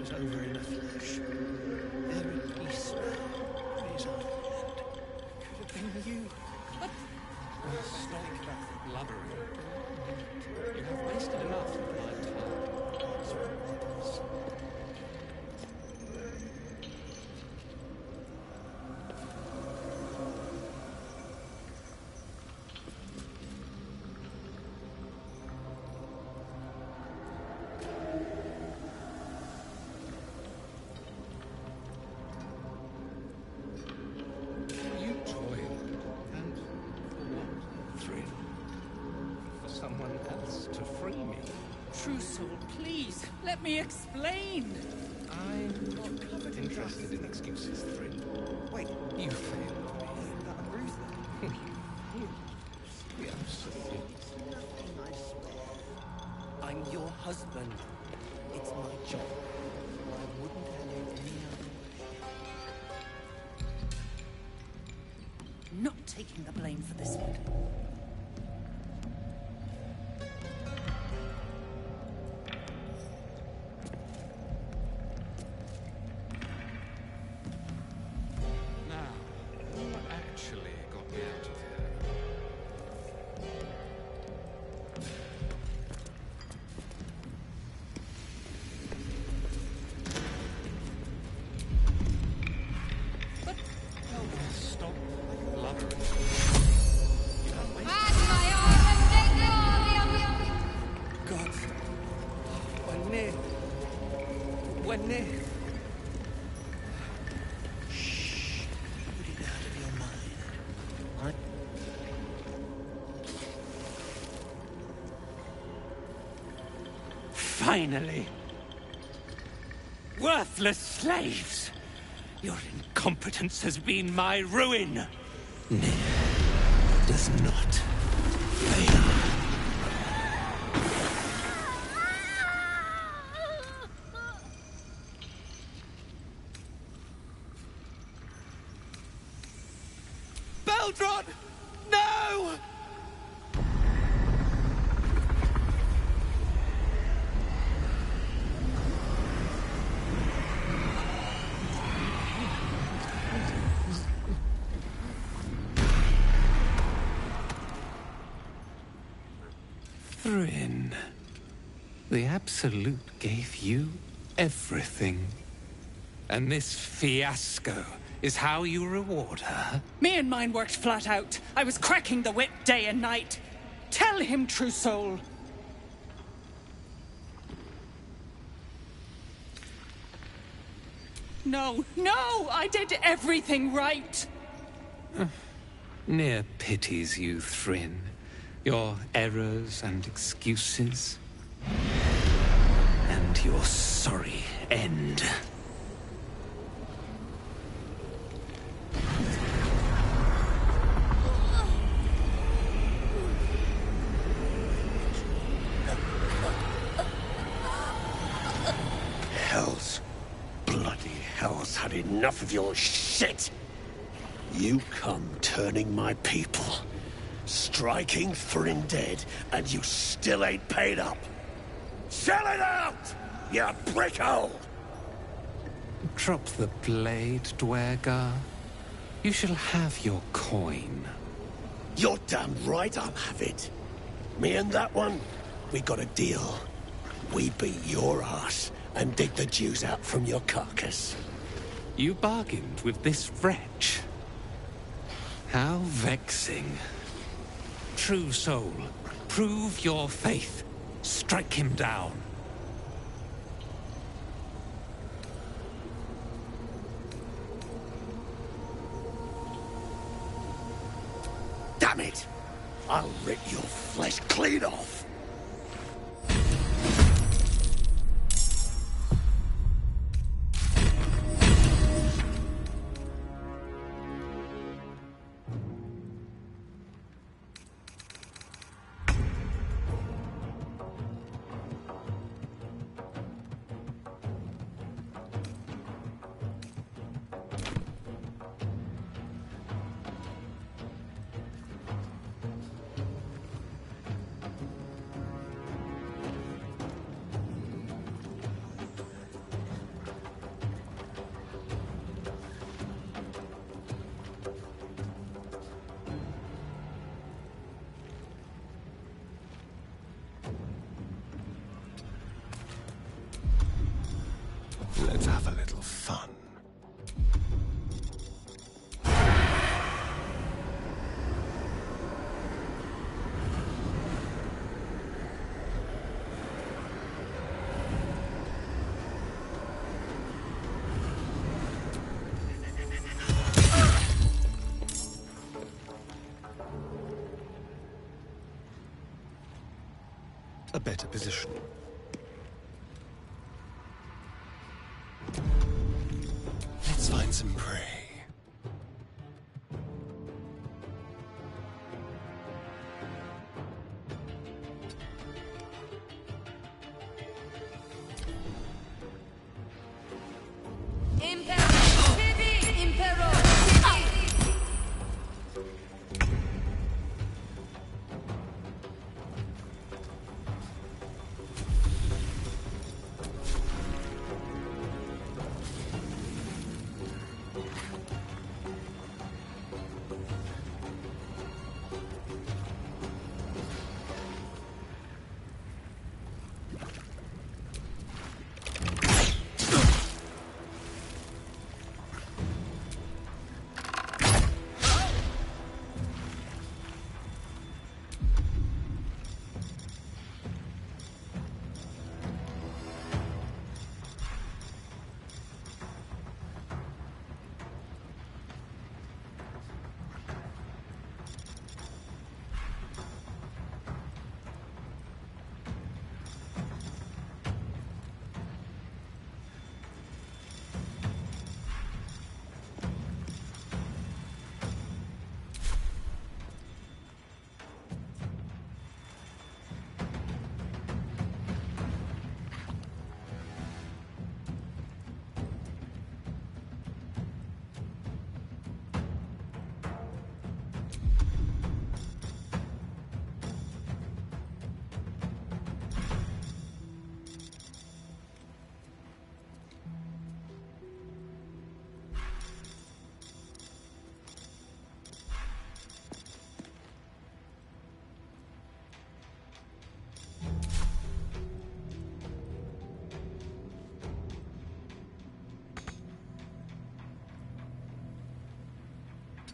was over in the flesh. There in peace now, his own hand. Could have been you. What? Stop that blubbering. You have wasted enough of my time. Please, let me explain. I'm not interested in excuses, Thrin. Wait, you failed me. That a bruise there? We absolutely. Nothing, I swear. I'm your husband. It's my job. I wouldn't have it any other way. Not taking the blame for this one. Finally! Worthless slaves! Your incompetence has been my ruin! Nick does not fail. Beldron! No! Thrin, the Absolute gave you everything. And this fiasco is how you reward her? Me and mine worked flat out. I was cracking the whip day and night. Tell him, true soul. No, I did everything right. Near pities you, Thrin. Your errors and excuses. And your sorry end. Hell's had enough of your shit. You come turning my people, striking Thrin dead, and you still ain't paid up. Sell it out, you brickhole! Drop the blade, Dwergar. You shall have your coin. You're damn right I'll have it. Me and that one, we got a deal. We beat your ass and dig the Jews out from your carcass. You bargained with this wretch. How vexing. True soul, prove your faith. Strike him down. Damn it! I'll rip your flesh clean off! Let's have a little fun. A better position. Let's find some prey.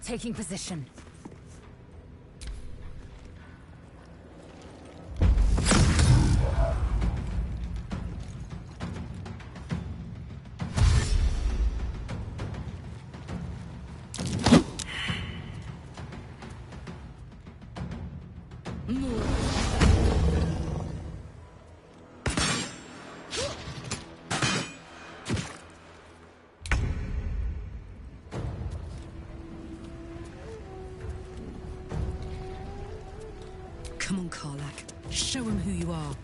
Taking position. Come on, Karlak. Show him who you are.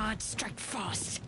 hard, strike fast.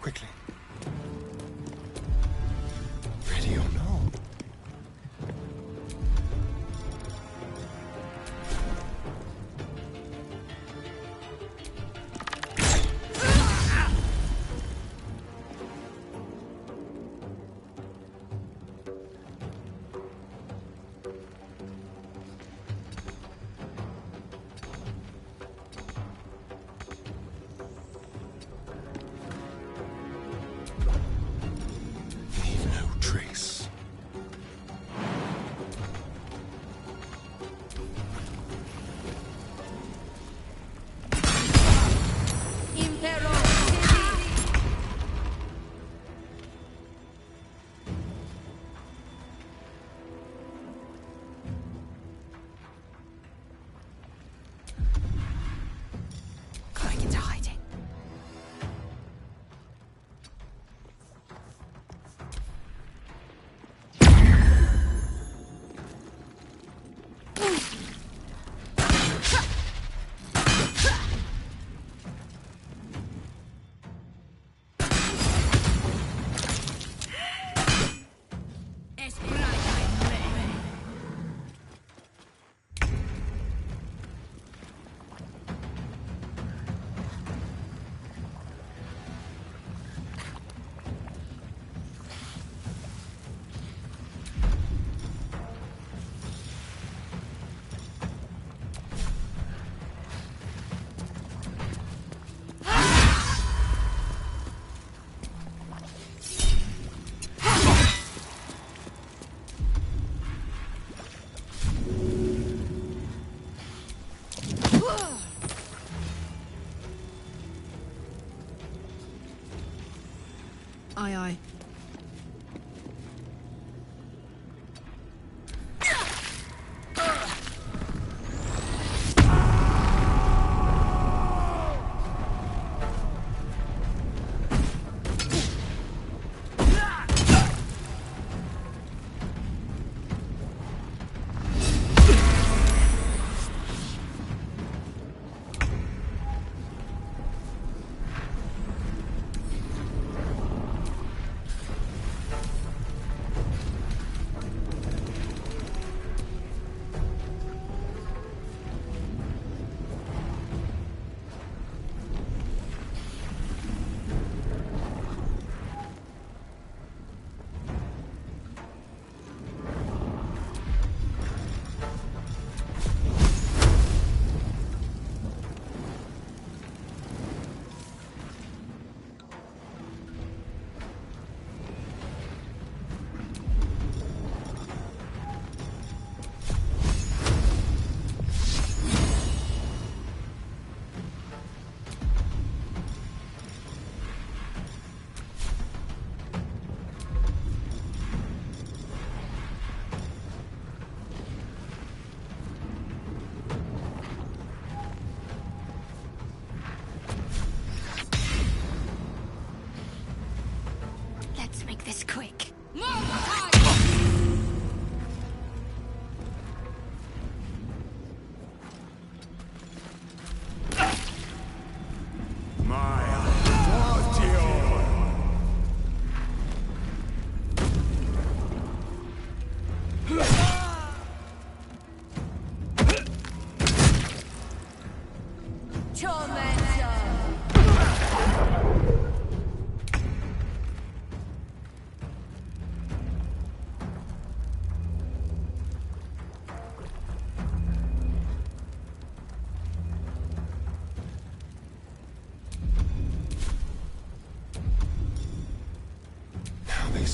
Quickly. Ready or no?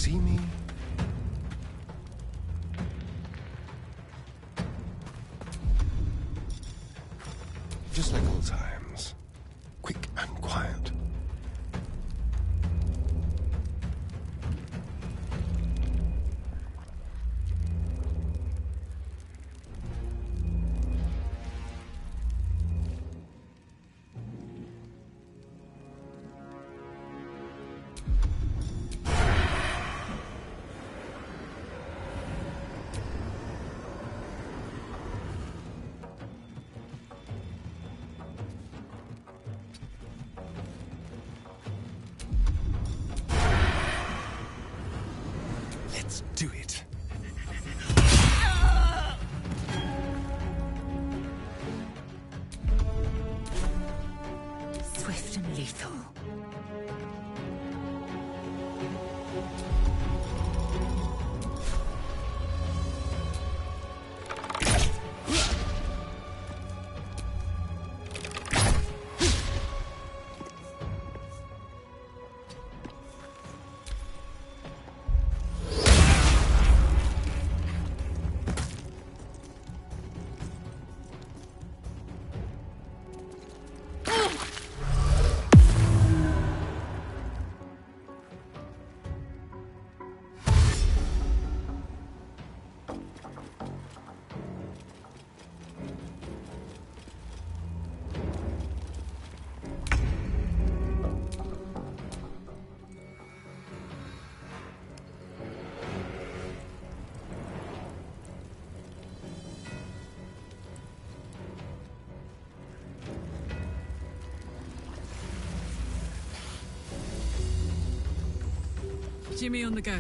see me? Just like old times. Quick and quiet. Let's do it. Swift and lethal. Jimmy on the go.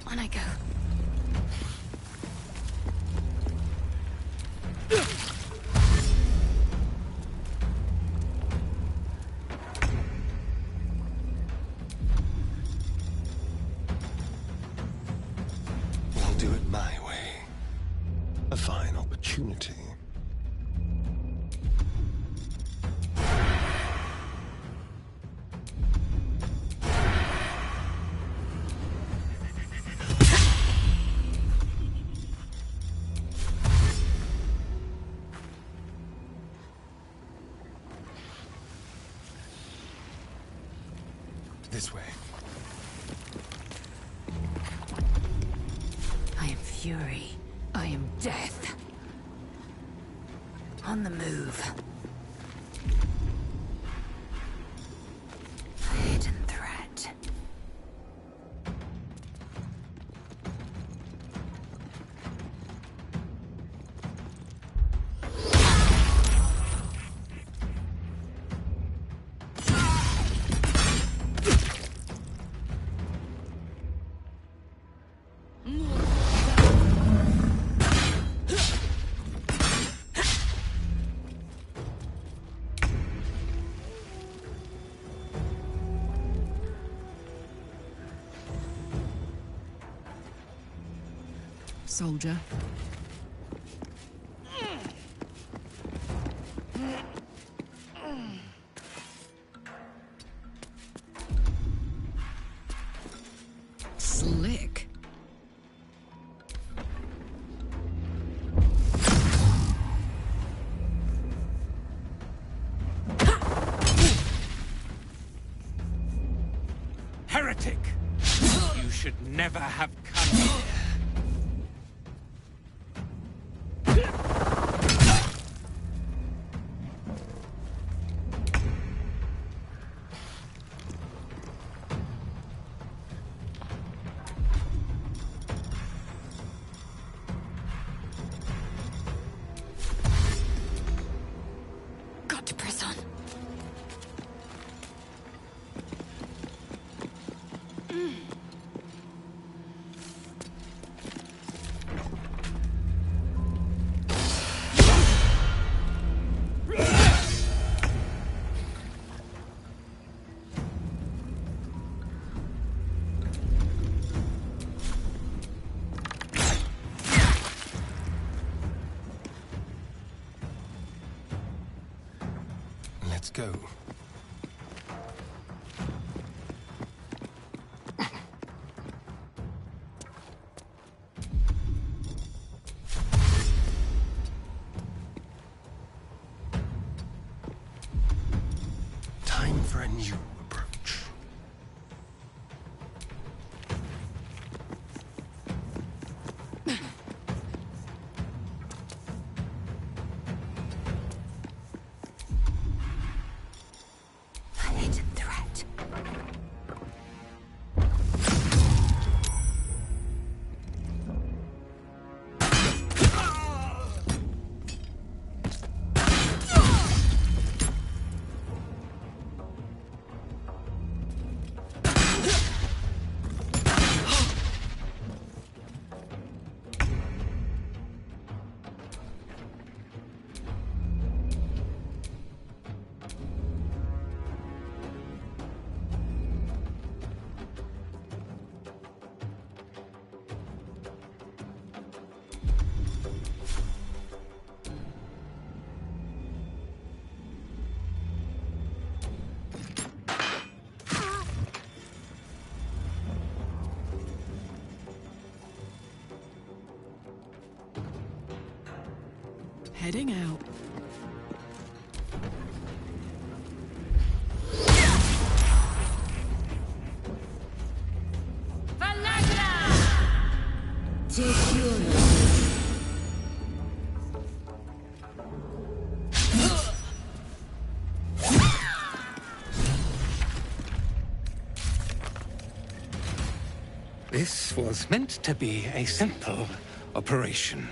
On I go. I'll do it my way. A fine opportunity. This way. I am fury. I am death. On the move. A hidden threat. Soldier. Slick. Heretic! You should never have come Let's go. Time for a new approach. Hidden threat. Heading out. This was meant to be a simple operation.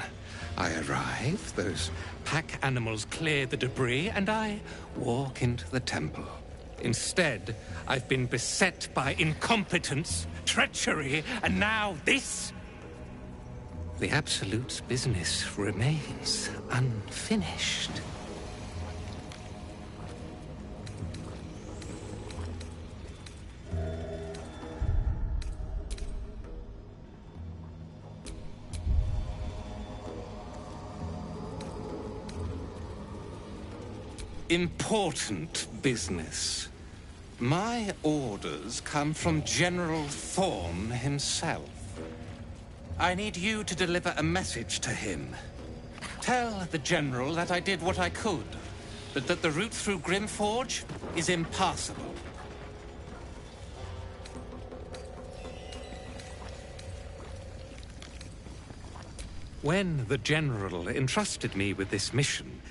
I arrive, those pack animals clear the debris, and I walk into the temple. Instead, I've been beset by incompetence, treachery, and now this? The Absolute's business remains unfinished. Important business. My orders come from General Thorne himself. I need you to deliver a message to him. Tell the General that I did what I could, but that the route through Grim Forge is impassable. When the General entrusted me with this mission,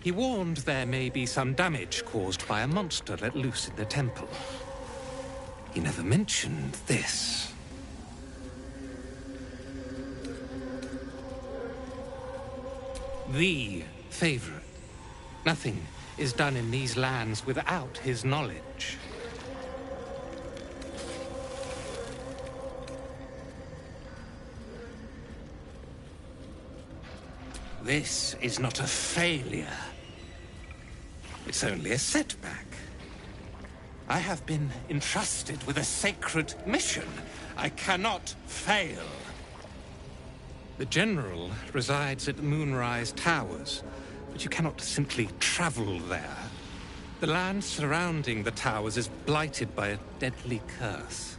he warned there may be some damage caused by a monster let loose in the temple. He never mentioned this. The favorite. Nothing is done in these lands without his knowledge. This is not a failure. It's only a setback. I have been entrusted with a sacred mission. I cannot fail. The General resides at Moonrise Towers, but you cannot simply travel there. The land surrounding the towers is blighted by a deadly curse.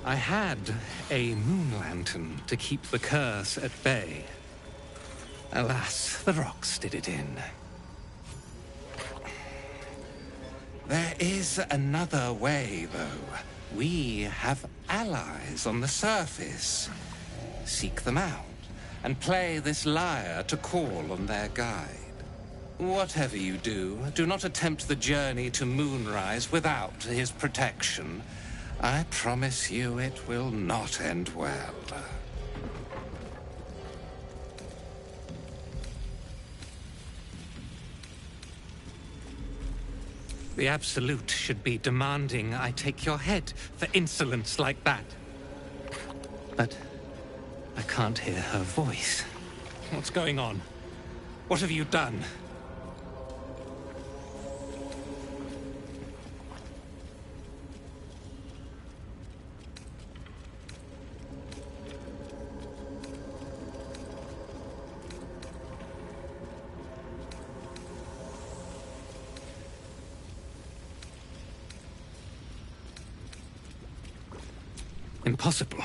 I had a moon lantern to keep the curse at bay. Alas, the rocks did it in. There is another way, though. We have allies on the surface. Seek them out, and play this lyre to call on their guide. Whatever you do, do not attempt the journey to Moonrise without his protection. I promise you it will not end well. The Absolute should be demanding I take your head for insolence like that. But I can't hear her voice. What's going on? What have you done? Impossible.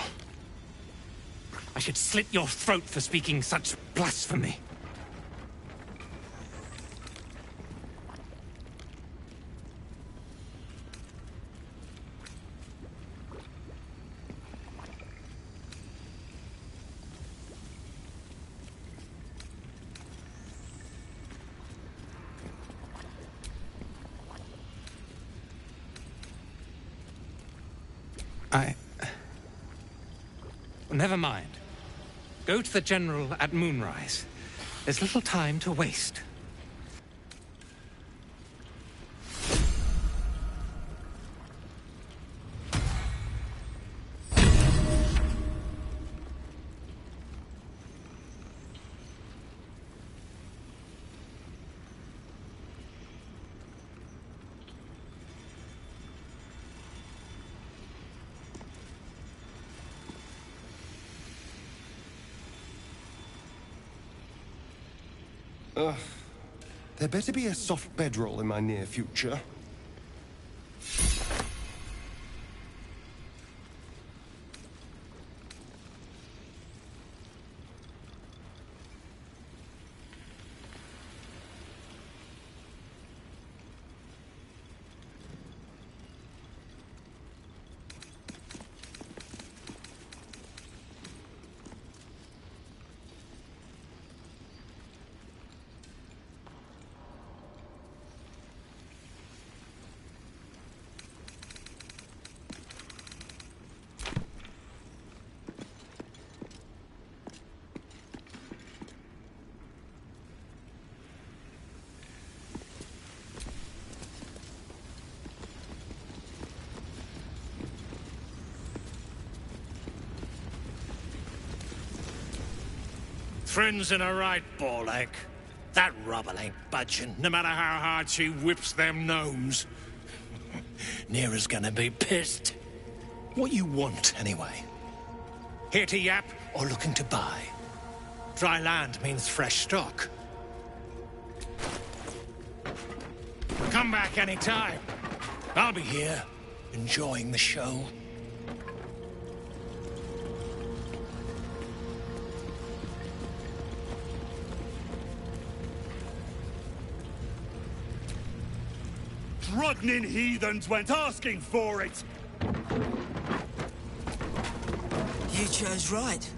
I should slit your throat for speaking such blasphemy. Never mind. Go to the General at moonrise. There's little time to waste. There better be a soft bedroll in my near future. Friends in a right, Borlek. That rubble ain't budging, no matter how hard she whips them gnomes. Neera's gonna be pissed. What you want, anyway? Here to yap, or looking to buy? Dry land means fresh stock. Come back any time. I'll be here, enjoying the show. Drudnin heathens went asking for it! You chose right.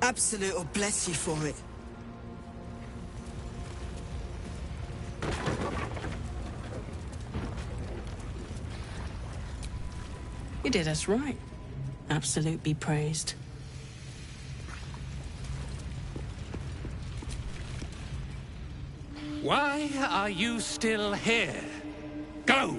Absolute will bless you for it. You did us right. Absolute be praised. Why are you still here? Go!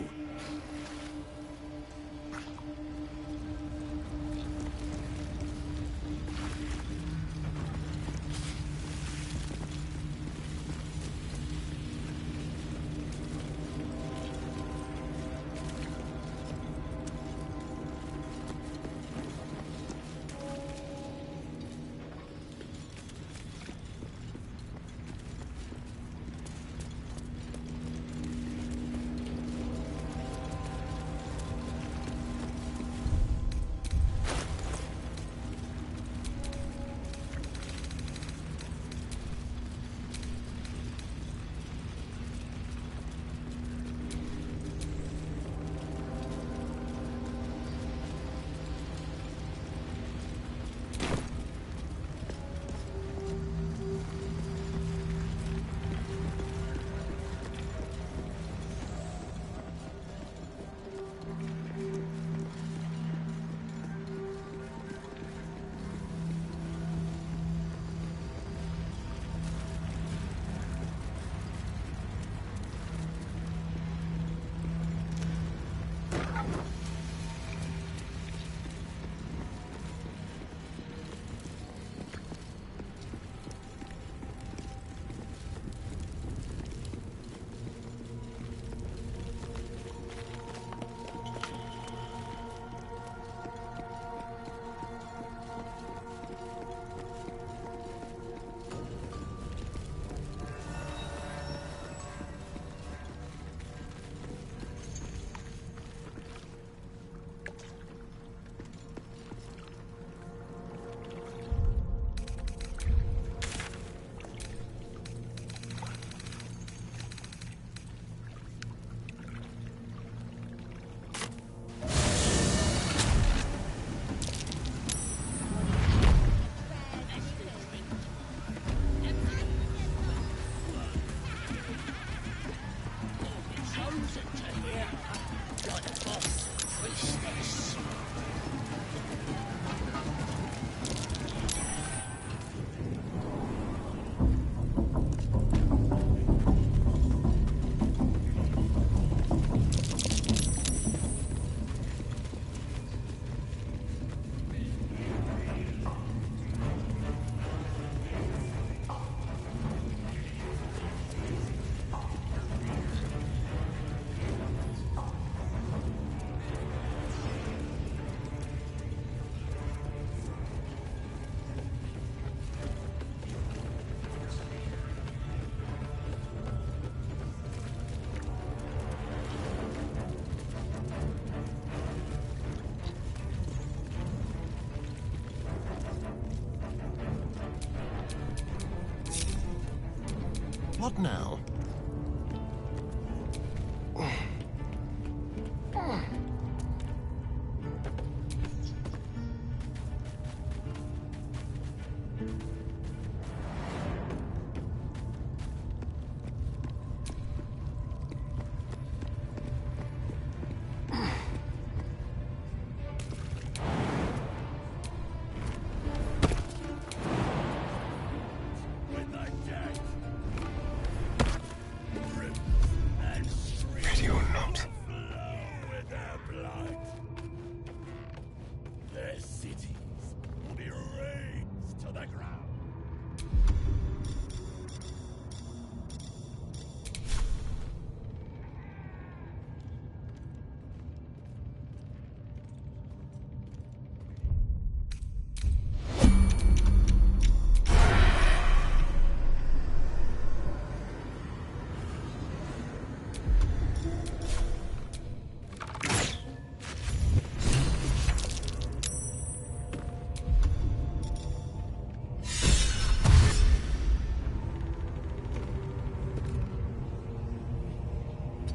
What now?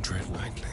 Tread lightly.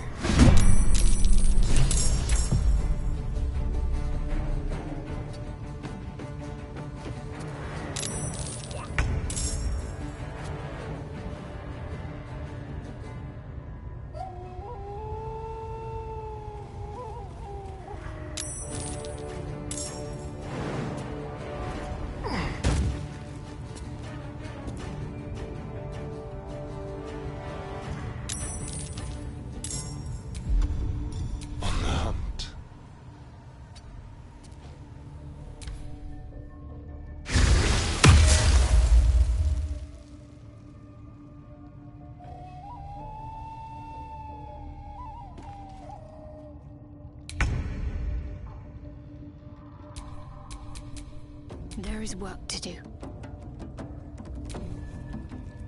There is work to do.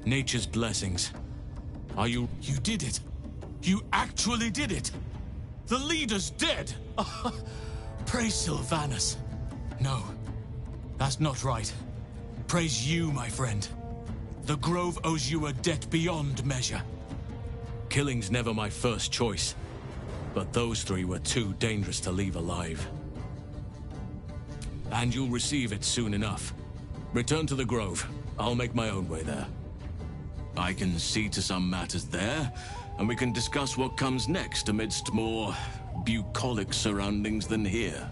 Nature's blessings. You did it! You actually did it! The leader's dead! Praise Sylvanus. No, that's not right. Praise you, my friend. The Grove owes you a debt beyond measure. Killing's never my first choice, but those three were too dangerous to leave alive. And you'll receive it soon enough. Return to the Grove. I'll make my own way there. I can see to some matters there, and we can discuss what comes next amidst more bucolic surroundings than here.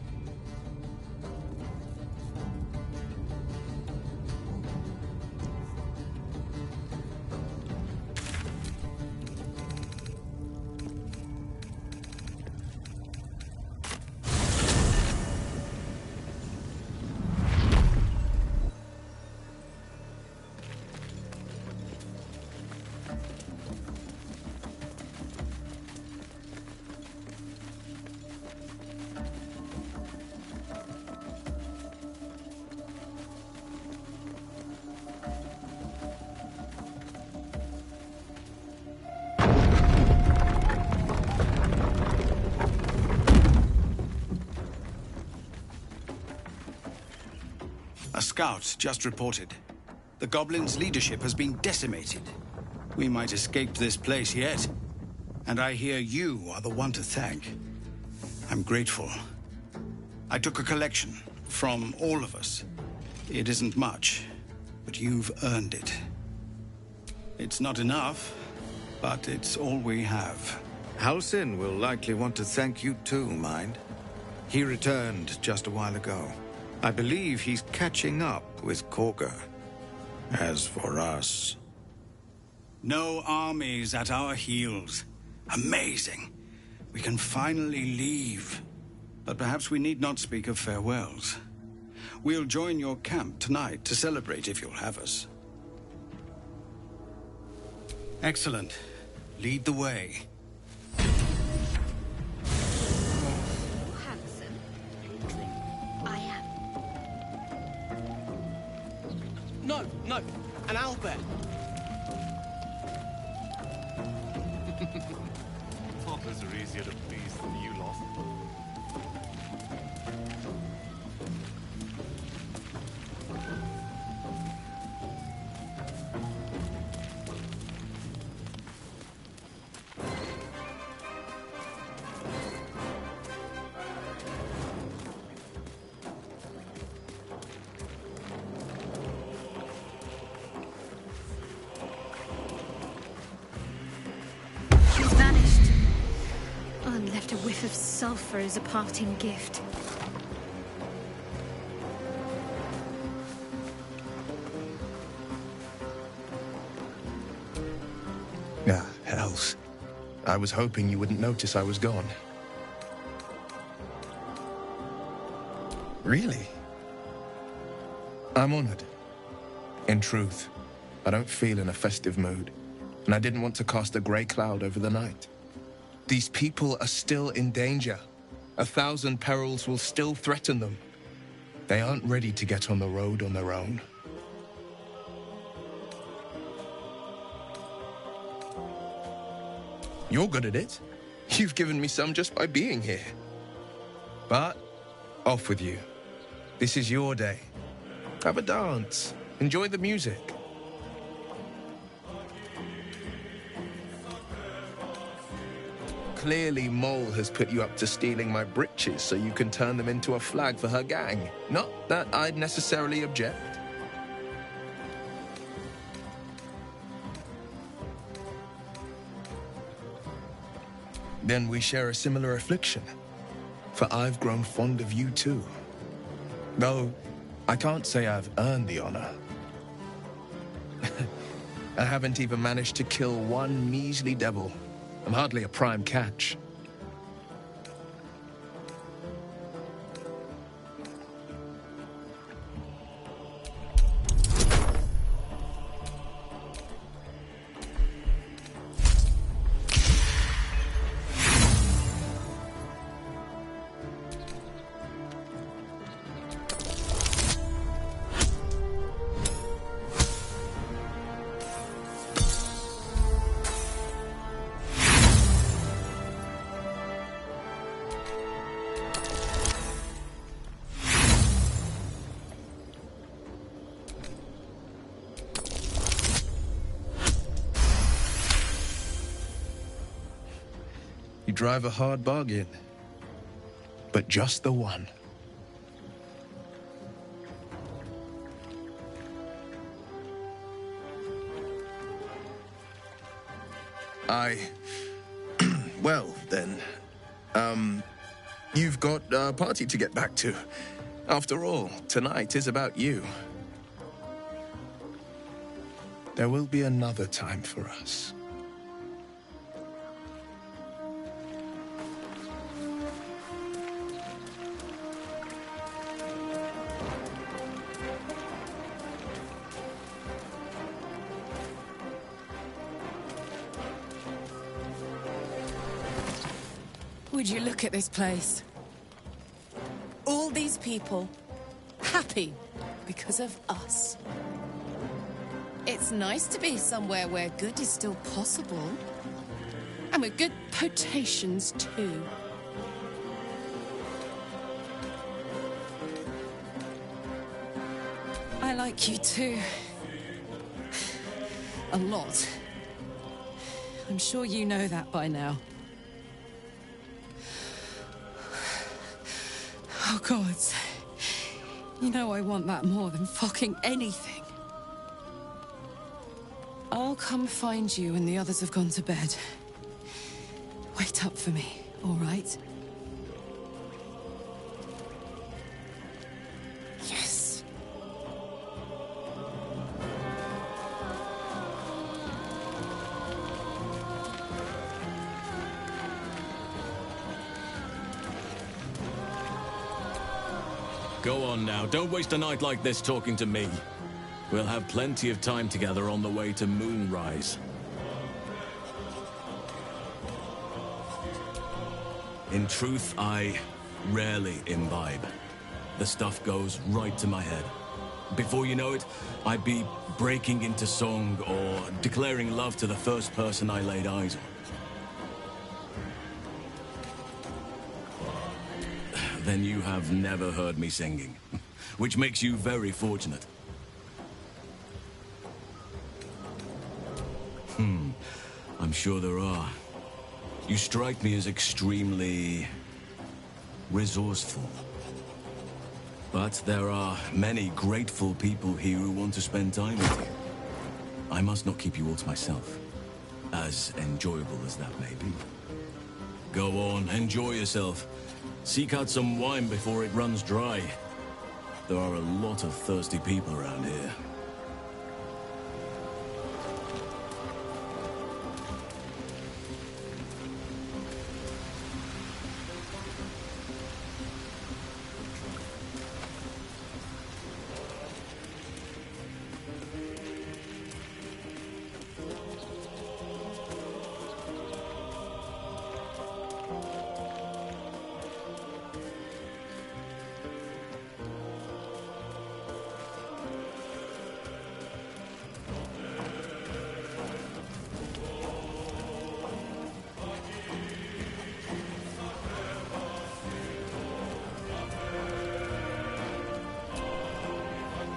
A scout just reported. The goblins' leadership has been decimated. We might escape this place yet. And I hear you are the one to thank. I'm grateful. I took a collection from all of us. It isn't much, but you've earned it. It's not enough, but it's all we have. Halsin will likely want to thank you too, mind. He returned just a while ago. I believe he's catching up with Korga. As for us... No armies at our heels. Amazing. We can finally leave. But perhaps we need not speak of farewells. We'll join your camp tonight to celebrate if you'll have us. Excellent. Lead the way. No, an owlbear. Toddlers are easier to please than you lot. sulfur as a parting gift. Ah, hells. I was hoping you wouldn't notice I was gone. Really? I'm honored. In truth, I don't feel in a festive mood, and I didn't want to cast a grey cloud over the night. These people are still in danger. 1,000 perils will still threaten them. They aren't ready to get on the road on their own. You're good at it. You've given me some just by being here. But, off with you. This is your day. Have a dance. Enjoy the music. Clearly, Mole has put you up to stealing my breeches so you can turn them into a flag for her gang. Not that I'd necessarily object. Then we share a similar affliction, for I've grown fond of you too. Though, I can't say I've earned the honor. I haven't even managed to kill one measly devil. I'm hardly a prime catch. You drive a hard bargain, but just the one. Well, then, you've got a party to get back to. After all, tonight is about you. There will be another time for us. Would you look at this place? All these people happy because of us. It's nice to be somewhere where good is still possible. And with good potations too. I like you too. A lot. I'm sure you know that by now. Oh, God. You know I want that more than fucking anything. I'll come find you when the others have gone to bed. Wait up for me, all right? Yes. Go on now. Don't waste a night like this talking to me. We'll have plenty of time together on the way to Moonrise. In truth, I rarely imbibe. The stuff goes right to my head. Before you know it, I'd be breaking into song or declaring love to the first person I laid eyes on. Then you have never heard me singing, which makes you very fortunate. I'm sure there are. You strike me as extremely resourceful. But there are many grateful people here who want to spend time with you. I must not keep you all to myself, as enjoyable as that may be. Go on, enjoy yourself. Seek out some wine before it runs dry. There are a lot of thirsty people around here.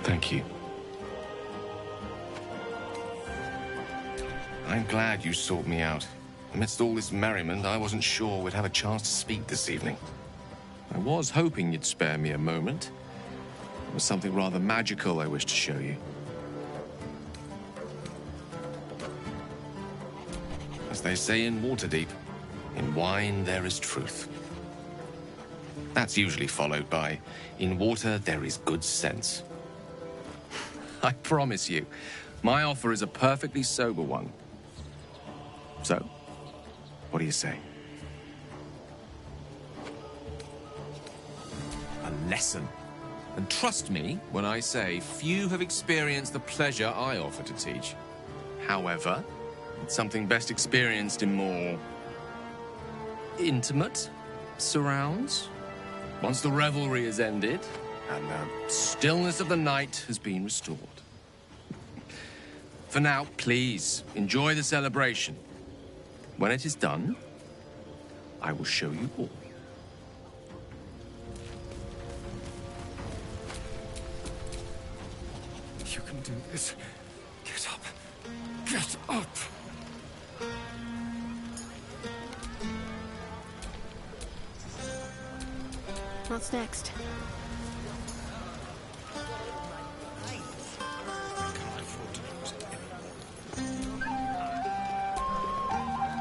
Thank you. I'm glad you sought me out. Amidst all this merriment, I wasn't sure we'd have a chance to speak this evening. I was hoping you'd spare me a moment. There was something rather magical I wished to show you. As they say in Waterdeep, in wine there is truth. That's usually followed by, in water there is good sense. I promise you, my offer is a perfectly sober one. So, what do you say? A lesson. And trust me when I say few have experienced the pleasure I offer to teach. However, it's something best experienced in more intimate surrounds. Once the revelry is ended, and the stillness of the night has been restored. For now, please, enjoy the celebration. When it is done, I will show you all. You can do this. Get up. Get up! What's next?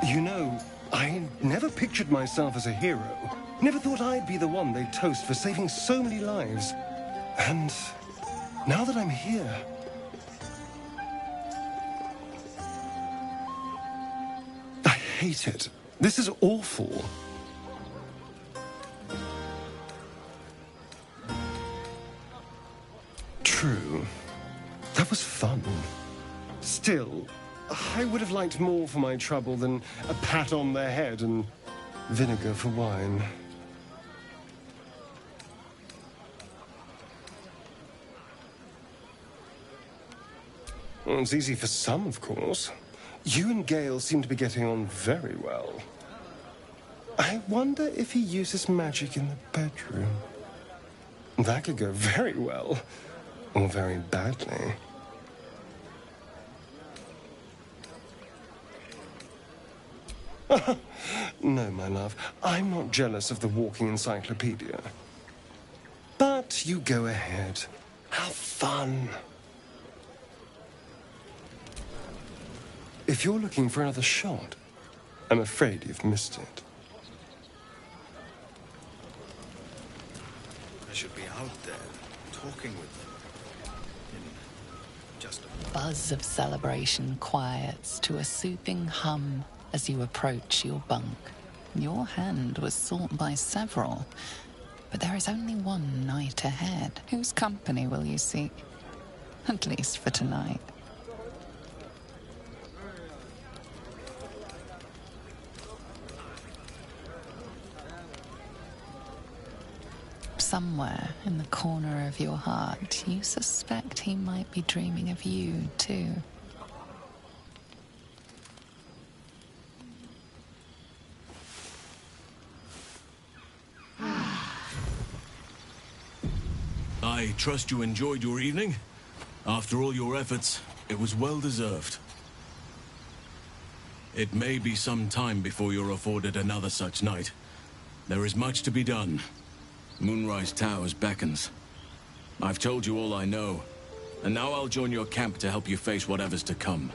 You know, I never pictured myself as a hero. Never thought I'd be the one they'd toast for saving so many lives. And now that I'm here... I hate it. This is awful. True. That was fun. Still, I would have liked more for my trouble than a pat on the head and vinegar for wine. Well, it's easy for some, of course. You and Gale seem to be getting on very well. I wonder if he uses magic in the bedroom. That could go very well, or very badly. No, my love, I'm not jealous of the walking encyclopedia. But you go ahead. Have fun. If you're looking for another shot, I'm afraid you've missed it. I should be out there, talking with them. Just a Buzz of celebration quiets to a soothing hum as you approach your bunk. Your hand was sought by several, but there is only one night ahead. Whose company will you seek? At least for tonight. Somewhere in the corner of your heart, you suspect he might be dreaming of you, too. I trust you enjoyed your evening. After all your efforts, it was well deserved. It may be some time before you're afforded another such night. There is much to be done. Moonrise Towers beckons. I've told you all I know, and now I'll join your camp to help you face whatever's to come.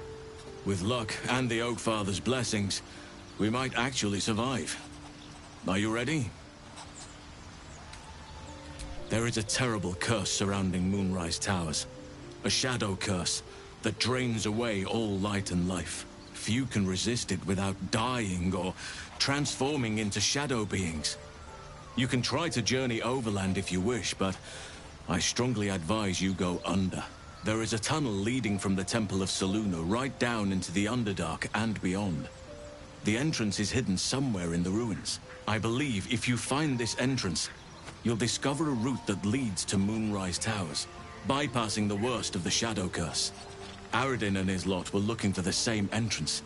With luck and the Oak Father's blessings, we might actually survive. Are you ready? There is a terrible curse surrounding Moonrise Towers. A shadow curse that drains away all light and life. Few can resist it without dying or transforming into shadow beings. You can try to journey overland if you wish, but I strongly advise you go under. There is a tunnel leading from the Temple of Selûne right down into the Underdark and beyond. The entrance is hidden somewhere in the ruins. I believe if you find this entrance, you'll discover a route that leads to Moonrise Towers, bypassing the worst of the Shadow Curse. Aradin and his lot were looking for the same entrance.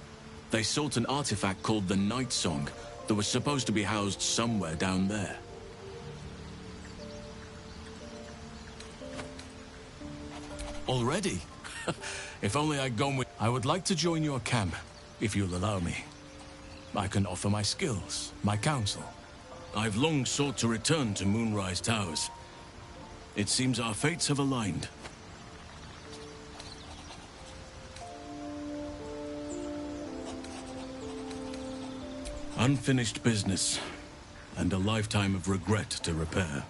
They sought an artifact called the Night Song that was supposed to be housed somewhere down there. Already? If only I'd gone with... I would like to join your camp, if you'll allow me. I can offer my skills, my counsel. I've long sought to return to Moonrise Towers. It seems our fates have aligned. Unfinished business, and a lifetime of regret to repair.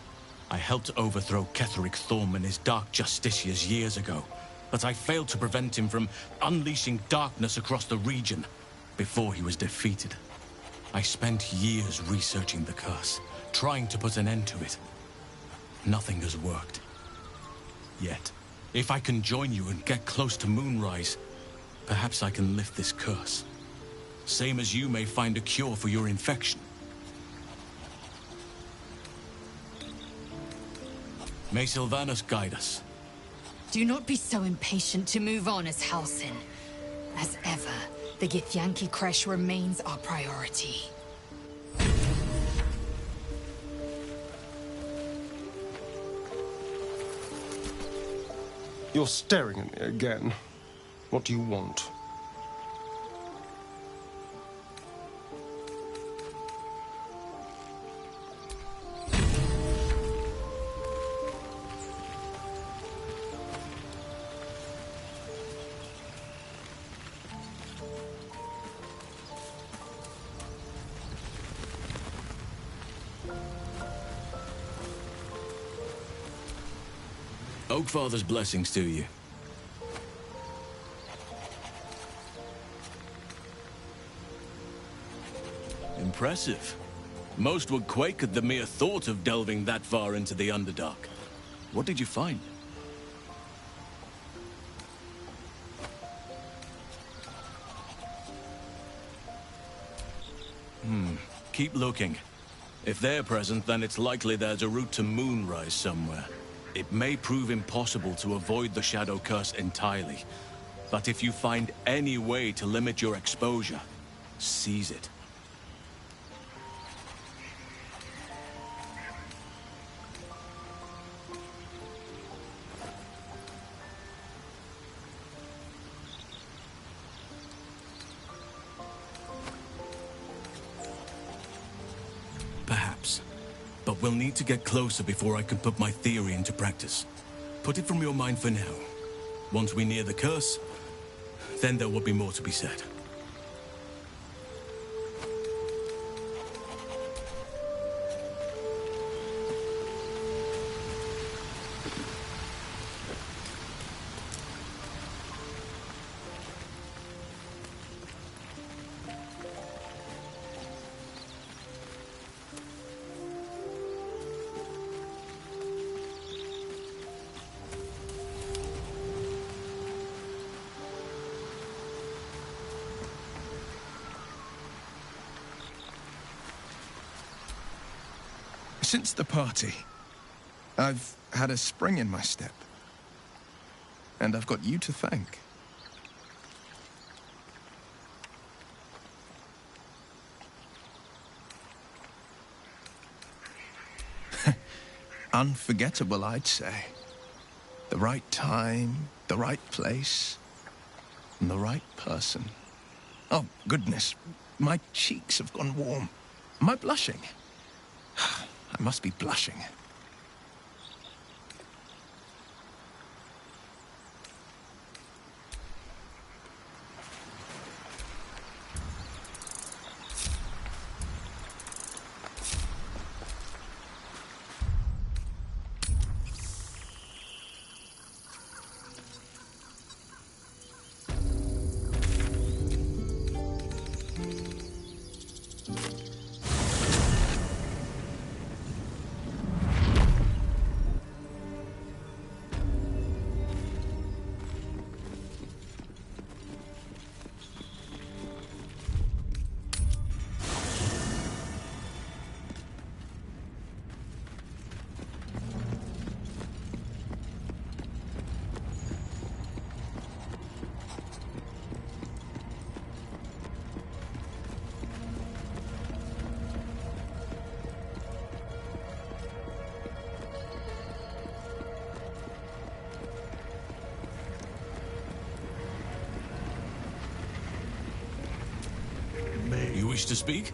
I helped overthrow Ketheric Thorm and his Dark Justiciars years ago, but I failed to prevent him from unleashing darkness across the region before he was defeated. I spent years researching the curse, trying to put an end to it. Nothing has worked. Yet, if I can join you and get close to Moonrise, perhaps I can lift this curse. Same as you may find a cure for your infection. May Sylvanas guide us. Do not be so impatient to move on as Halsin. As ever, the Githyanki Kresh remains our priority. You're staring at me again. What do you want? Oakfather's blessings to you. Impressive. Most would quake at the mere thought of delving that far into the Underdark. What did you find? Keep looking. If they're present, then it's likely there's a route to Moonrise somewhere. It may prove impossible to avoid the Shadow Curse entirely, but if you find any way to limit your exposure, seize it. Perhaps. But we'll need to get closer before I can put my theory into practice. Put it from your mind for now. Once we near the curse, then there will be more to be said. Since the party, I've had a spring in my step. And I've got you to thank. Unforgettable, I'd say. The right time, the right place, and the right person. Oh, goodness, my cheeks have gone warm. Am I blushing? I must be blushing. wish to speak?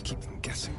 Keep them guessing.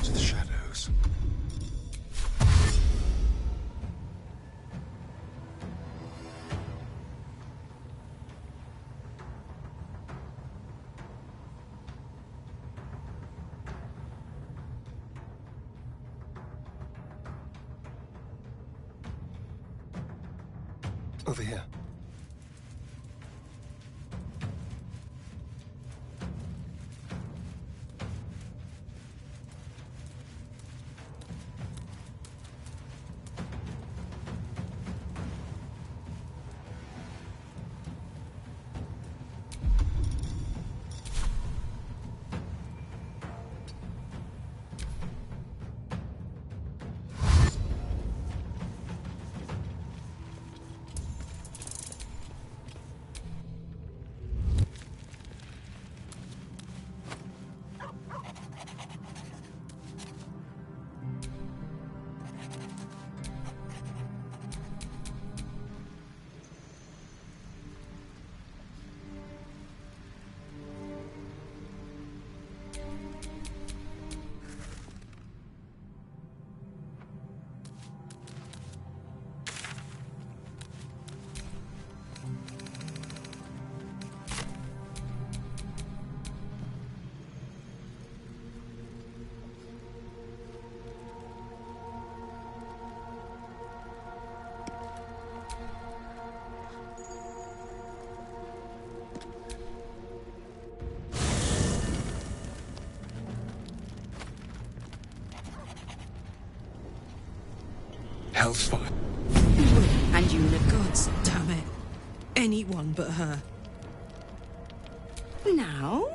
To the shadows. Over here. Hellfire. And you the gods, damn it. Anyone but her. Now?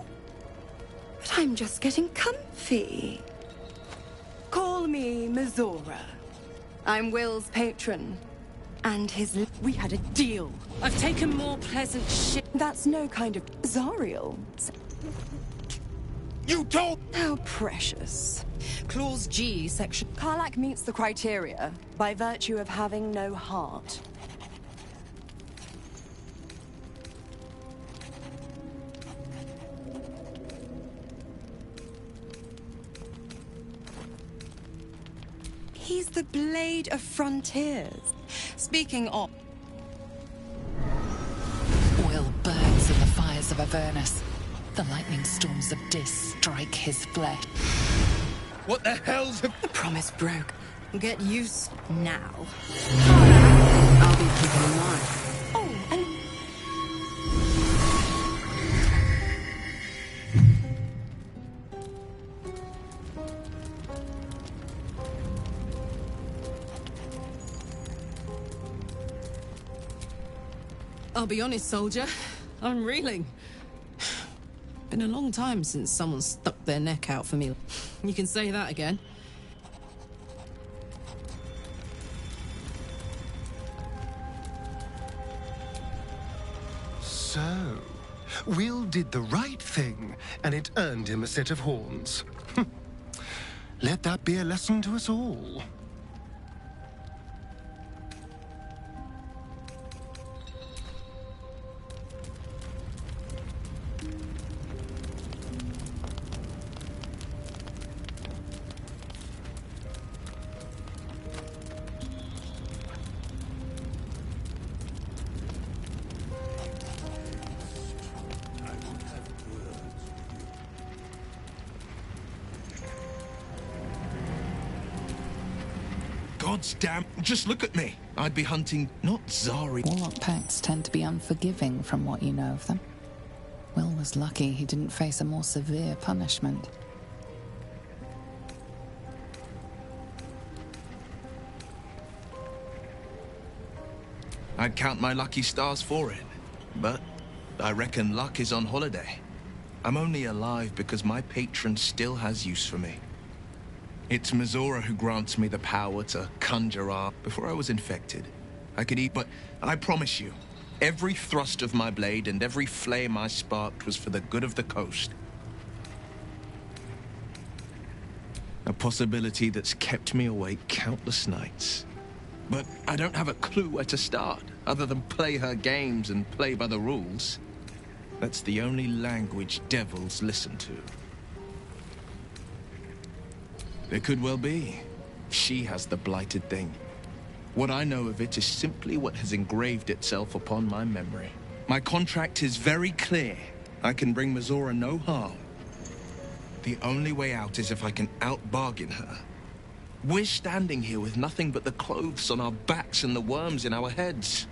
But I'm just getting comfy. Call me Mizora. I'm Will's patron. And his... We had a deal. I've taken more pleasant shit. That's no kind of... Zariel. You told... How precious. Clause G, section... Karlach meets the criteria by virtue of having no heart. He's the blade of frontiers. Speaking of... Will burns in the fires of Avernus. The lightning storms of Dis strike his flesh. What the hell's... The promise broke. Get used now. I'll be keeping an eye. Oh, and... I'll be honest, soldier. I'm reeling. Been a long time since someone stuck their neck out for me. You can say that again. So, Will did the right thing, and it earned him a set of horns. Let that be a lesson to us all. God's damn... Just look at me. I'd be hunting, not Zari. Warlock pacts tend to be unforgiving from what you know of them. Will was lucky he didn't face a more severe punishment. I'd count my lucky stars for it. But I reckon luck is on holiday. I'm only alive because my patron still has use for me. It's Mizora who grants me the power to conjure up. Before I was infected, I could eat, but I promise you, every thrust of my blade and every flame I sparked was for the good of the coast. A possibility that's kept me awake countless nights. But I don't have a clue where to start, other than play her games and play by the rules. That's the only language devils listen to. It could well be. She has the blighted thing. What I know of it is simply what has engraved itself upon my memory. My contract is very clear. I can bring Mizora no harm. The only way out is if I can out-bargain her. We're standing here with nothing but the clothes on our backs and the worms in our heads.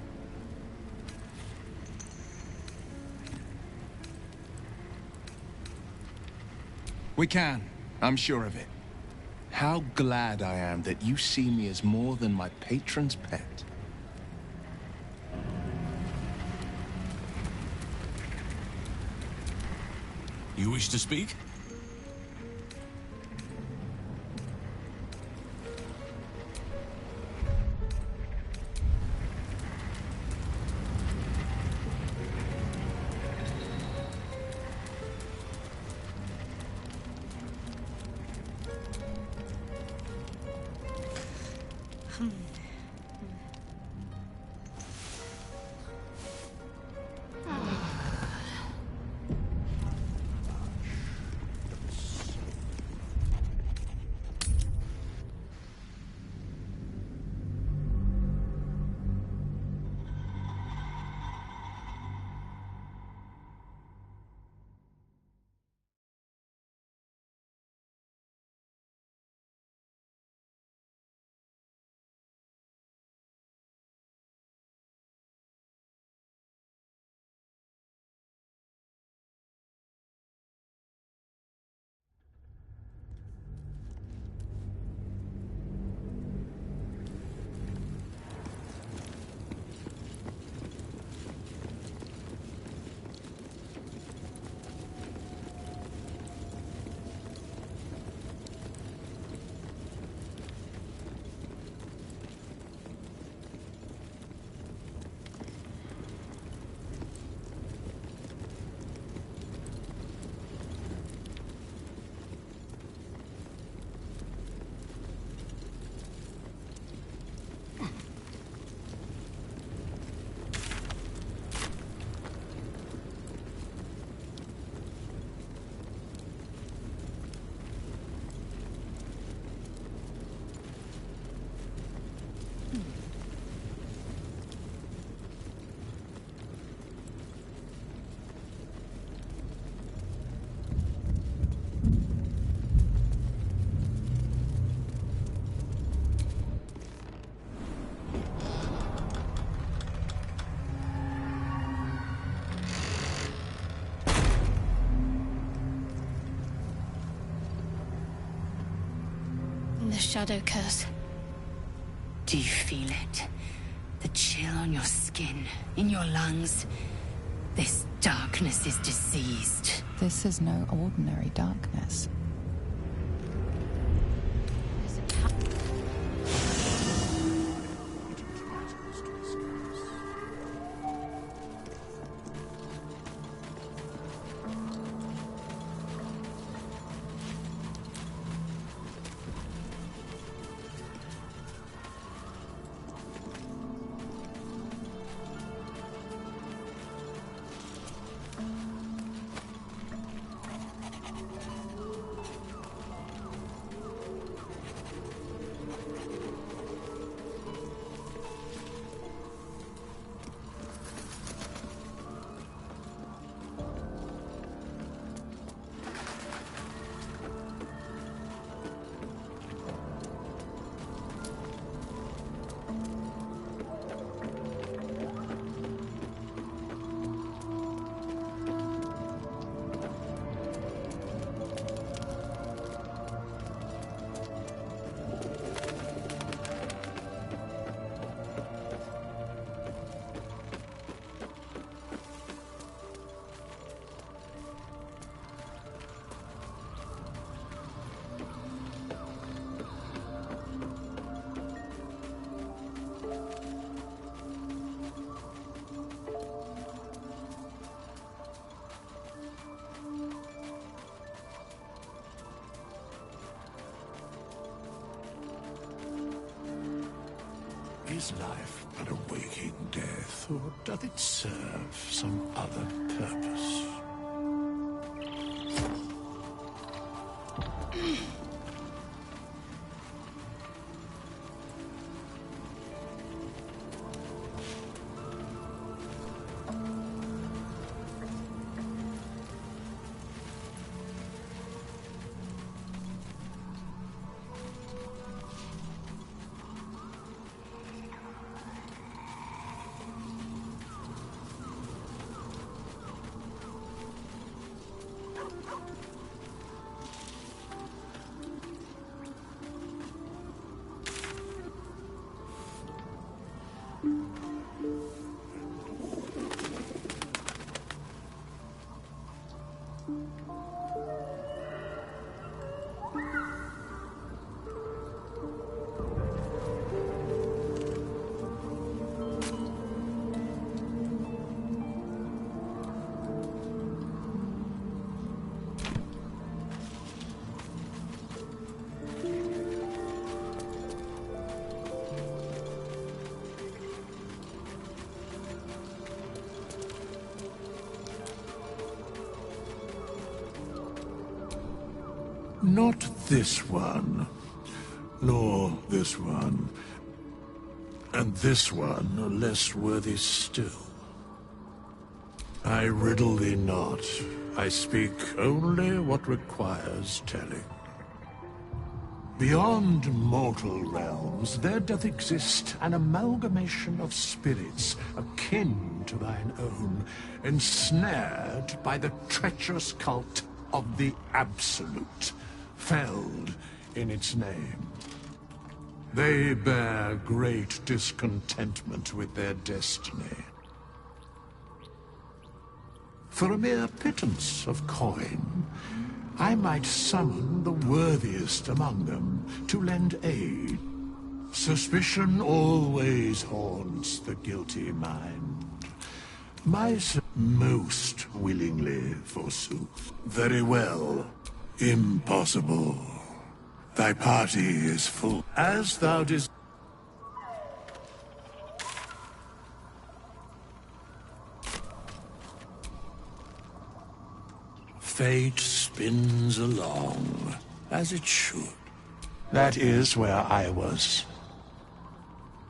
We can. I'm sure of it. How glad I am that you see me as more than my patron's pet. You wish to speak? the shadow curse. Do you feel it? The chill on your skin, in your lungs. This darkness is diseased. This is no ordinary darkness. Is life but a waking death, or doth it serve some other purpose? Not this one, nor this one, and this one less worthy still. I riddle thee not, I speak only what requires telling. Beyond mortal realms, there doth exist an amalgamation of spirits akin to thine own, ensnared by the treacherous cult of the Absolute, felled in its name. They bear great discontentment with their destiny. For a mere pittance of coin, I might summon the worthiest among them to lend aid. Suspicion always haunts the guilty mind. Most willingly, forsooth. Very well. Impossible. Thy party is full. As thou desires. Fate spins along, as it should. That is where I was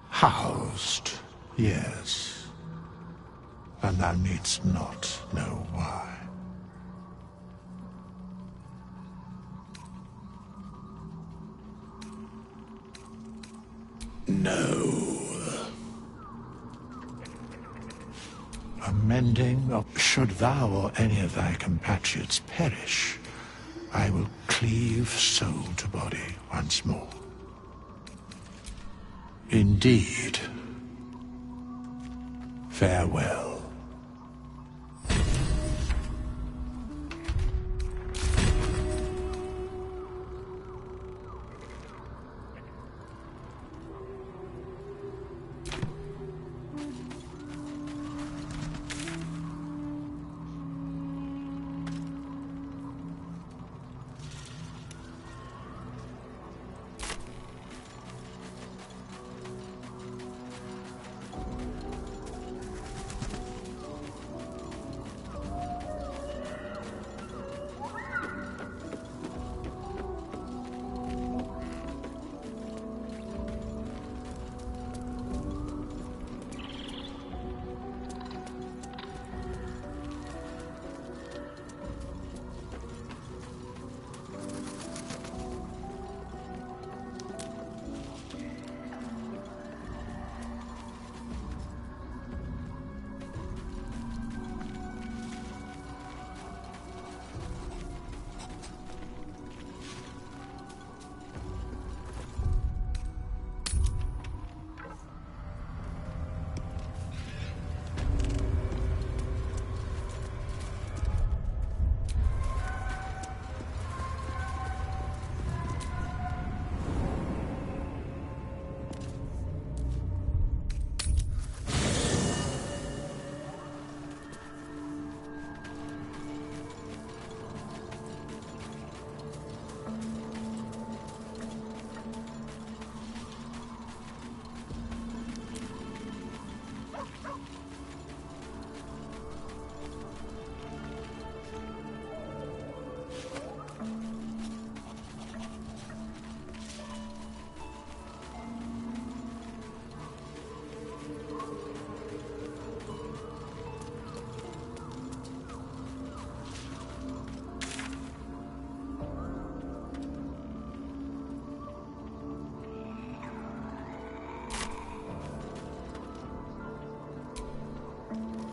housed, yes. And thou needst not know why. No. Amending of should thou or any of thy compatriots perish, I will cleave soul to body once more. Indeed. Farewell.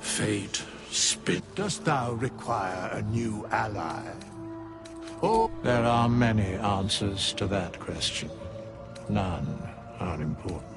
Fate spit. Dost thou require a new ally? Oh, there are many answers to that question. None are important.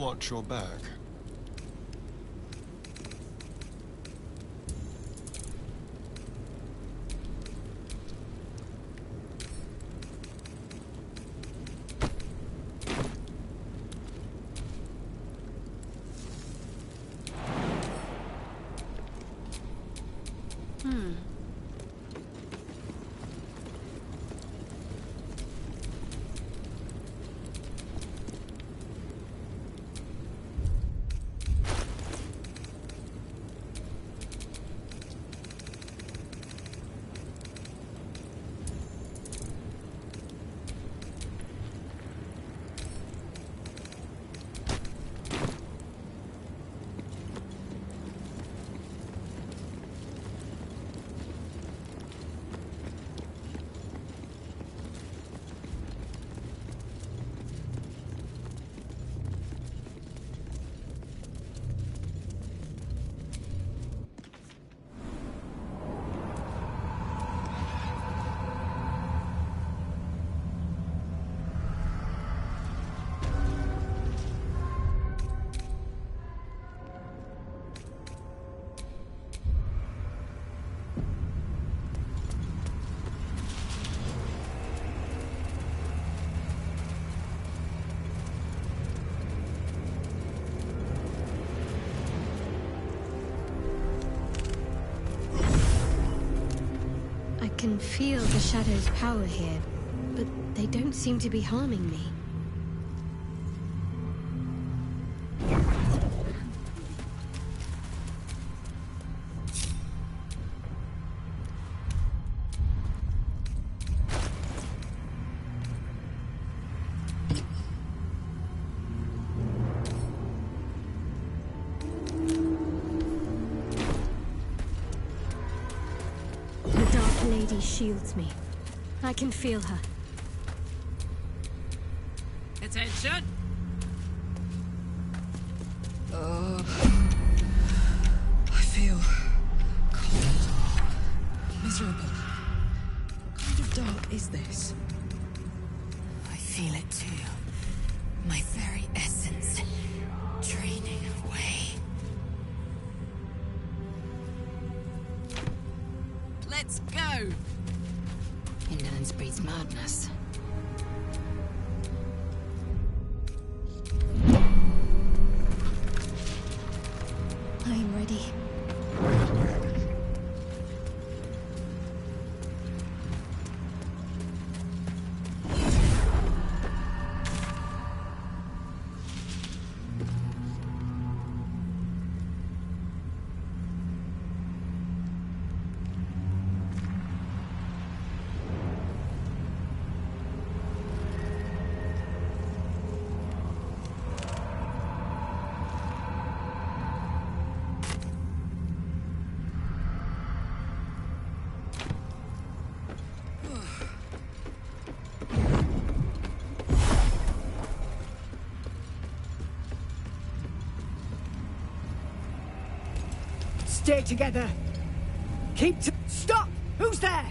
Watch your back. I can feel the Shadow's power here, but they don't seem to be harming me. Lady shields me. I can feel her. Attention! I feel cold, miserable. What kind of dark is this? I feel it too. My very essence draining away. Let's go! Indolence breeds madness. I'm ready. Stay together. Stop! Who's there?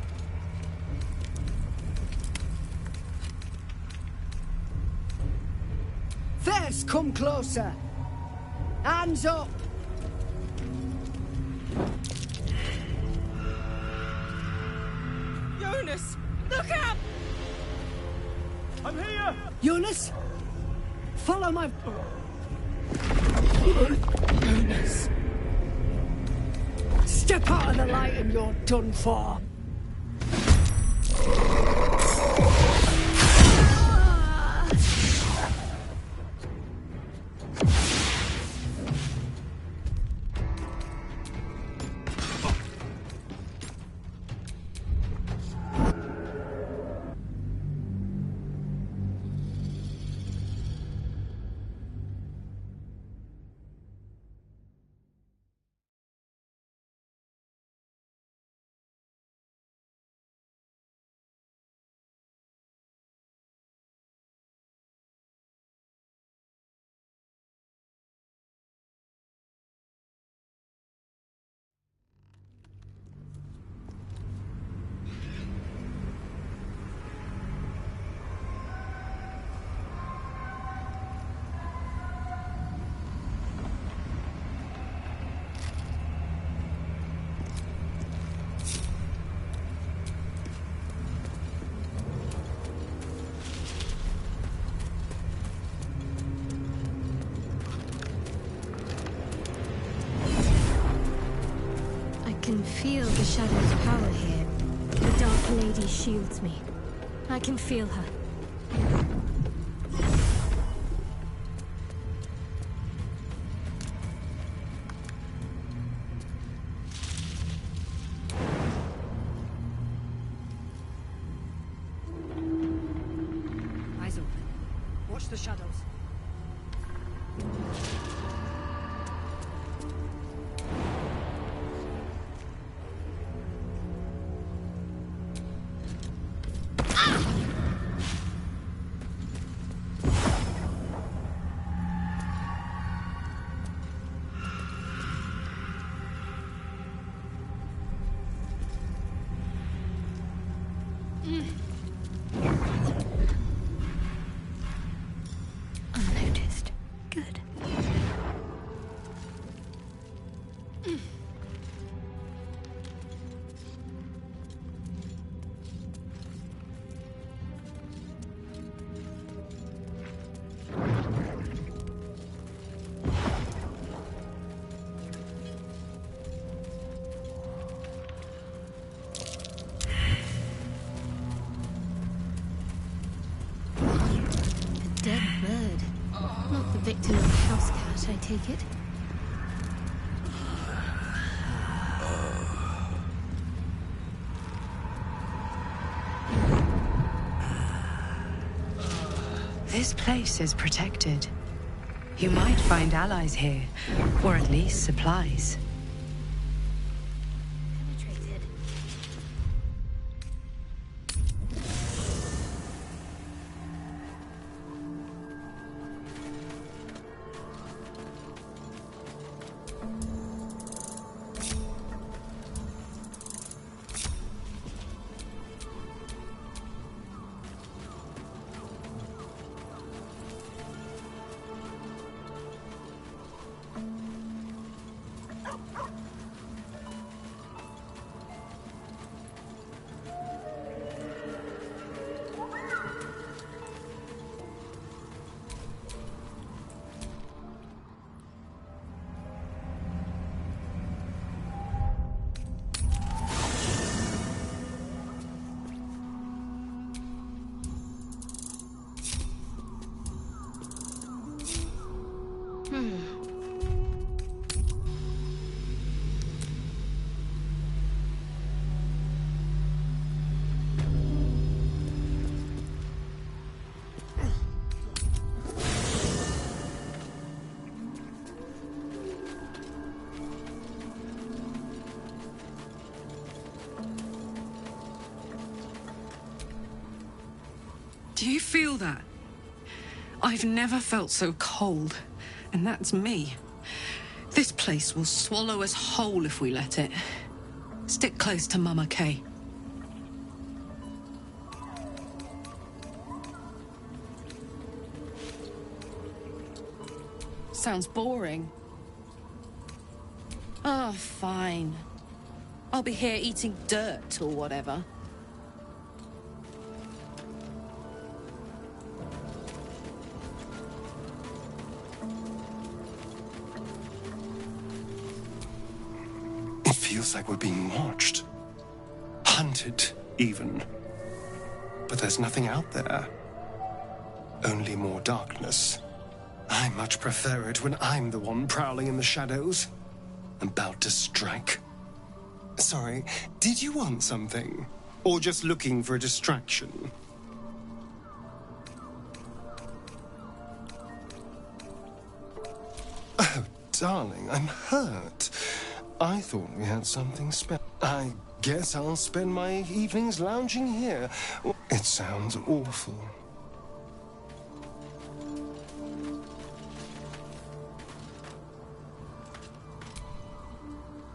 First, come closer. Hands up. Jonas! Look out! I'm here! Jonas? Follow my... Jonas. Step out of the light and you're done for. feel the shadow's power here. The Dark Lady shields me. I can feel her. Eyes open. Watch the shadows. Unnoticed. Good. Dead bird. Not the victim of a house cat, I take it. This place is protected. You might find allies here, or at least supplies. Penetrated. Do you feel that? I've never felt so cold, and that's me. This place will swallow us whole if we let it. Stick close to Mama Kay. Sounds boring. Oh, fine. I'll be here eating dirt or whatever. It feels like we're being watched. Hunted, even. But there's nothing out there. Only more darkness. I much prefer it when I'm the one prowling in the shadows. About to strike. Sorry, did you want something? Or just looking for a distraction? Oh, darling, I'm hurt. I thought we had something special. I guess I'll spend my evenings lounging here. It sounds awful.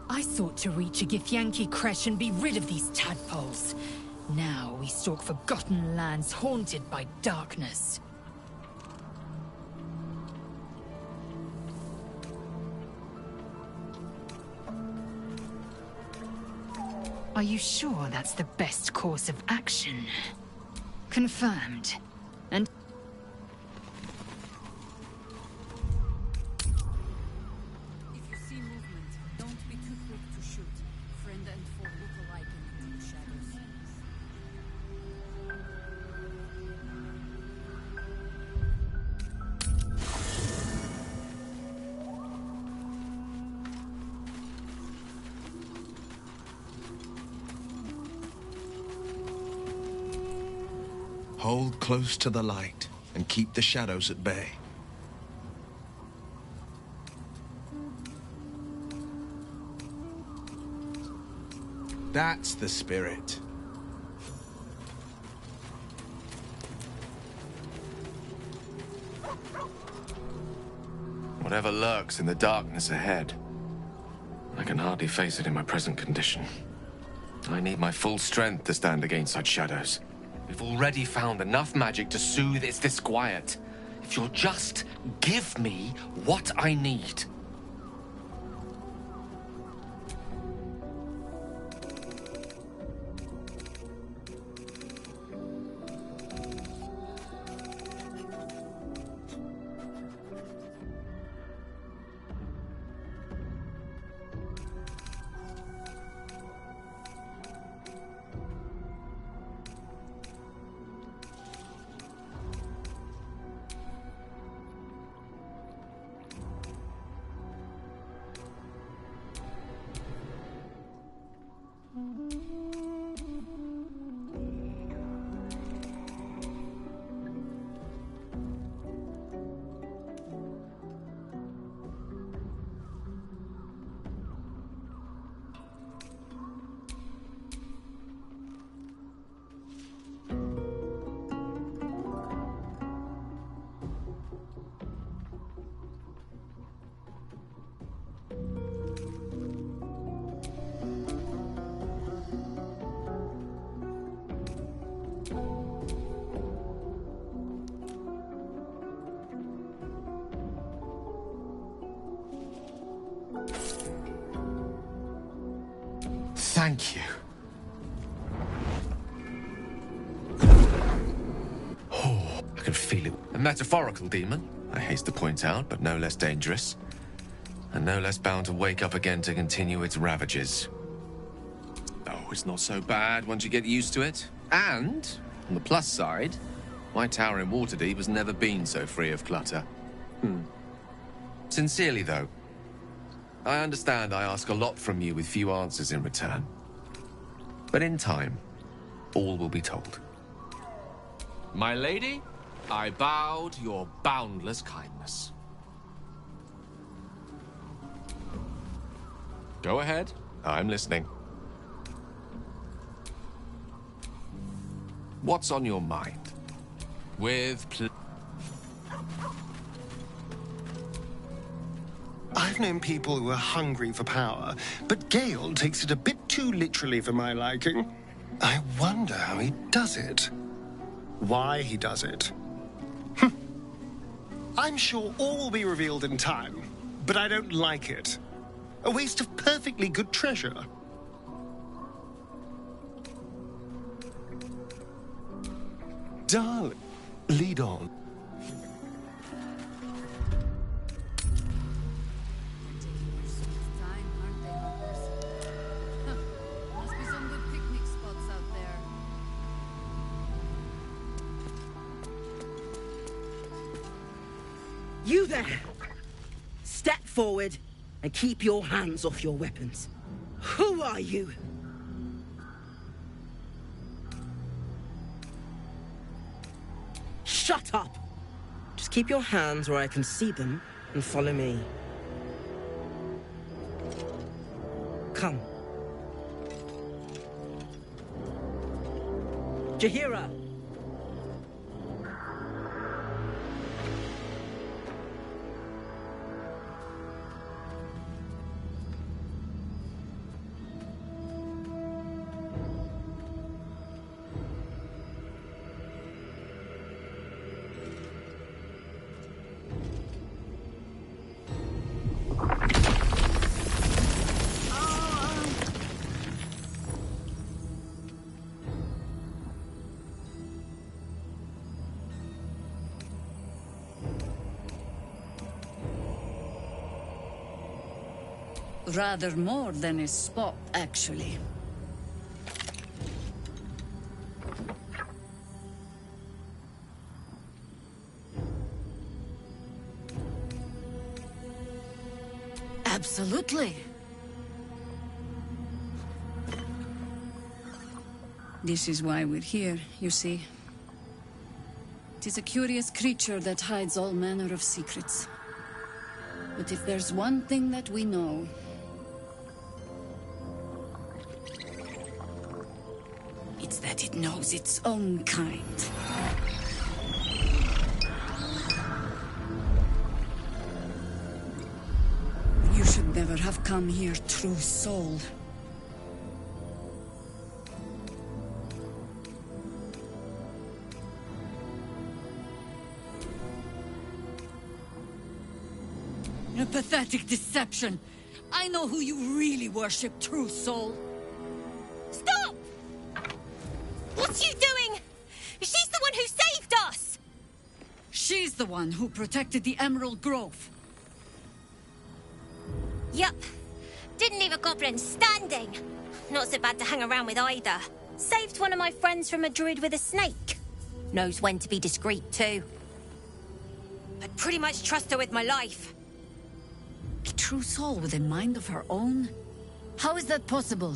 I thought to reach a Githyanki creche and be rid of these tadpoles. Now we stalk forgotten lands haunted by darkness. Are you sure that's the best course of action? Confirmed. And If you see movement, don't be too quick to shoot. Friend Hold close to the light and keep the shadows at bay. That's the spirit. Whatever lurks in the darkness ahead, I can hardly face it in my present condition. I need my full strength to stand against such shadows. We've already found enough magic to soothe its disquiet. If you'll just give me what I need. Thank you. Oh, I can feel it. A metaphorical demon, I haste to point out, but no less dangerous. And no less bound to wake up again to continue its ravages. Oh, it's not so bad once you get used to it. And, on the plus side, my tower in Waterdeep has never been so free of clutter. Sincerely, though, I understand I ask a lot from you with few answers in return. But in time, all will be told. My lady, I bow to your boundless kindness. Go ahead, I'm listening. What's on your mind? I've known people who are hungry for power, but Gale takes it a bit too literally for my liking. I wonder how he does it. Why he does it. I'm sure all will be revealed in time, but I don't like it. A waste of perfectly good treasure. Darling, lead on. You there! Step forward and keep your hands off your weapons. Who are you? Shut up! Just keep your hands where I can see them and follow me. Come. Jahira! Rather more than a spot, actually. Absolutely. This is why we're here, you see. It is a curious creature that hides all manner of secrets. But if there's one thing that we know, it's that it knows its own kind. You should never have come here, true soul. A pathetic deception. I know who you really worship, true soul. Stop! What's you doing? She's the one who saved us! She's the one who protected the Emerald Grove. Yup. Didn't leave a goblin standing. Not so bad to hang around with either. Saved one of my friends from a druid with a snake. Knows when to be discreet, too. I'd pretty much trust her with my life. A true soul with a mind of her own? How is that possible?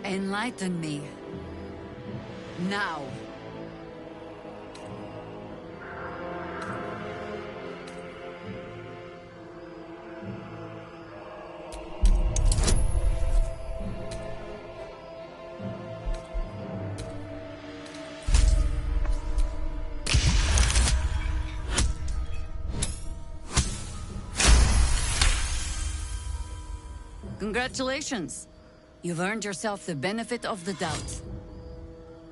Enlighten me. Now. Congratulations. You've earned yourself the benefit of the doubt.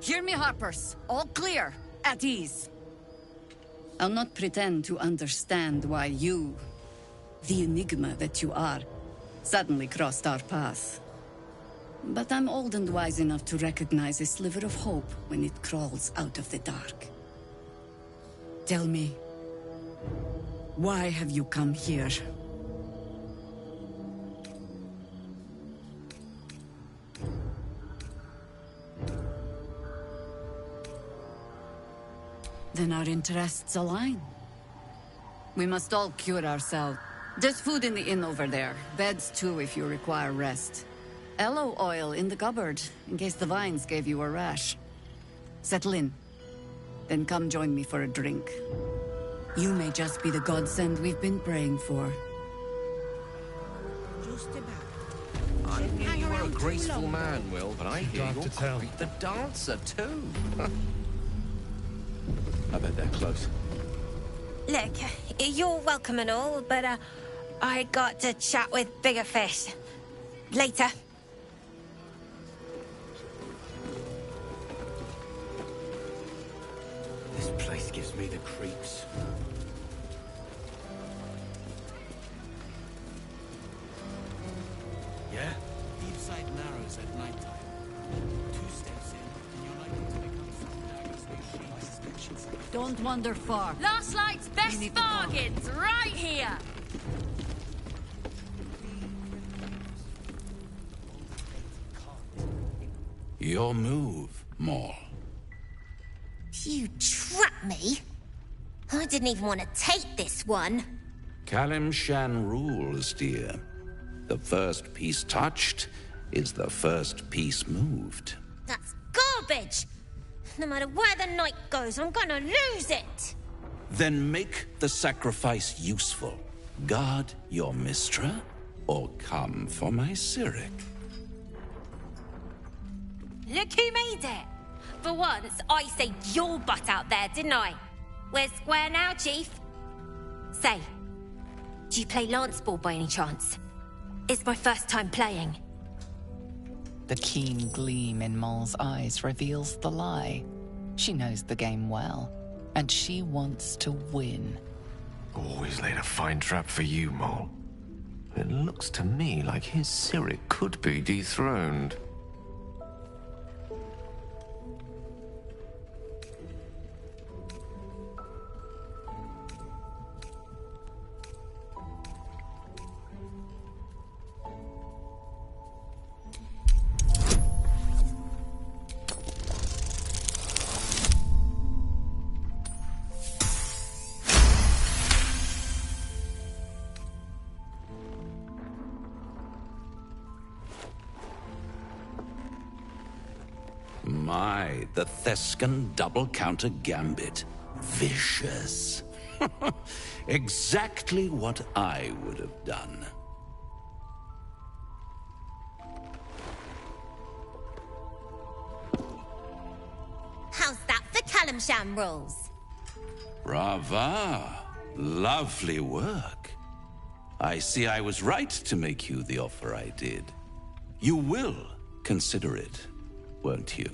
Hear me, Harpers. All clear. At ease. I'll not pretend to understand why you, the enigma that you are, suddenly crossed our path. But I'm old and wise enough to recognize a sliver of hope when it crawls out of the dark. Tell me, why have you come here? Then our interests align. We must all cure ourselves. There's food in the inn over there. Beds too if you require rest. Aloe oil in the cupboard, in case the vines gave you a rash. Settle in. Then come join me for a drink. You may just be the godsend we've been praying for. Just about. I knew you were a graceful man, Will, but I hear you're quite the dancer, too. I bet they're close. Look, you're welcome and all, but I got to chat with bigger fish. Later. This place gives me the creeps. Yeah? Each side narrows at nighttime. 2 steps in, and you're likely to become some dagger's suspicions. Don't wander far. Last Light's best bargains, right here! Your move, Maul. You trapped me? I didn't even want to take this one. Kalimshan rules, dear. The first piece touched is the first piece moved. That's garbage! No matter where the night goes, I'm gonna lose it! Then make the sacrifice useful. Guard your Mistra, or come for my Cyric. Look who made it! For once, I saved your butt out there, didn't I? We're square now, Chief. Say, do you play lance ball by any chance? It's my first time playing. The keen gleam in Moll's eyes reveals the lie. She knows the game well, and she wants to win. Always laid a fine trap for you, Mole. It looks to me like his Cyric could be dethroned. my, the Thescan double counter gambit. Vicious. Exactly what I would have done. How's that for Calamsham rules? Brava. Lovely work. I see I was right to make you the offer I did. You will consider it, won't you?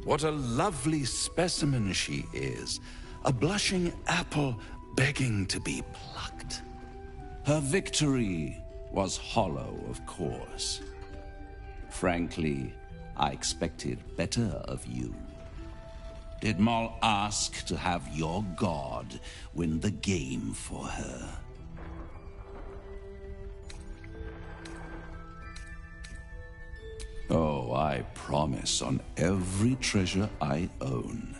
What a lovely specimen she is. A blushing apple begging to be plucked. Her victory was hollow, of course. Frankly, I expected better of you. Did Maul ask to have your god win the game for her? Oh, I promise on every treasure I own.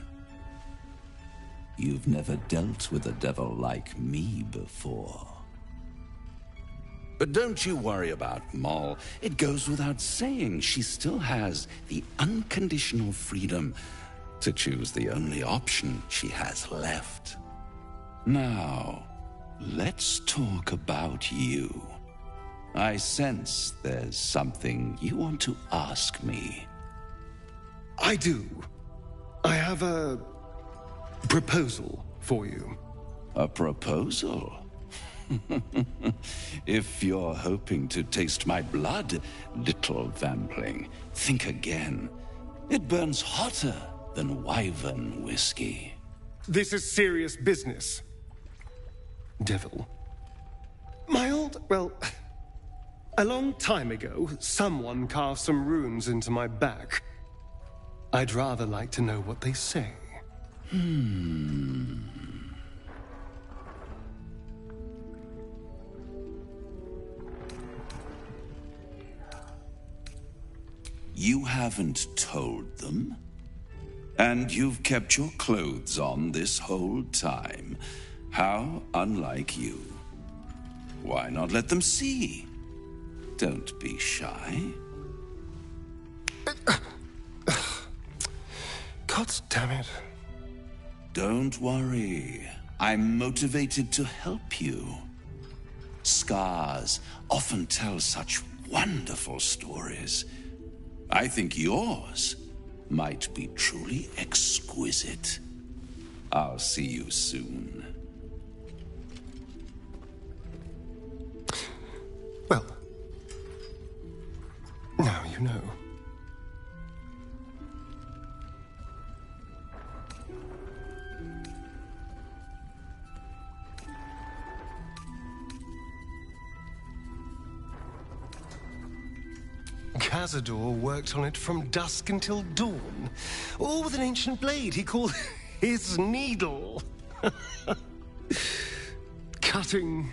You've never dealt with a devil like me before. But don't you worry about Maul. It goes without saying she still has the unconditional freedom to choose the only option she has left. Now, let's talk about you. I sense there's something you want to ask me. I do. I have a proposal for you. A proposal? If you're hoping to taste my blood, little vampling, think again. It burns hotter than wyvern whiskey. This is serious business. Devil. Well, a long time ago, someone carved some runes into my back. I'd rather like to know what they say. You haven't told them? And you've kept your clothes on this whole time. How unlike you. Why not let them see? Don't be shy. God damn it. Don't worry. I'm motivated to help you. Scars often tell such wonderful stories. I think yours might be truly exquisite. I'll see you soon. Well, now you know. Cazador worked on it from dusk until dawn, all with an ancient blade he called his needle. Cutting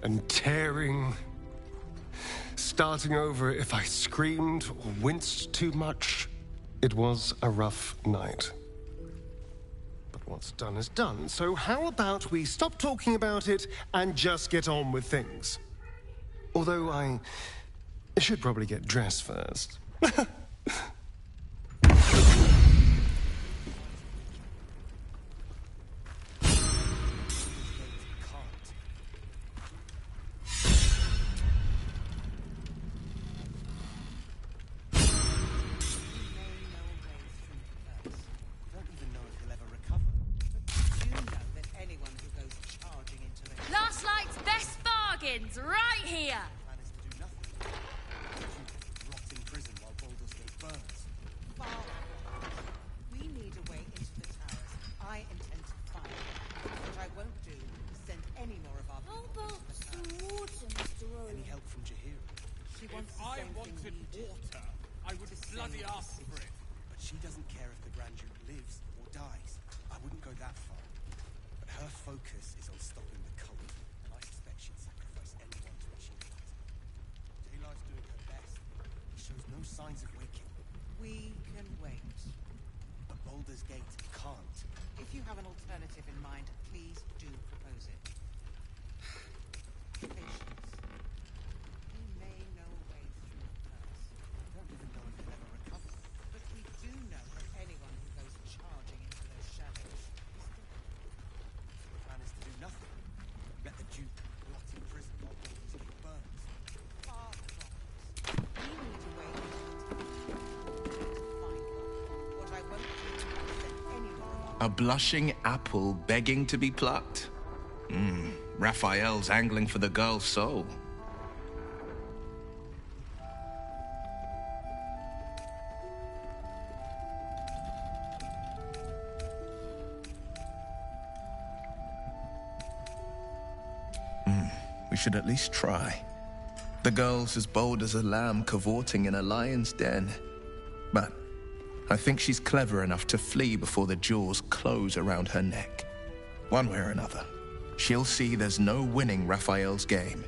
and tearing, starting over if I screamed or winced too much. It was a rough night. But what's done is done, so how about we stop talking about it and just get on with things? Although I should probably get dressed first. Last night's best bargains, right here! We need a way into the towers. I intend to find it. What I won't do is send any more of our people into the towers. Any help from Jahira? She wants the same thing we do. I would bloody ask for it. But she doesn't care if the Grand Duke lives or dies. I wouldn't go that far. But her focus is on stopping the cult, and I suspect she'd sacrifice anyone to achieve that. Daylight's doing her best. He shows no signs of waking. We can wait. But Baldur's Gate can't. If you have an alternative in mind, please do propose it. A blushing apple begging to be plucked? Raphael's angling for the girl's soul. We should at least try. The girl's as bold as a lamb cavorting in a lion's den. But I think she's clever enough to flee before the jaws close around her neck. One way or another, she'll see there's no winning Raphael's game,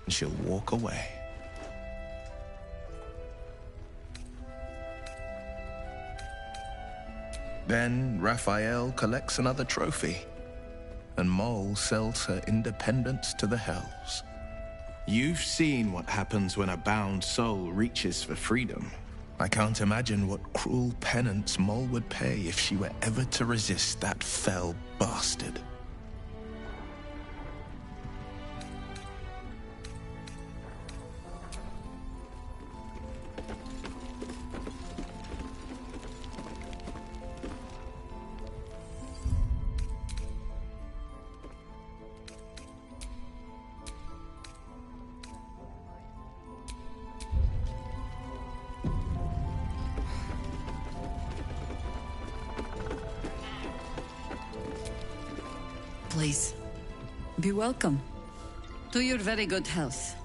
and she'll walk away. Then Raphael collects another trophy, and Mole sells her independence to the Hells. You've seen what happens when a bound soul reaches for freedom. I can't imagine what cruel penance Mole would pay if she were ever to resist that fell bastard. Please, be welcome. To your very good health.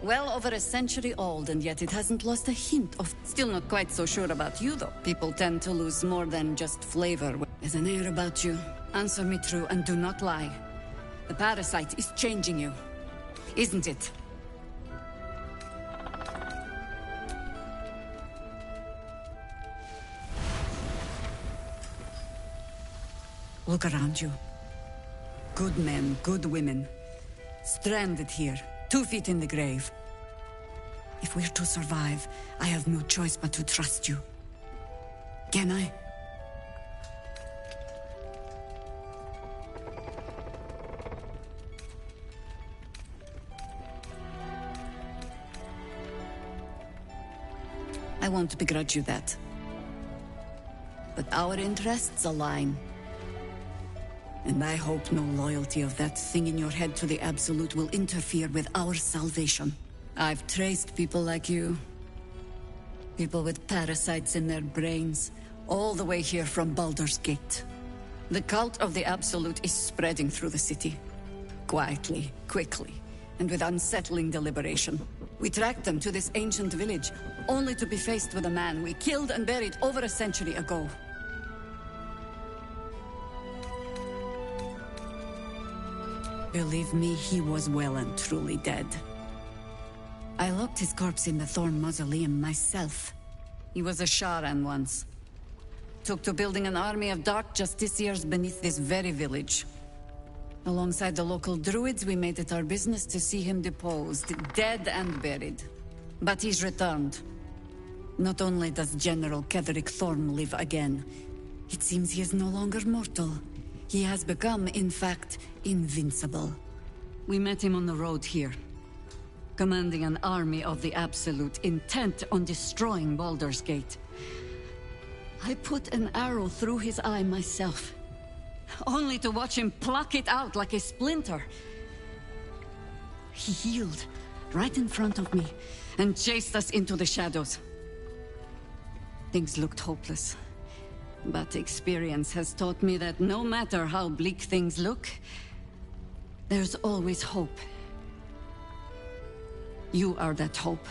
Well over a century old, and yet it hasn't lost a hint of... Still not quite so sure about you, though. People tend to lose more than just flavor. There's an air about you. Answer me true, and do not lie. The parasite is changing you. Isn't it? Look around you. Good men, good women. Stranded here, 2 feet in the grave. If we're to survive, I have no choice but to trust you. Can I? I won't begrudge you that. But our interests align. And I hope no loyalty of that thing in your head to the Absolute will interfere with our salvation. I've traced people like you. People with parasites in their brains, all the way here from Baldur's Gate. The cult of the Absolute is spreading through the city. Quietly, quickly, and with unsettling deliberation. We tracked them to this ancient village, only to be faced with a man we killed and buried over a century ago. Believe me, he was well and truly dead. I locked his corpse in the Thorn Mausoleum myself. He was a Sharan once. Took to building an army of dark justiciars beneath this very village. Alongside the local druids, we made it our business to see him deposed, dead and buried. But he's returned. Not only does General Ketherick Thorn live again, it seems he is no longer mortal. He has become, in fact, invincible. We met him on the road here, commanding an army of the Absolute, intent on destroying Baldur's Gate. I put an arrow through his eye myself, only to watch him pluck it out like a splinter. He healed right in front of me and chased us into the shadows. Things looked hopeless, but experience has taught me that no matter how bleak things look, there's always hope. You are that hope.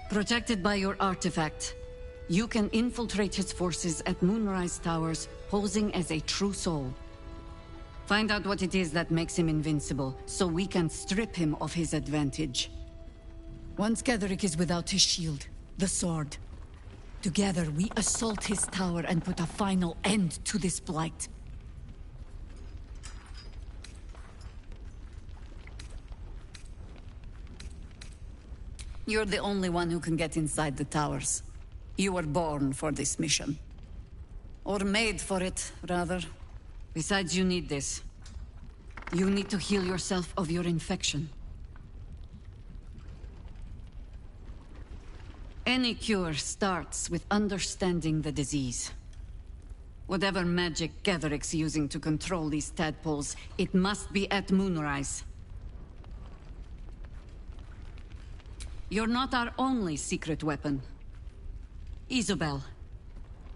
Protected by your artifact, you can infiltrate his forces at Moonrise Towers, posing as a true soul. Find out what it is that makes him invincible, so we can strip him of his advantage. Once Ketherick is without his shield, the sword, together we assault his tower and put a final end to this blight. You're the only one who can get inside the towers. You were born for this mission. Or made for it, rather. Besides, you need this. You need to heal yourself of your infection. Any cure starts with understanding the disease. Whatever magic Gatheric's using to control these tadpoles, it must be at moonrise. You're not our only secret weapon. Isobel,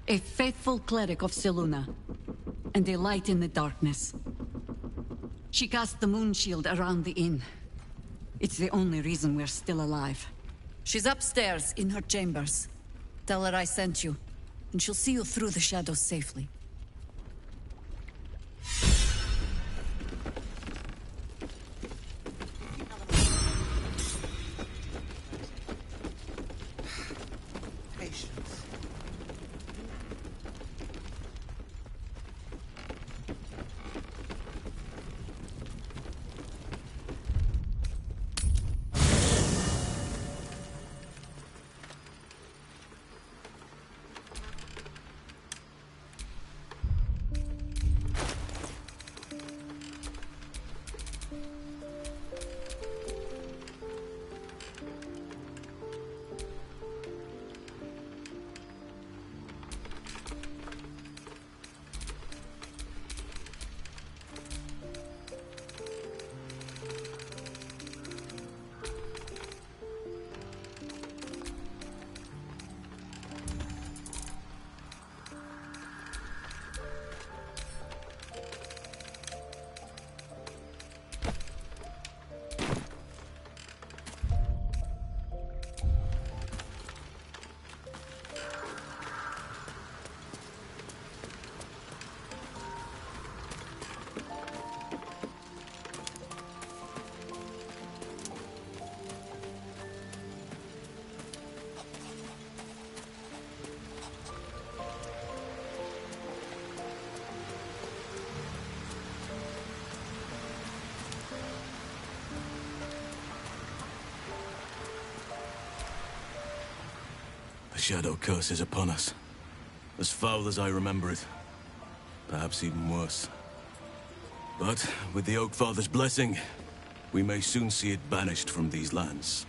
a faithful cleric of Selûne, and a light in the darkness. She cast the moon shield around the inn. It's the only reason we're still alive. She's upstairs in her chambers. Tell her I sent you, and she'll see you through the shadows safely. The Shadow Curse is upon us. As foul as I remember it. Perhaps even worse. But with the Oak Father's blessing, we may soon see it banished from these lands.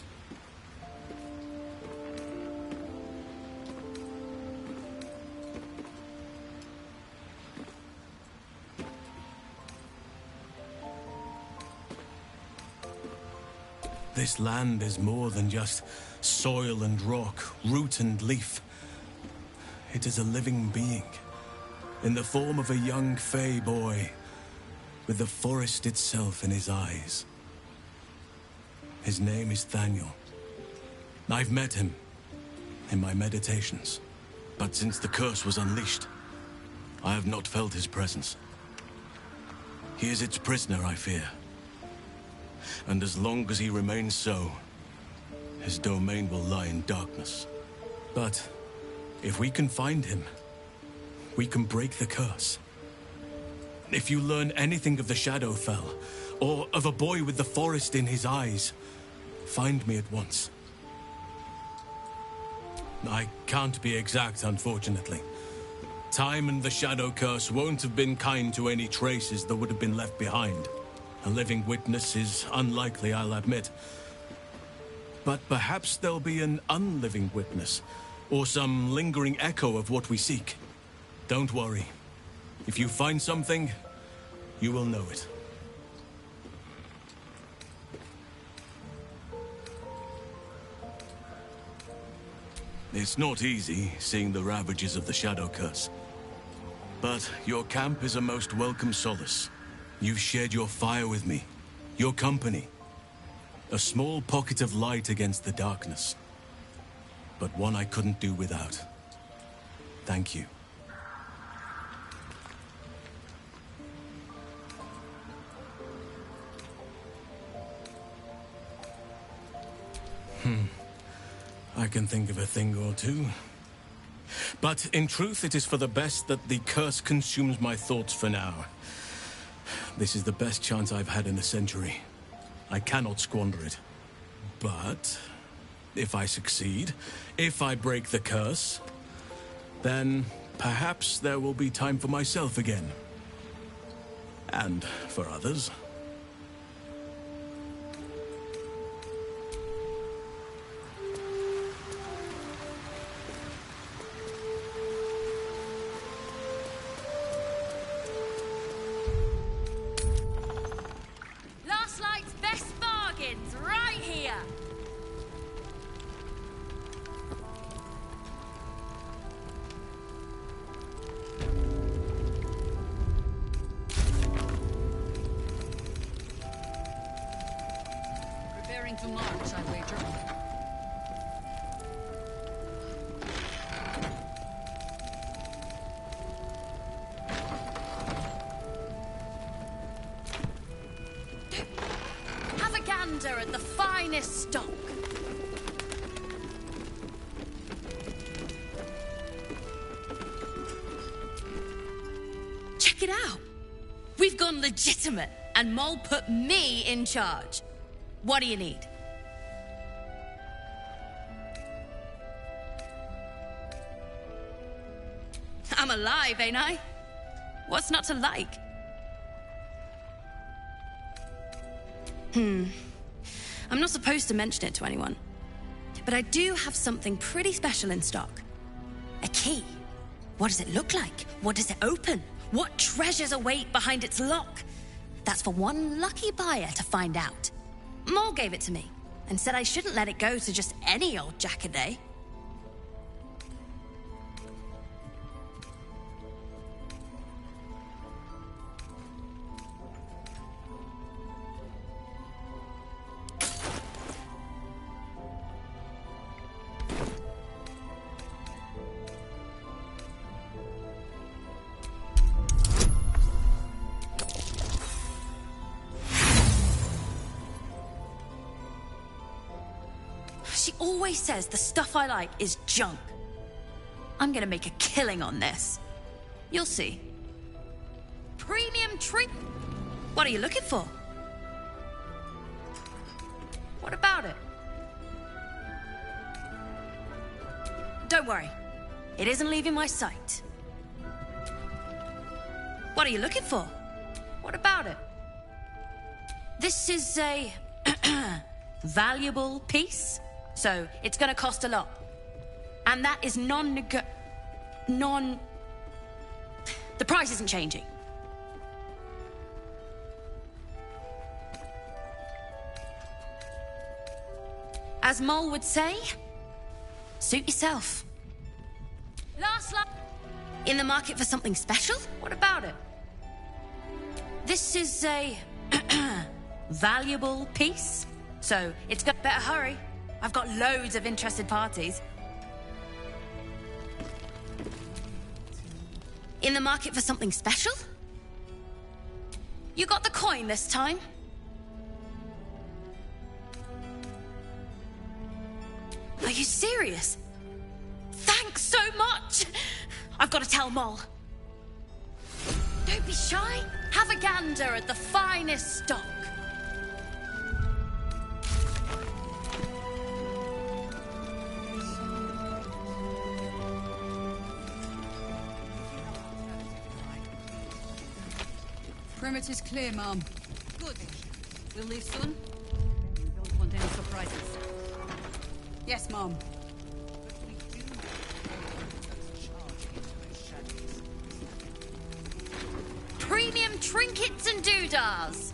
This land is more than just soil and rock, root and leaf. It is a living being, in the form of a young Fey boy, with the forest itself in his eyes. His name is Thaniel. I've met him in my meditations, but since the curse was unleashed, I have not felt his presence. He is its prisoner, I fear. And as long as he remains so, his domain will lie in darkness. But if we can find him, we can break the curse. If you learn anything of the Shadowfell, or of a boy with the forest in his eyes, find me at once. I can't be exact, unfortunately. Time and the Shadow Curse won't have been kind to any traces that would have been left behind. A living witness is unlikely, I'll admit. But perhaps there'll be an unliving witness, or some lingering echo of what we seek. Don't worry. If you find something, you will know it. It's not easy, seeing the ravages of the Shadow Curse. But your camp is a most welcome solace. You've shared your fire with me, your company. A small pocket of light against the darkness. But one I couldn't do without. Thank you. I can think of a thing or two. But in truth, it is for the best that the curse consumes my thoughts for now. This is the best chance I've had in a century. I cannot squander it. But if I succeed, if I break the curse, then perhaps there will be time for myself again. And for others. Last Light's best bargains, right here! Preparing to march, I wager. Have a gander at the finest stock. Check it out. We've gone legitimate, and Mole put me in charge. What do you need? I'm alive, ain't I? What's not to like? I'm not supposed to mention it to anyone, but I do have something pretty special in stock. A key. What does it look like? What does it open? What treasures await behind its lock? That's for one lucky buyer to find out. Mole gave it to me and said I shouldn't let it go to just any old jackaday. She always says the stuff I like is junk. I'm gonna make a killing on this. You'll see. Premium treat. What are you looking for? What about it? Don't worry. It isn't leaving my sight. What are you looking for? What about it? This is a valuable piece, so it's gonna cost a lot. And that is the price isn't changing. As Mole would say, suit yourself. Last lot. In the market for something special? What about it? This is a valuable piece, so it's got better hurry. I've got loads of interested parties. In the market for something special? You got the coin this time? Are you serious? Thanks so much! I've got to tell Mole. Don't be shy. Have a gander at the finest stock. Perimeter's clear, Mom. Good. We'll leave soon? You don't want any surprises. Yes, Mom. Premium trinkets and doodahs.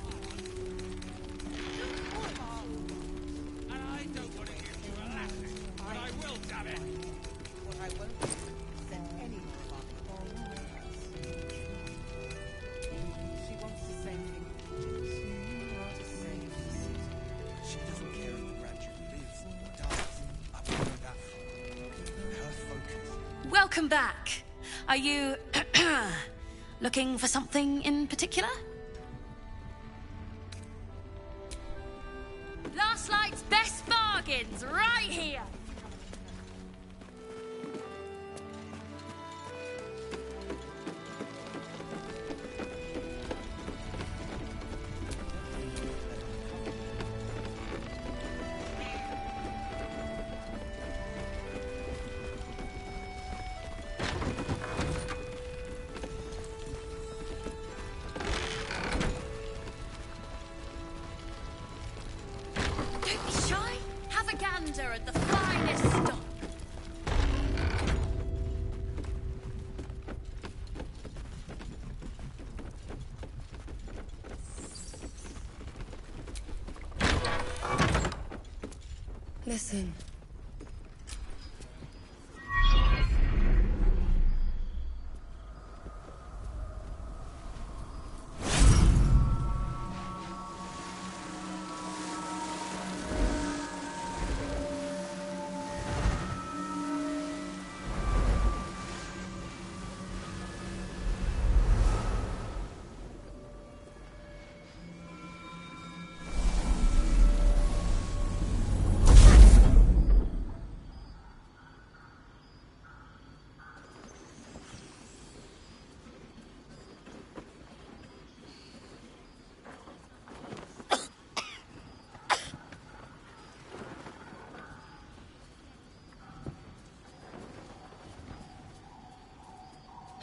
I don't want to give you a lesson, but I will, damn it. What I won't send anyone about She wants the same thing. She doesn't care if the grandeur lives or dies. I wouldn't go that far. Her focus. Welcome back. Are you looking for something in particular? Last Light's best bargains right here. wonder at the finest stock. Listen.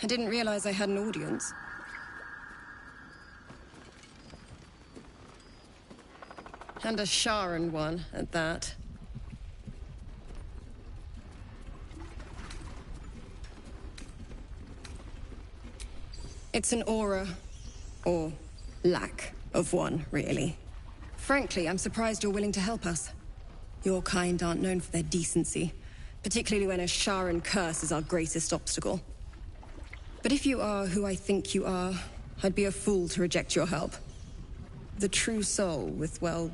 I didn't realize I had an audience. And a Sharon one, at that. It's an aura, or lack of one, really. Frankly, I'm surprised you're willing to help us. Your kind aren't known for their decency, particularly when a Sharon curse is our greatest obstacle. But if you are who I think you are, I'd be a fool to reject your help. The true soul with, well,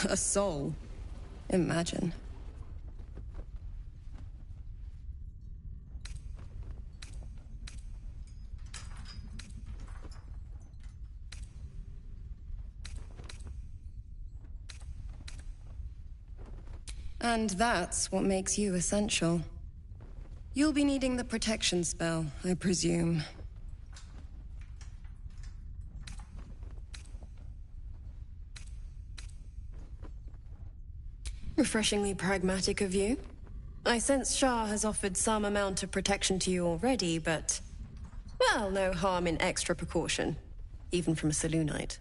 a soul. Imagine. And that's what makes you essential. You'll be needing the protection spell, I presume. Refreshingly pragmatic of you. I sense Shah has offered some amount of protection to you already, but... well, no harm in extra precaution. Even from a Saloonite.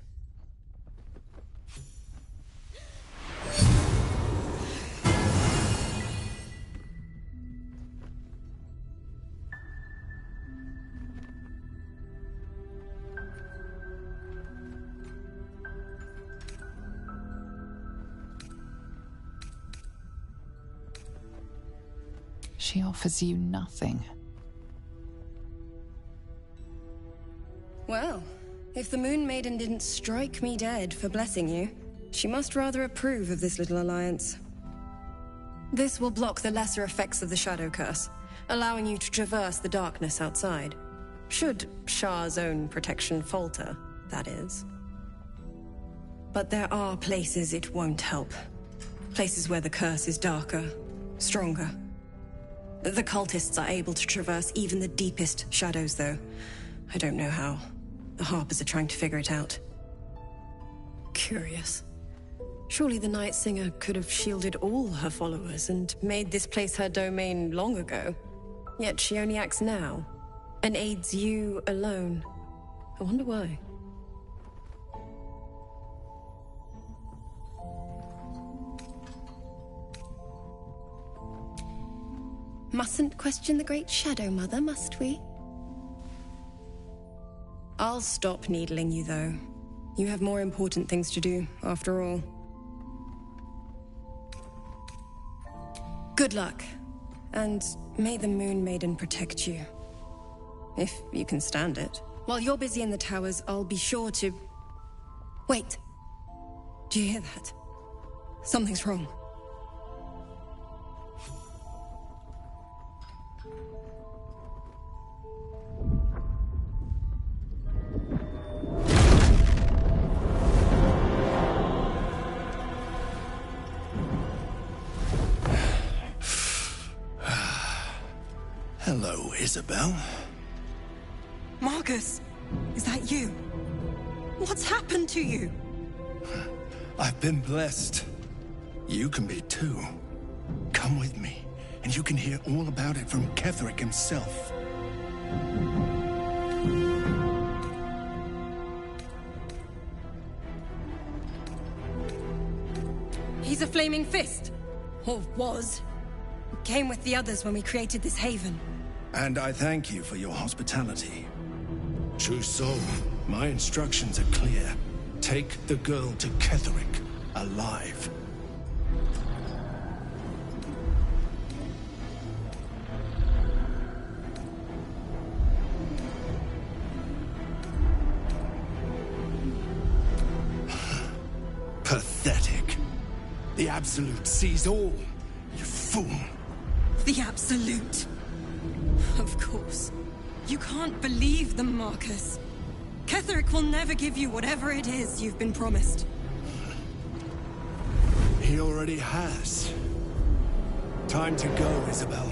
She offers you nothing. Well, if the Moon Maiden didn't strike me dead for blessing you, she must rather approve of this little alliance. This will block the lesser effects of the Shadow Curse, allowing you to traverse the darkness outside. Should Shah's own protection falter, that is. But there are places it won't help. Places where the curse is darker, stronger. The cultists are able to traverse even the deepest shadows, though. I don't know how. The Harpers are trying to figure it out. Curious. Surely the Night Singer could have shielded all her followers and made this place her domain long ago. Yet she only acts now, and aids you alone. I wonder why. Mustn't question the Great Shadow Mother, must we? I'll stop needling you, though. You have more important things to do, after all. Good luck, and may the Moon Maiden protect you. If you can stand it. While you're busy in the towers, I'll be sure to... Wait. Do you hear that? Something's wrong. Hello, Isabel. Marcus, is that you? What's happened to you? I've been blessed. You can be too. Come with me, and you can hear all about it from Ketherick himself. He's a flaming fist. Or was. Came with the others when we created this haven. And I thank you for your hospitality. True soul, my instructions are clear. Take the girl to Ketherick, alive. Pathetic. The Absolute sees all, you fool. The Absolute? Of course. You can't believe them, Marcus. Ketherick will never give you whatever it is you've been promised. He already has. Time to go, Isabel.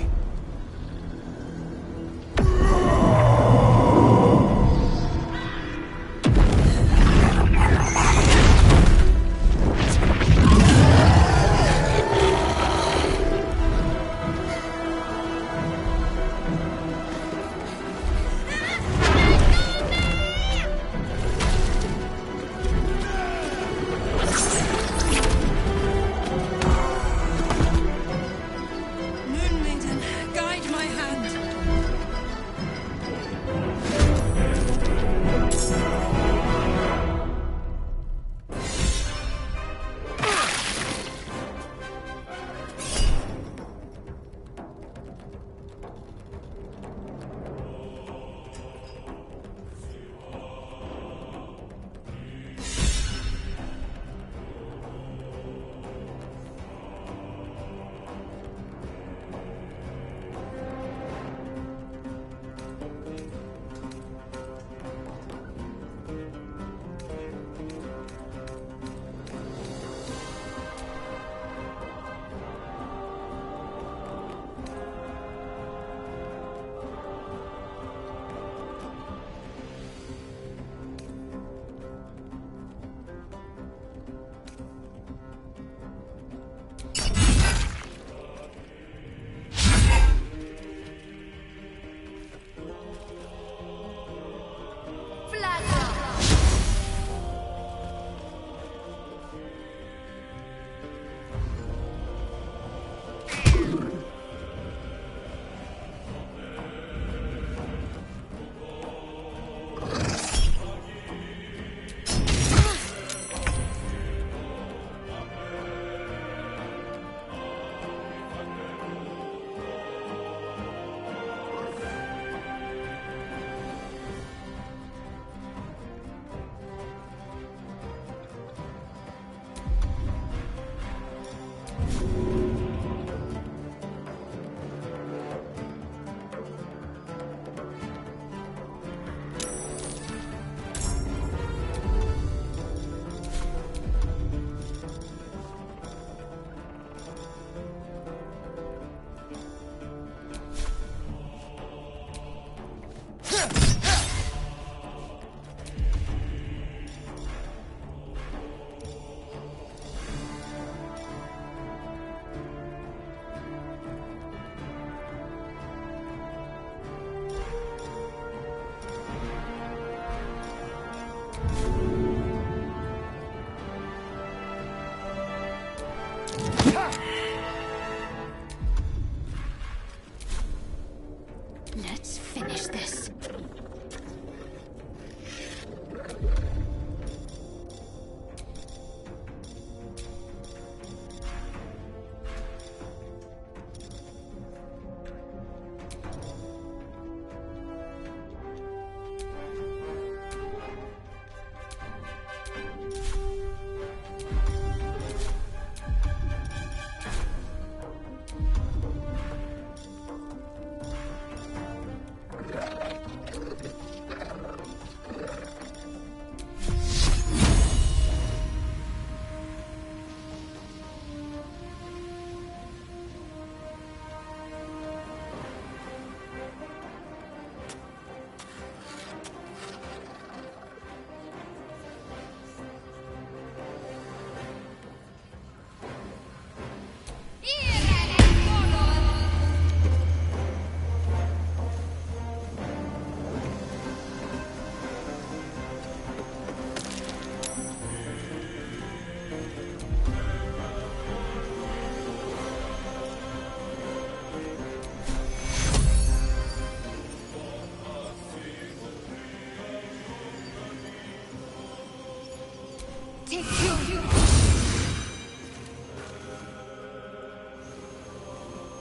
Let's finish this.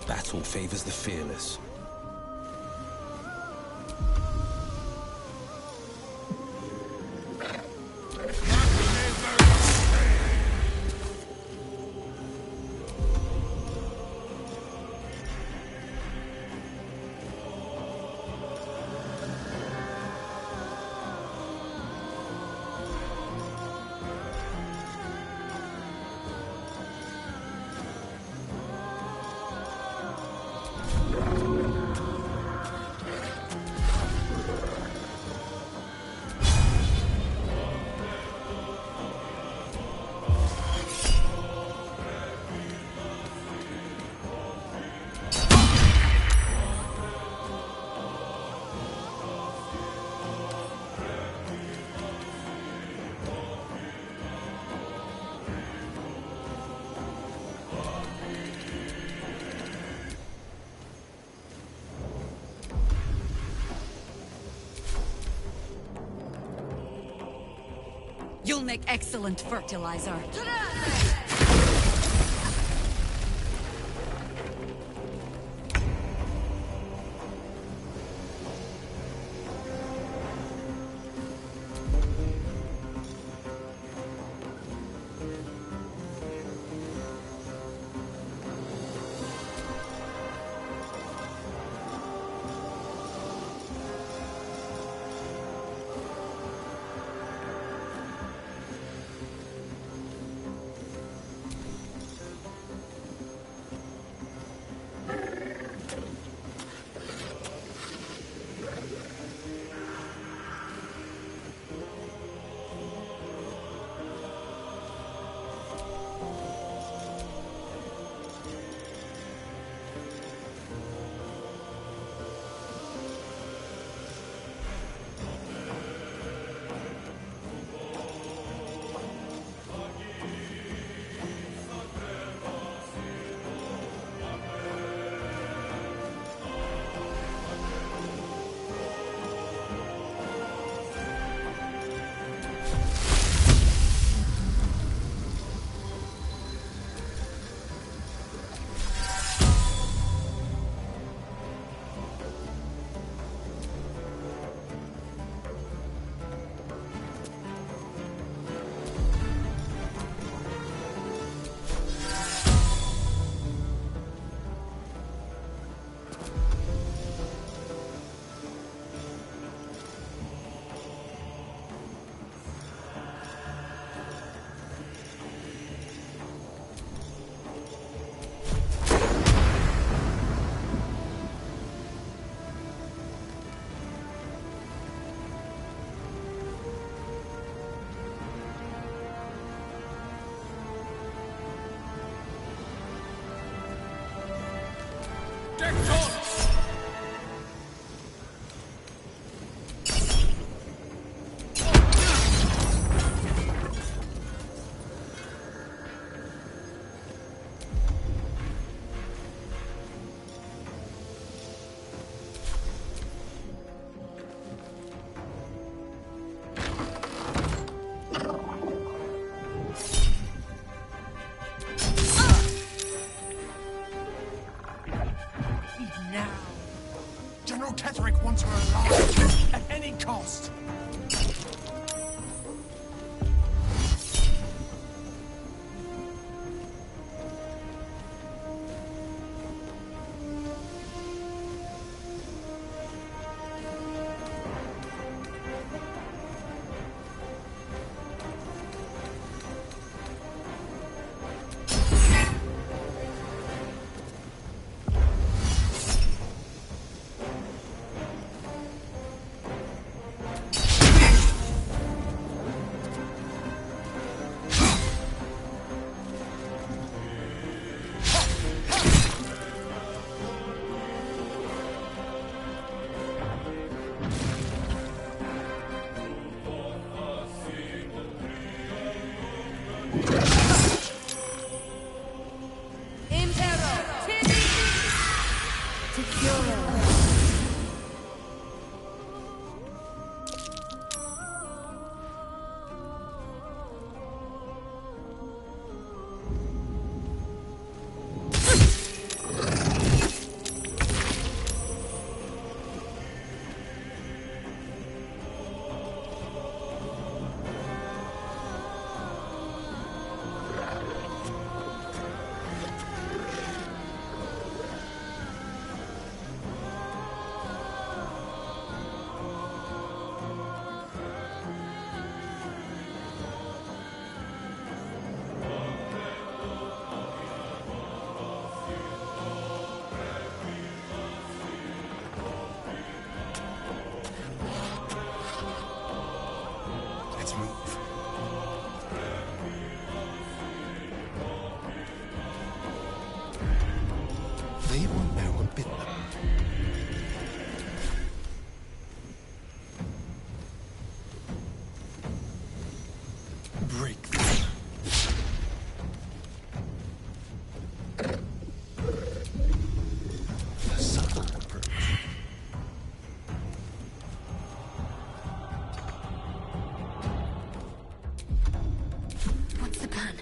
Battle favors the fearless. You'll make excellent fertilizer. Tetrick wants her alive, at any cost. They will know a bit. Break. The subtle approach. What's the plan?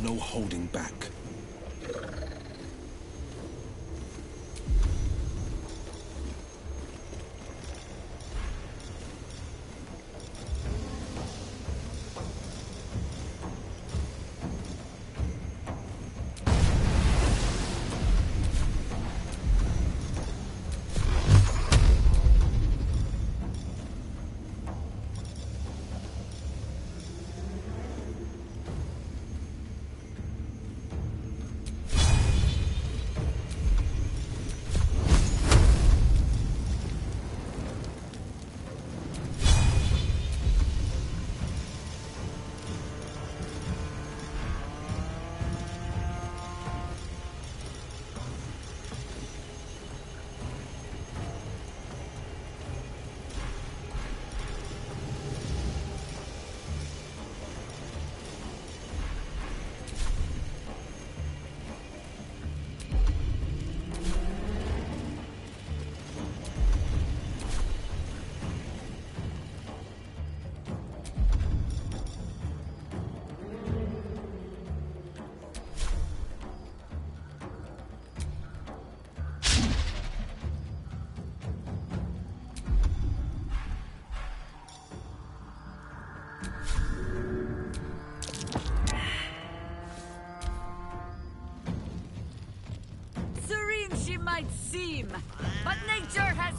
No holding back. She might seem, but nature has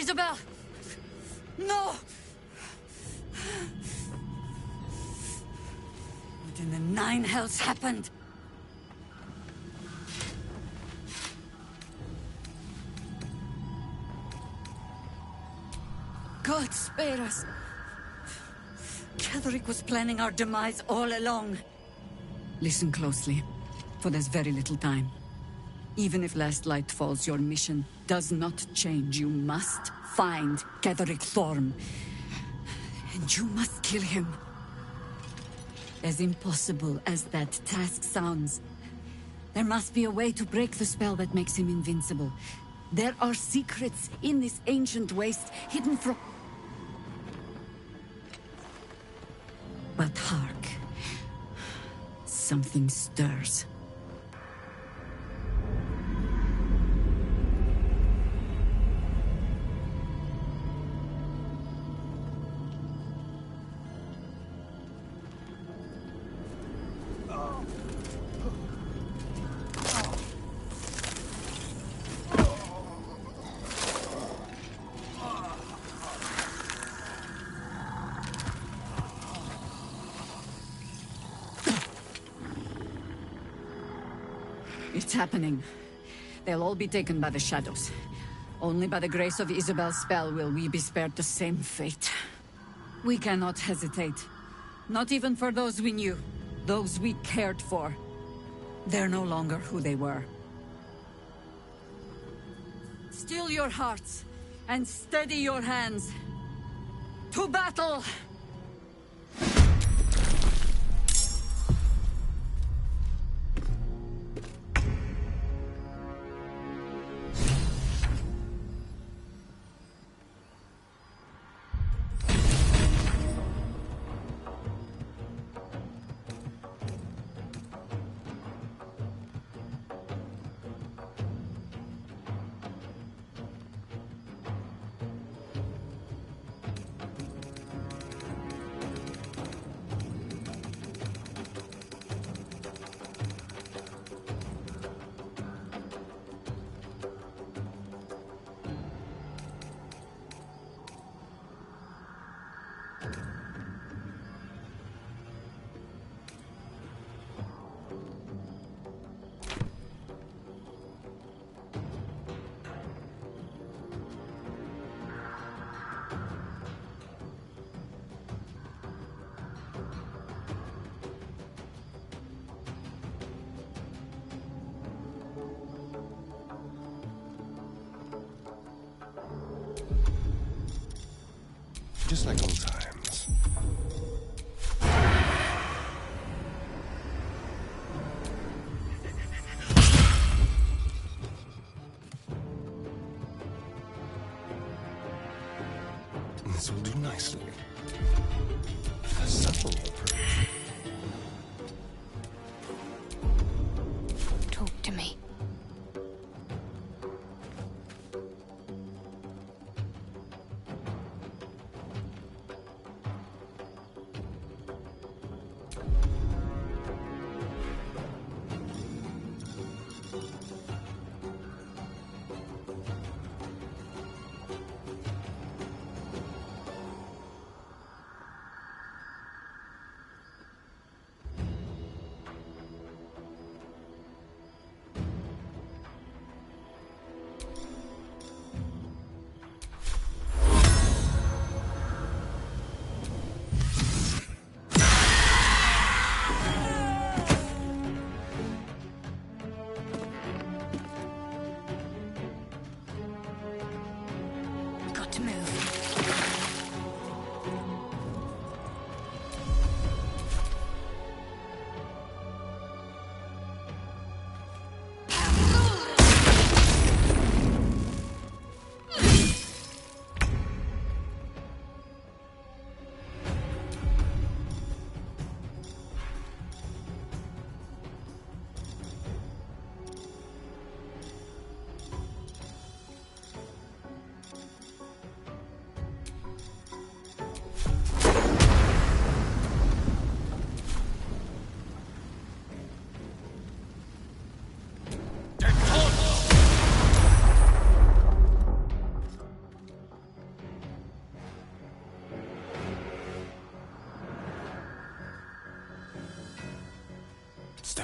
Isabel! No! What in the nine hells happened? God spare us. Ketheric was planning our demise all along. Listen closely, for there's very little time. Even if last light falls, your mission does not change. You must find Ketheric Thorm. And you must kill him. As impossible as that task sounds, there must be a way to break the spell that makes him invincible. There are secrets in this ancient waste hidden from... But hark. Something stirs. It's happening. They'll all be taken by the shadows. Only by the grace of Isabel's spell will we be spared the same fate. We cannot hesitate. Not even for those we knew. Those we cared for. They're no longer who they were. Still your hearts, and steady your hands. To battle! Just like old times. This will do nicely. A subtle approach. Talk to me.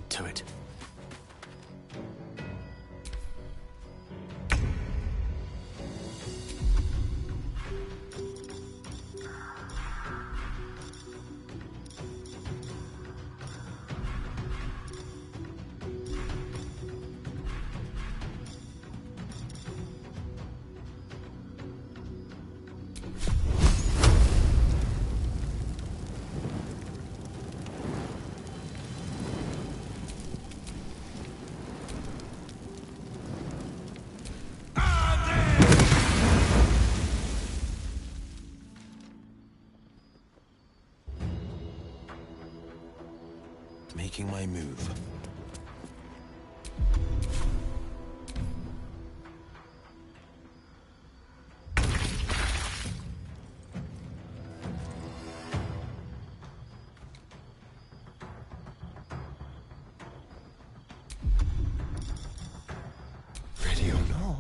add to it. Making my move. Ready or not?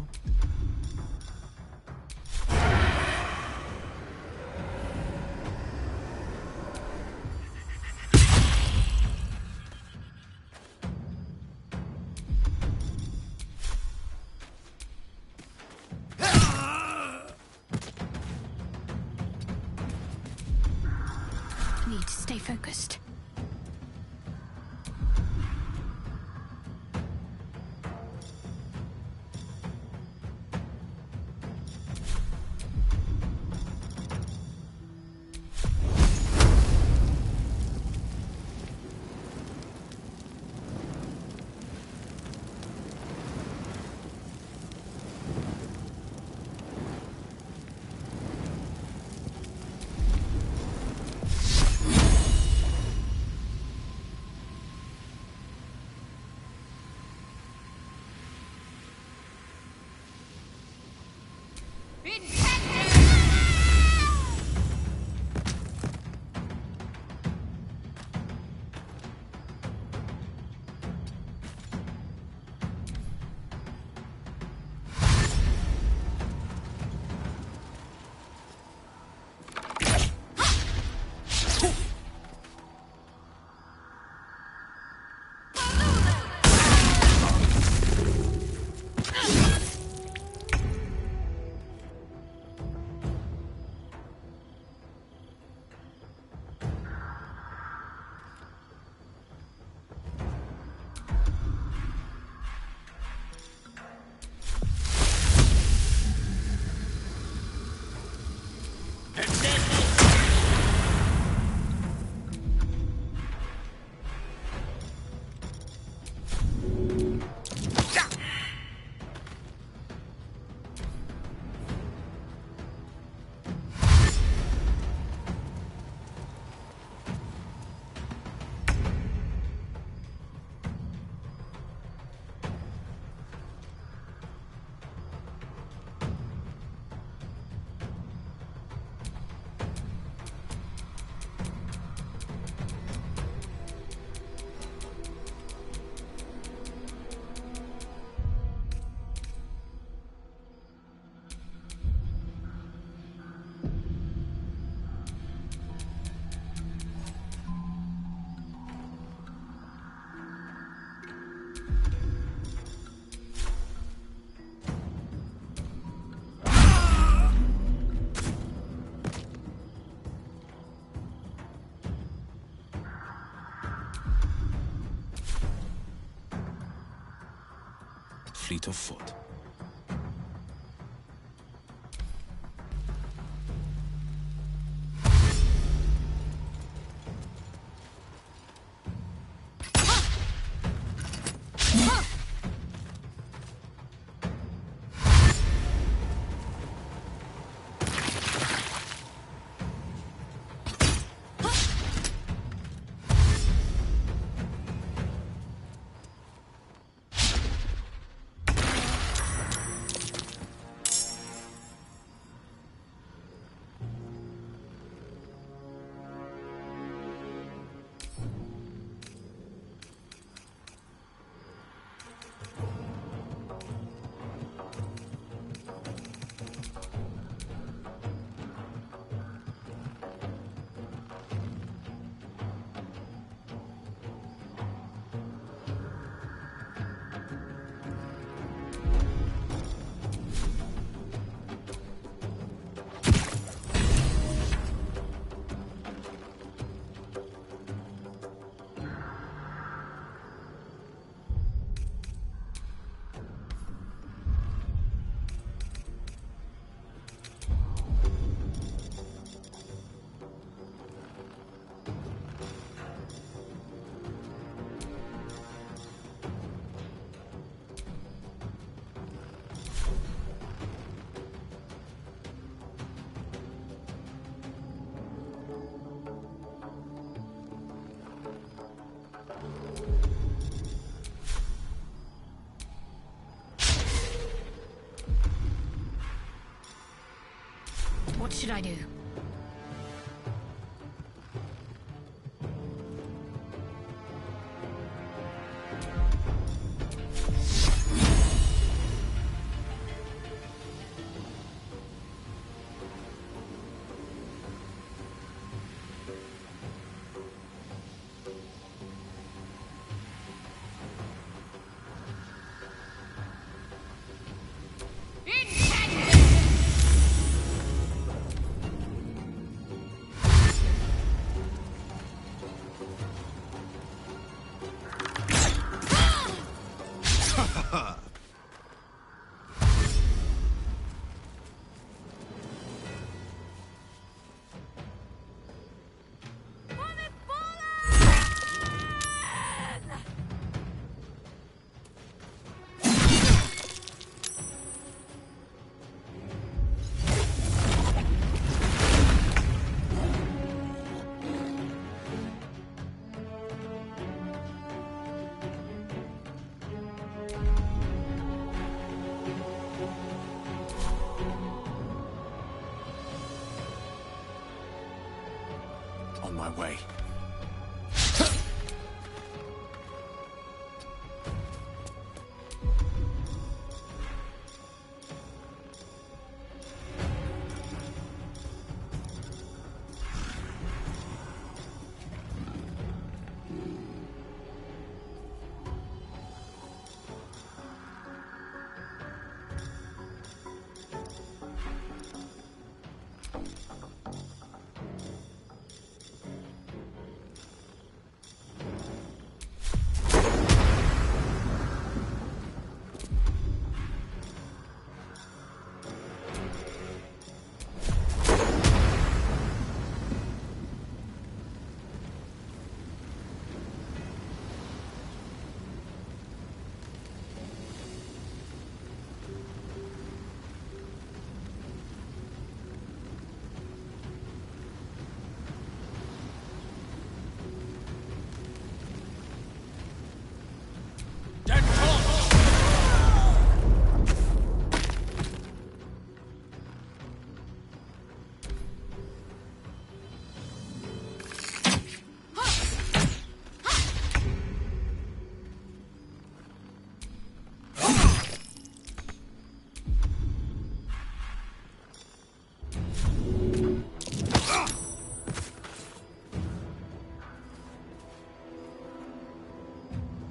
Need to stay focused. Fleet of foot. What should I do? On my way.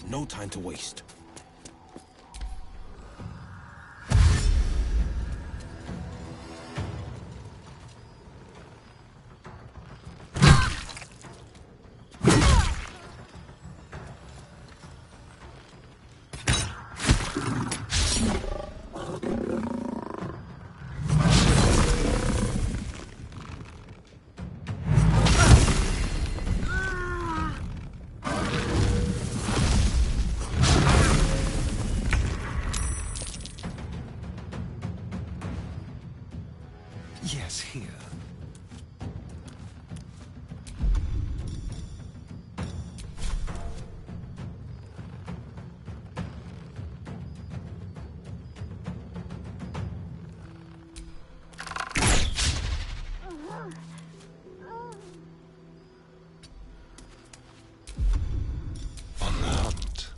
No time to waste. Yes, here. On the hunt.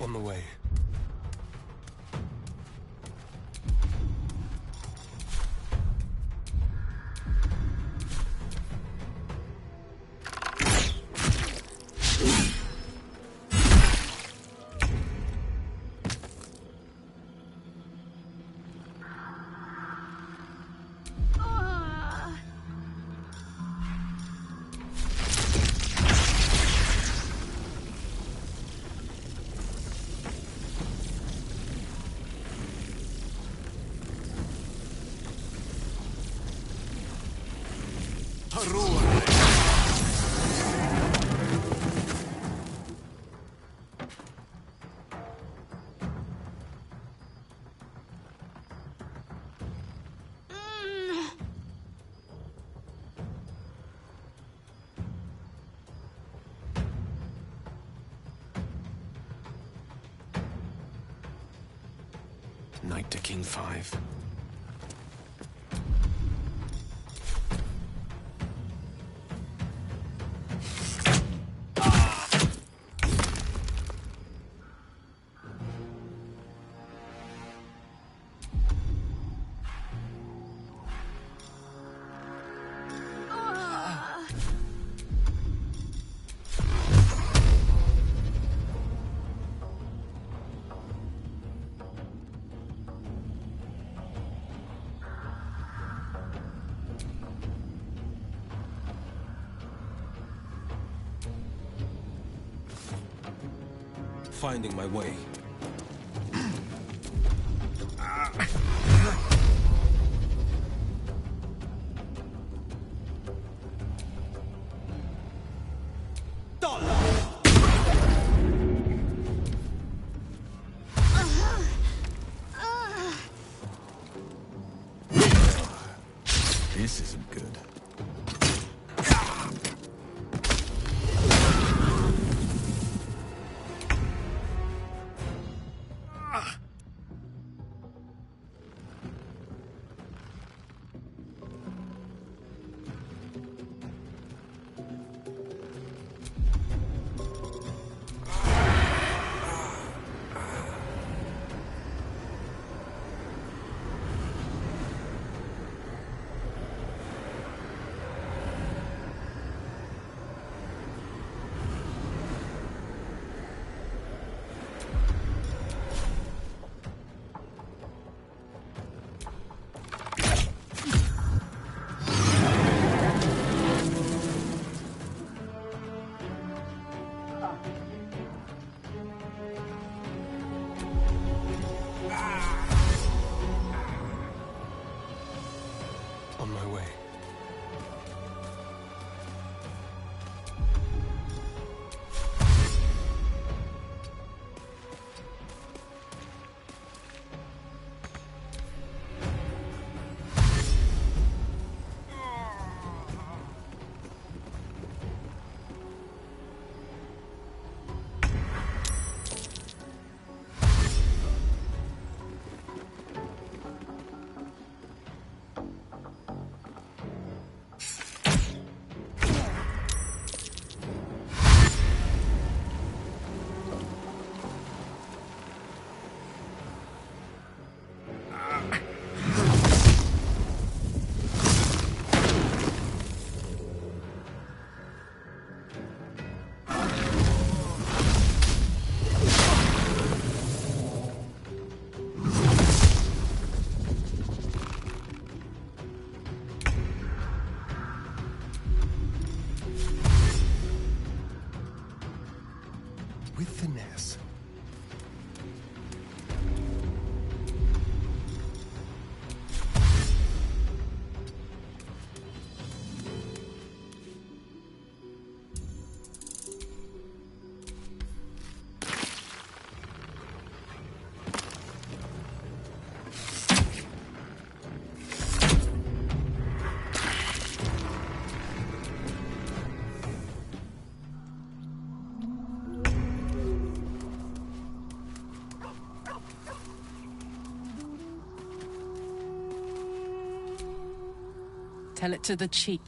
On the way. Knight to King 5. Finding my way. This isn't good. On my way. With finesse. Tell it to the chief.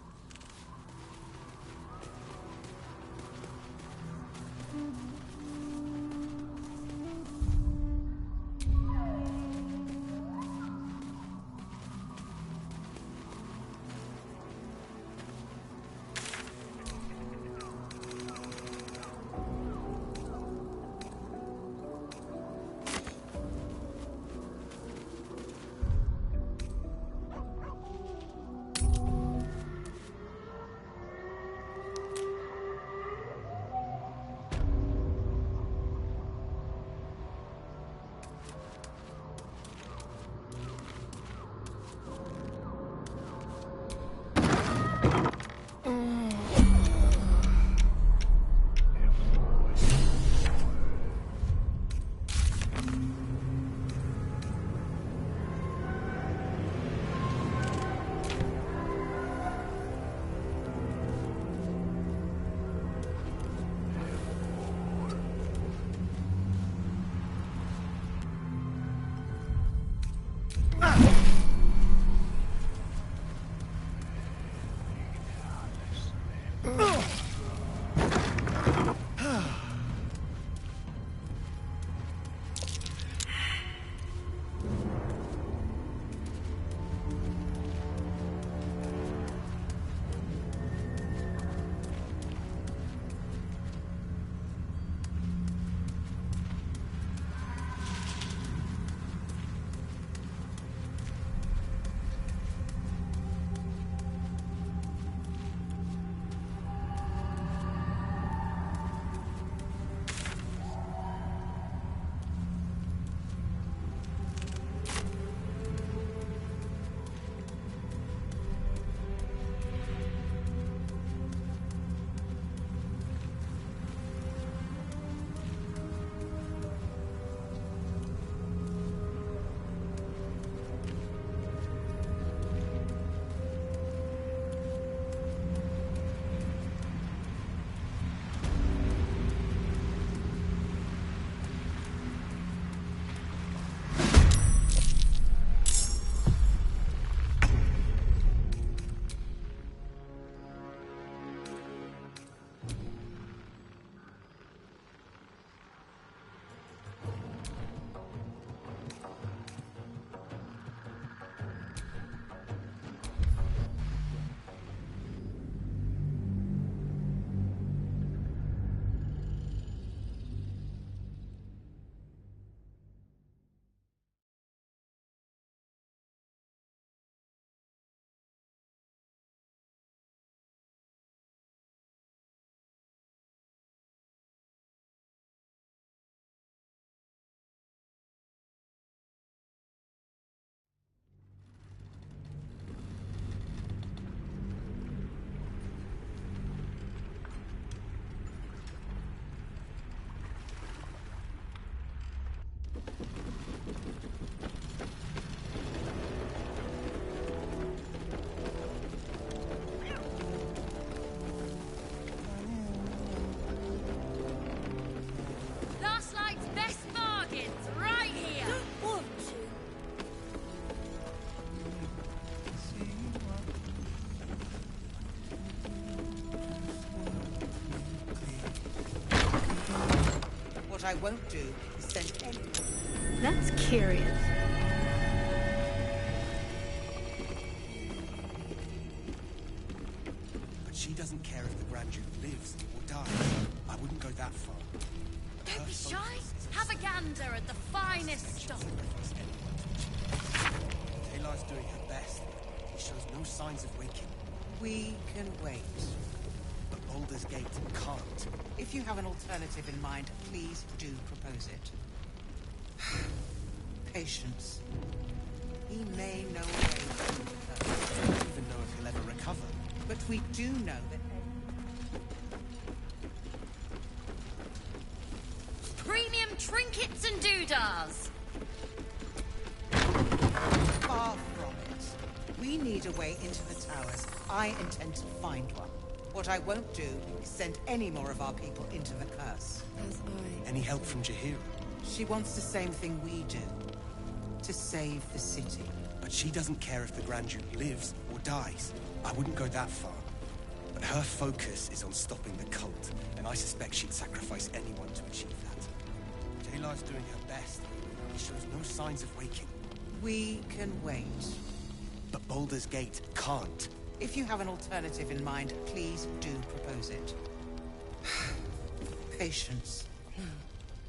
What I won't do is send any... That's curious. But she doesn't care if the Grand Duke lives or dies. I wouldn't go that far. Don't be shy. Have a gander at the finest stock. Taylor's doing her best. He shows no signs of waking. We can wait. But Baldur's Gate can't. If you have an alternative in mind, please do propose it. Patience. He may know a way through the curse. We don't even know if he'll ever recover. But we do know that... Premium trinkets and doodads. Far from it. We need a way into the towers. I intend to find one. What I won't do is send any more of our people into the curse. Any help from Jaheira? She wants the same thing we do. To save the city. But she doesn't care if the Grand Duke lives or dies. I wouldn't go that far. But her focus is on stopping the cult, and I suspect she'd sacrifice anyone to achieve that. Taylor's doing her best. He shows no signs of waking. We can wait. But Baldur's Gate can't. If you have an alternative in mind, please do propose it. Patience.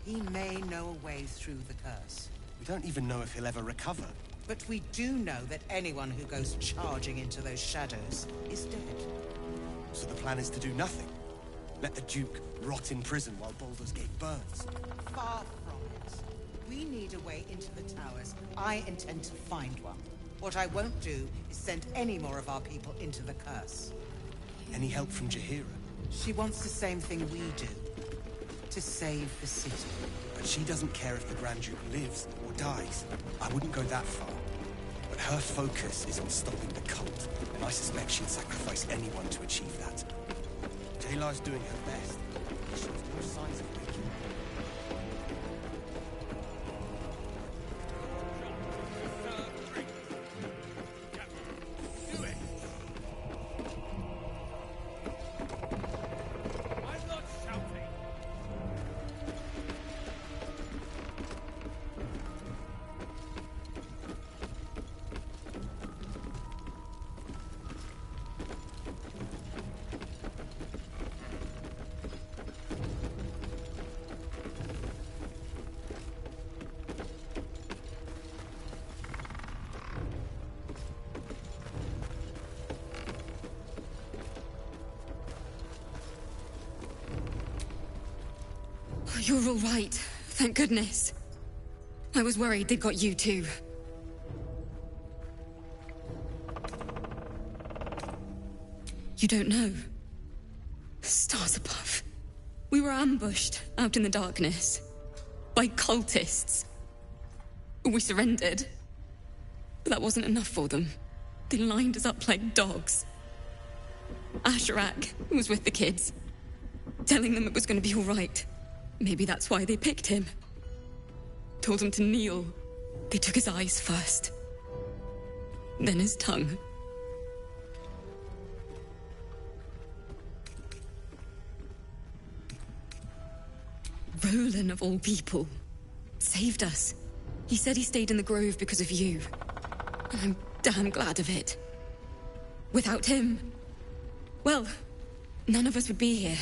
He may know a way through the curse. We don't even know if he'll ever recover. But we do know that anyone who goes charging into those shadows is dead. So the plan is to do nothing? Let the Duke rot in prison while Baldur's Gate burns? Far from it. We need a way into the towers. I intend to find one. What I won't do is send any more of our people into the curse. Any help from Jaheira? She wants the same thing we do. To save the city. But she doesn't care if the Grand Duke lives or dies. I wouldn't go that far. But her focus is on stopping the cult, and I suspect she'd sacrifice anyone to achieve that. Taylor's doing her best. She shows no signs of waking. You're all right. Thank goodness. I was worried they'd got you too. You don't know. Stars above. We were ambushed out in the darkness by cultists. We surrendered. But that wasn't enough for them. They lined us up like dogs. Asherak was with the kids, telling them it was going to be all right. Maybe that's why they picked him. Told him to kneel. They took his eyes first. Then his tongue. Roland, of all people, saved us. He said he stayed in the grove because of you. And I'm damn glad of it. Without him, well, none of us would be here.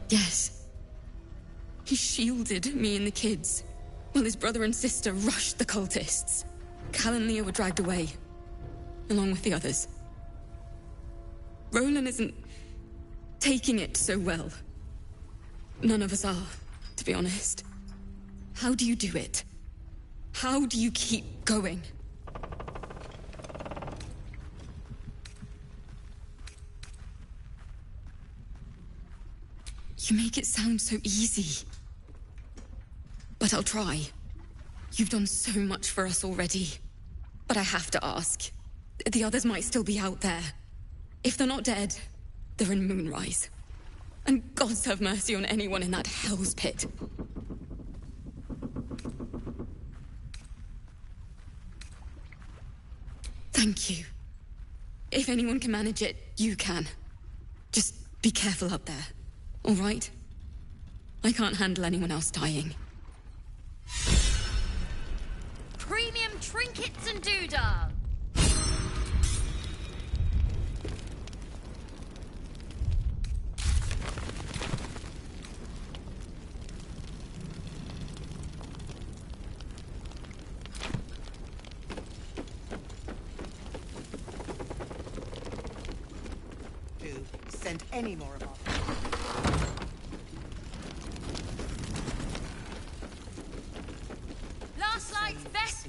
Yes. He shielded me and the kids, while his brother and sister rushed the cultists. Cal and Leah were dragged away, along with the others. Roland isn't taking it so well. None of us are, to be honest. How do you do it? How do you keep going? You make it sound so easy. But I'll try. You've done so much for us already. But I have to ask. The others might still be out there. If they're not dead, they're in Moonrise. And gods have mercy on anyone in that hell's pit. Thank you If anyone can manage it, you can. Just be careful up there, all right? I can't handle anyone else dying. Premium trinkets and doodah. Send any more of our... Last light's best.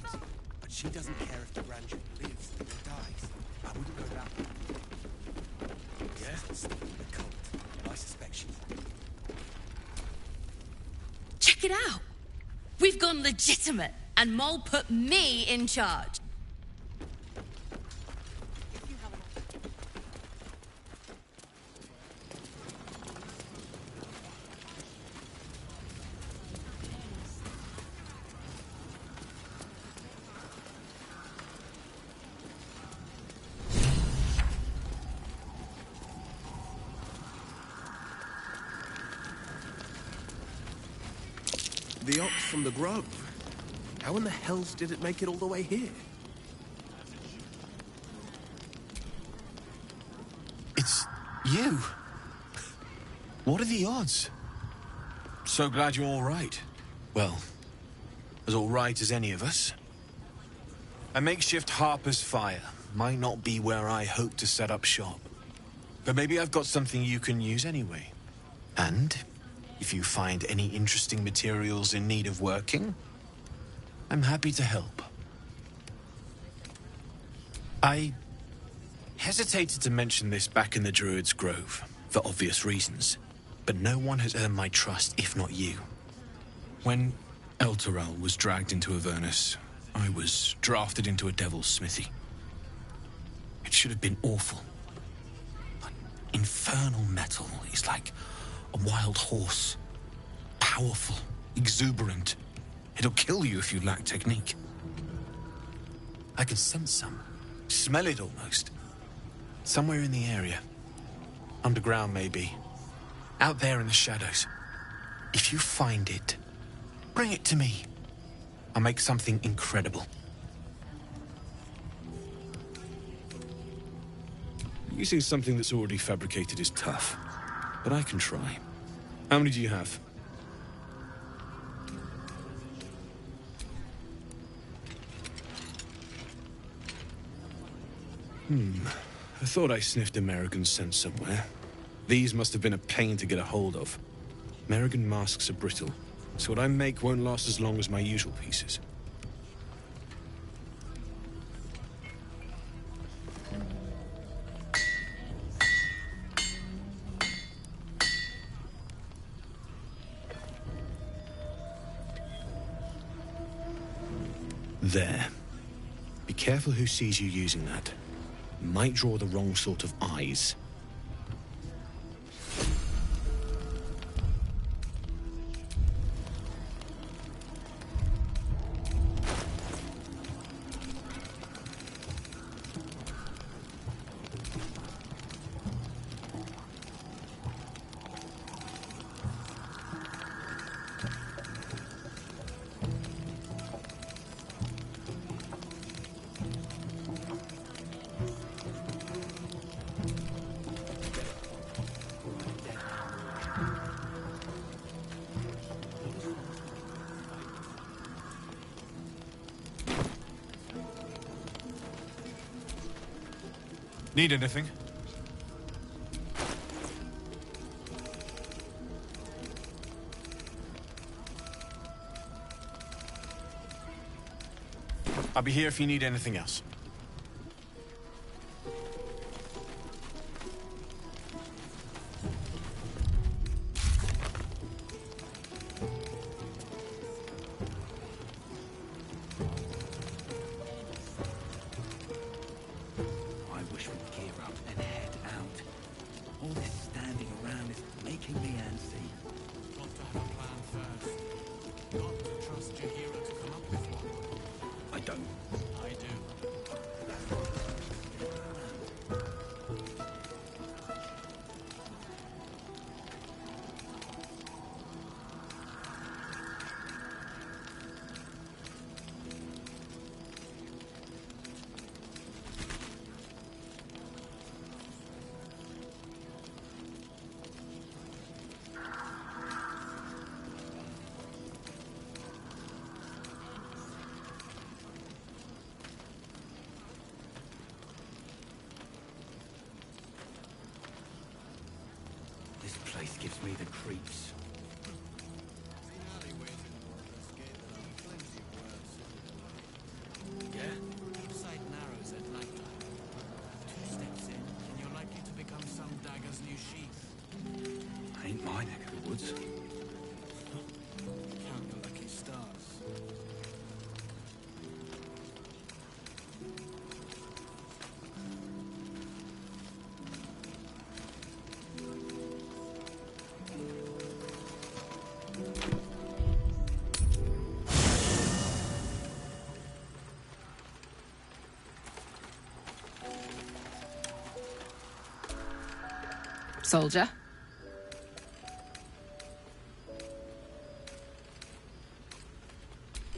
But she doesn't care if the Grand Duke lives or dies. I wouldn't go that way. Yeah? Stopping the cult, and I suspect she's... Check it out. We've gone legitimate, and Mole put me in charge. The ox from the grove. How in the hells did it make it all the way here? It's you. What are the odds? So glad you're all right. Well, as all right as any of us. A makeshift Harper's Fire might not be where I hope to set up shop. But maybe I've got something you can use anyway. And if you find any interesting materials in need of working, I'm happy to help. I hesitated to mention this back in the Druid's Grove, for obvious reasons, but no one has earned my trust if not you. When Elturel was dragged into Avernus, I was drafted into a devil's smithy. It should have been awful. But infernal metal is like a wild horse. Powerful, exuberant. It'll kill you if you lack technique. I can sense some. Smell it almost. Somewhere in the area. Underground, maybe. Out there in the shadows. If you find it, bring it to me. I'll make something incredible. Using something that's already fabricated is tough, but I can try. How many do you have? I thought I sniffed American scent somewhere. These must have been a pain to get a hold of. American masks are brittle, so what I make won't last as long as my usual pieces. There. Be careful who sees you using that. Might draw the wrong sort of eyes. Need anything? I'll be here if you need anything else. gives me the creeps. Yeah? Upside narrows at night time. 2 steps in, and you're likely to become some dagger's new sheath. Ain't my neck of the woods. Count your lucky stars. Soldier?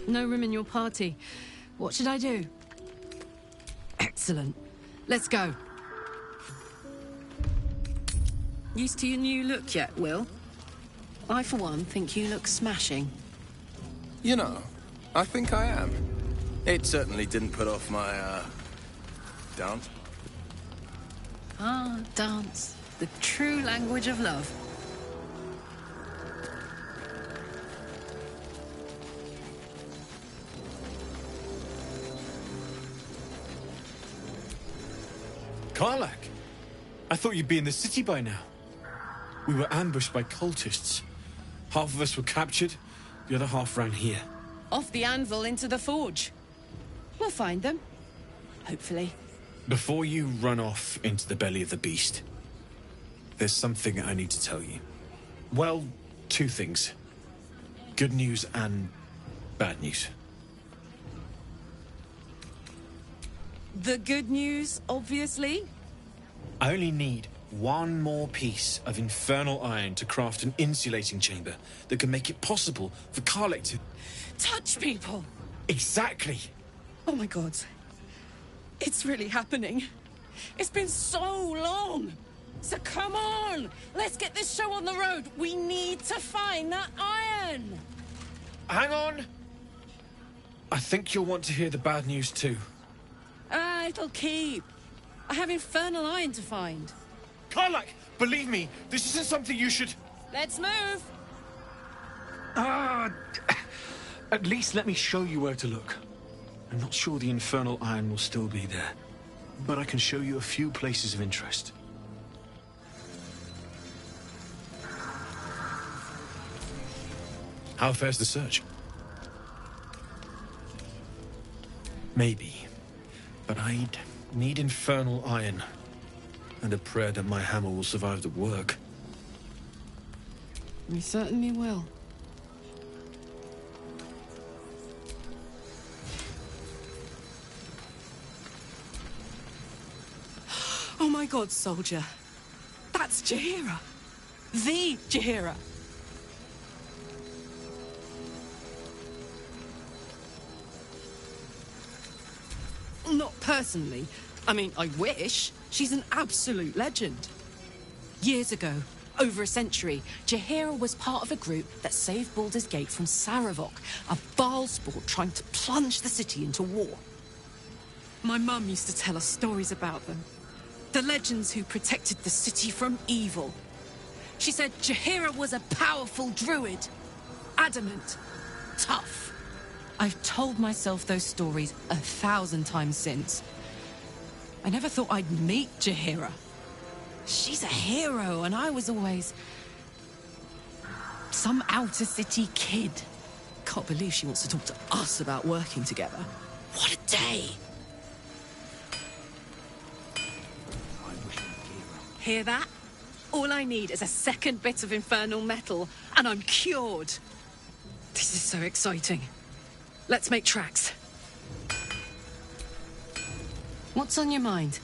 No room in your party. What should I do? Excellent. Let's go. Used to your new look yet, Will? I, for one, think you look smashing. You know, I think I am. It certainly didn't put off my, dance. Ah, dance. The true language of love. Karlak! I thought you'd be in the city by now. We were ambushed by cultists. Half of us were captured, the other half ran here. Off the anvil into the forge. We'll find them. Hopefully. Before you run off into the belly of the beast, there's something I need to tell you. Well, 2 things. Good news and bad news. The good news, obviously. I only need 1 more piece of infernal iron to craft an insulating chamber that can make it possible for Karlak to... Touch people! Exactly! Oh my god. It's really happening. It's been so long! So come on! Let's get this show on the road! We need to find that iron! Hang on! I think you'll want to hear the bad news too. Ah, it'll keep. I have infernal iron to find. Karlak! Believe me, this isn't something you should... Let's move! At least let me show you where to look. I'm not sure the infernal iron will still be there, but I can show you a few places of interest. How fares the search? Maybe, but I'd need infernal iron, and a prayer that my hammer will survive the work. We certainly will. Oh my god, soldier. That's Jaheira. The Jaheira. Not personally. I mean, I wish. She's an absolute legend. Years ago, over a century, Jaheira was part of a group that saved Baldur's Gate from Saravok, a Baalsport trying to plunge the city into war. My mum used to tell us stories about them. The legends who protected the city from evil. She said Jaheira was a powerful druid. Adamant. Tough. I've told myself those stories 1,000 times since. I never thought I'd meet Jaheira. She's a hero, and I was always... some outer city kid. Can't believe she wants to talk to us about working together. What a day! Hear that? All I need is a second bit of infernal metal, and I'm cured. This is so exciting. Let's make tracks. What's on your mind?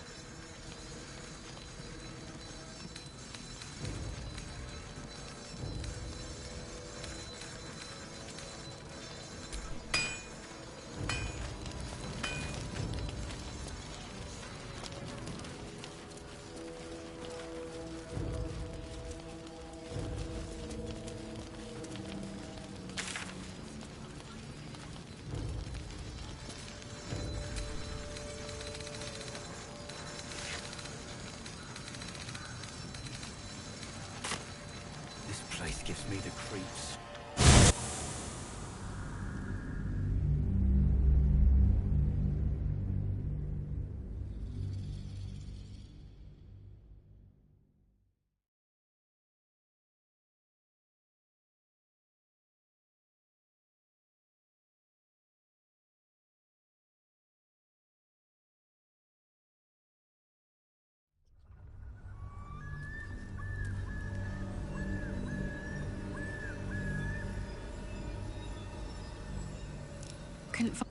couldn't find...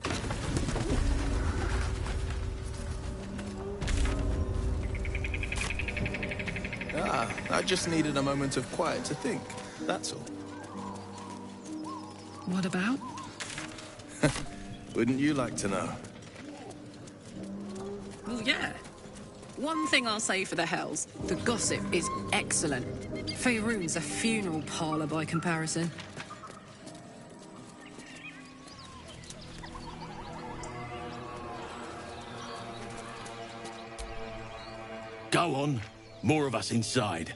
I just needed a moment of quiet to think, that's all. What about? Wouldn't you like to know? Well, yeah. One thing I'll say for the Hells, the gossip is excellent. Faerun's a funeral parlour by comparison. Go on. More of us inside.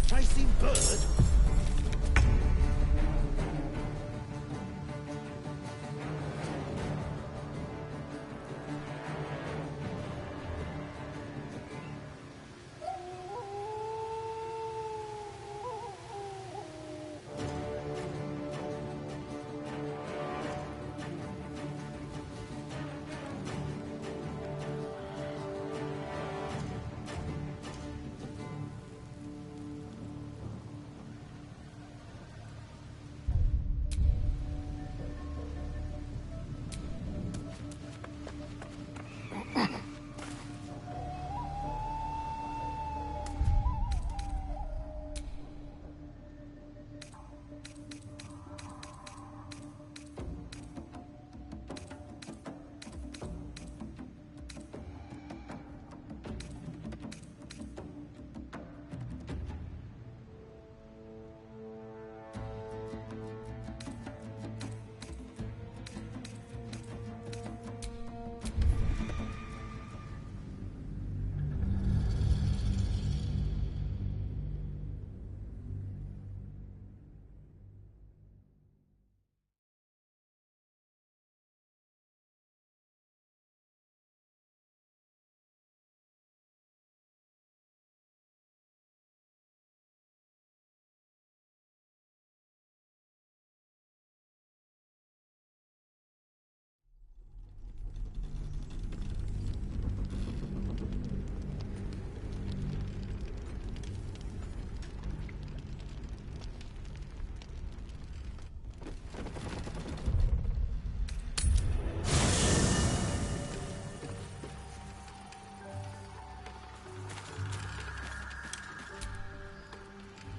Chasing bird?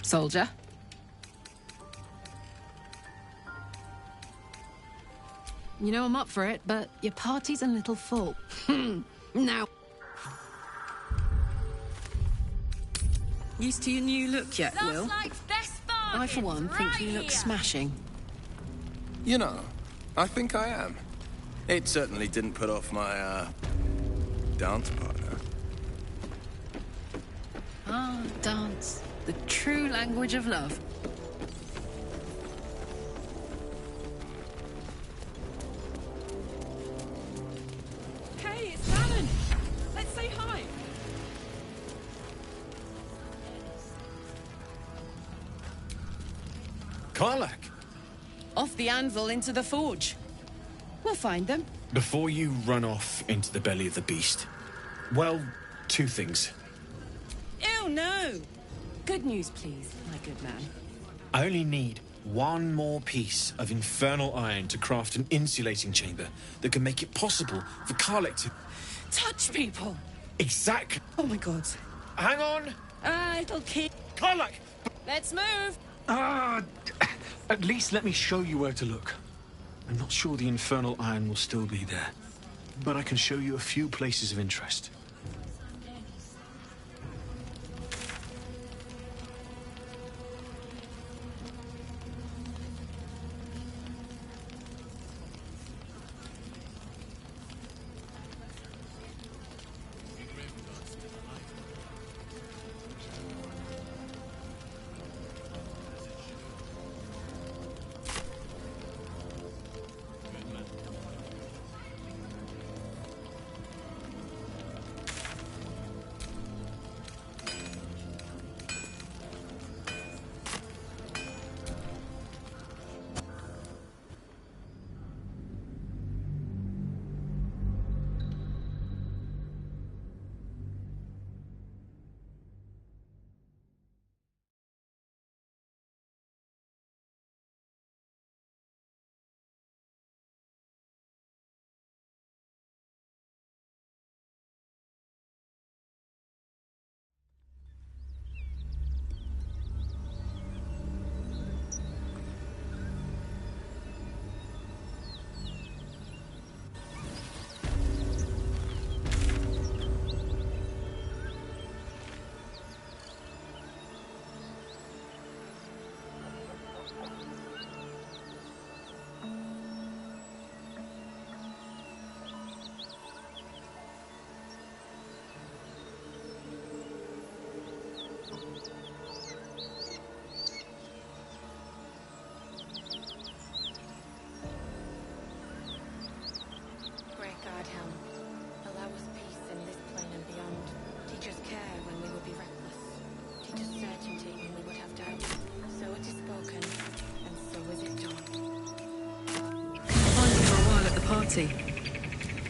Soldier. You know I'm up for it, but your party's a little full. Now. Used to your new look yet, Will? I, for one, think you look smashing. You know, I think I am. It certainly didn't put off my, dance partner. Ah, dance. The true language of love. Hey, it's Alan! Let's say hi! Karlach! Off the anvil into the forge. We'll find them. Before you run off into the belly of the beast, well, two things. Ew, no! Good news, please, my good man. I only need one more piece of infernal iron to craft an insulating chamber that can make it possible for Karlach to... Touch people! Exactly! Oh my god. Hang on! It'll keep... Karlach! Let's move! At least let me show you where to look. I'm not sure the infernal iron will still be there, but I can show you a few places of interest.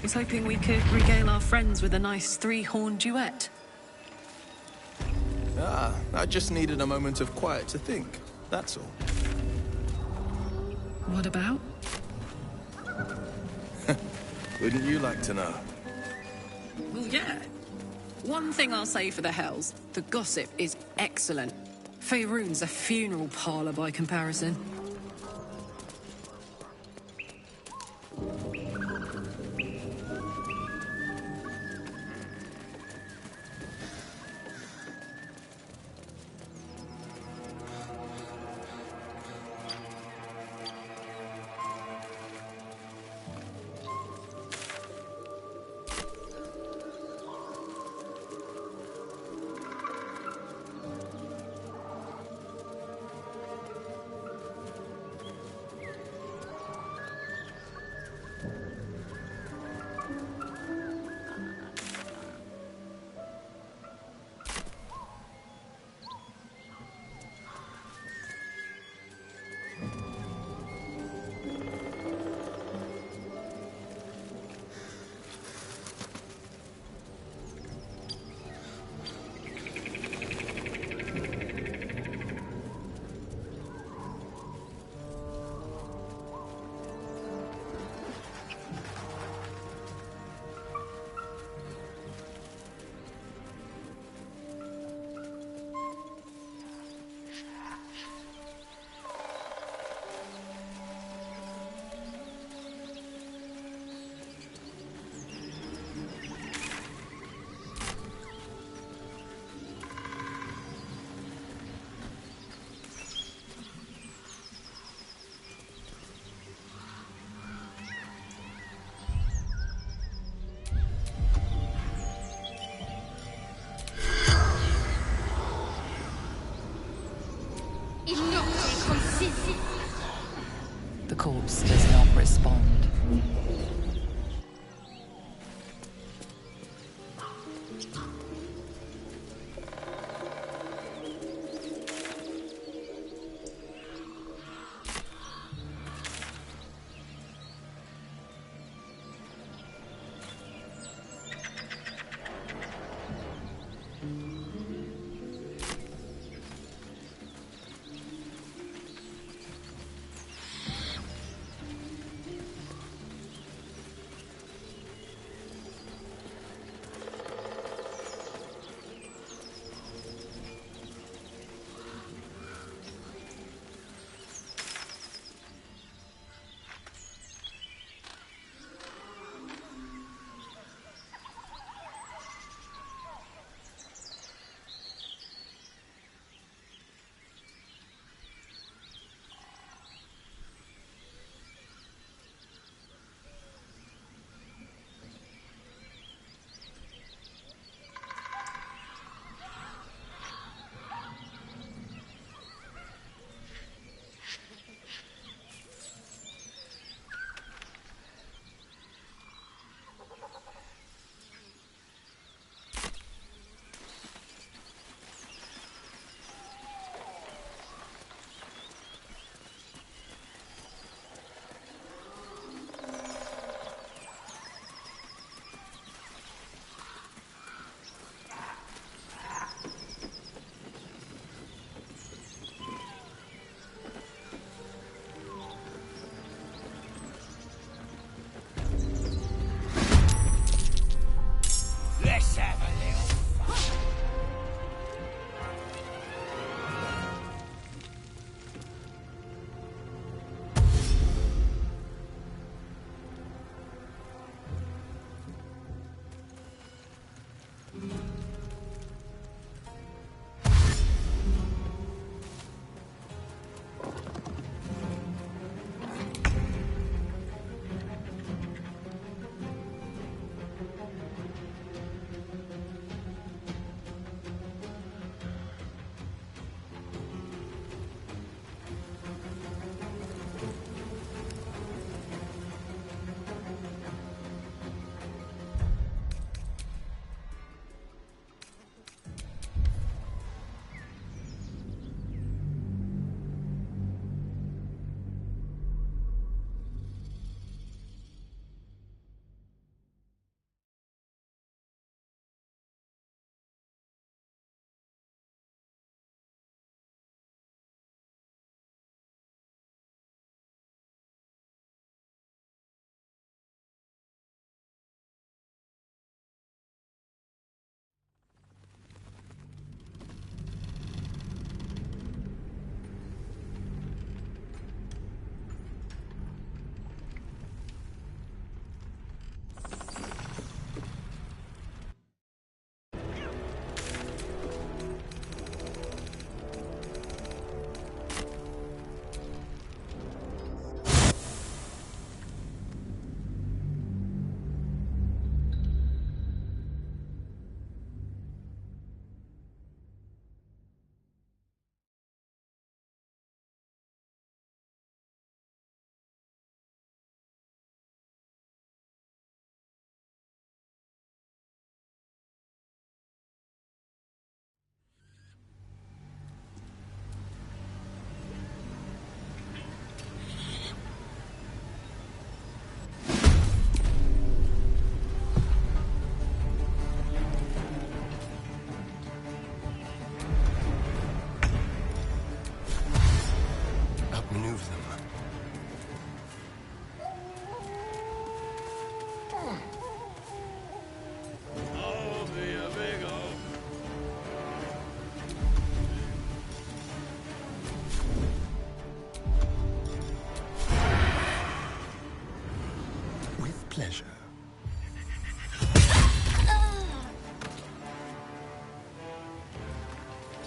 Was hoping we could regale our friends with a nice three-horn duet. I just needed a moment of quiet to think, that's all. What about? Wouldn't you like to know? Well, yeah. One thing I'll say for the Hells, the gossip is excellent. Faerun's a funeral parlor by comparison.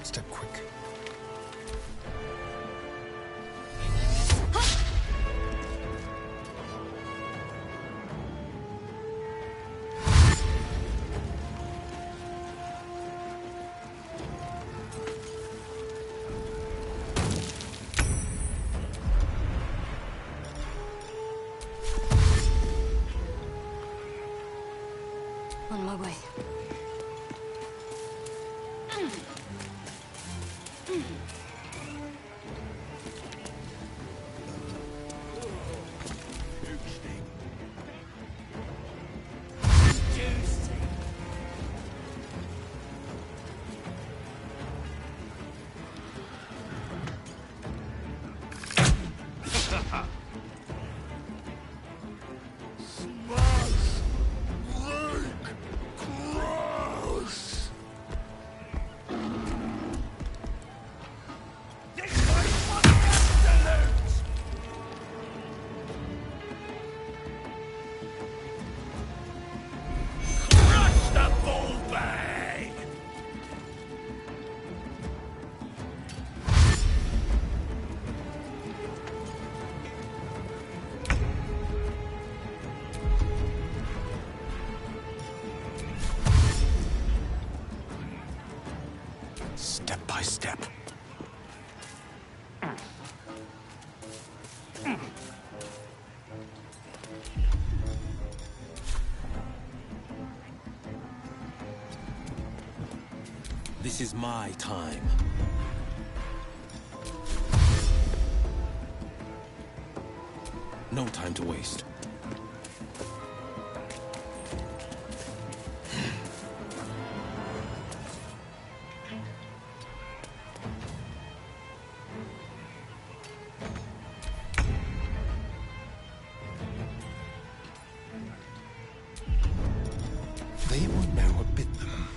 Step quick. On my way. Step by step. This is my time. No time to waste. They will know what bit them.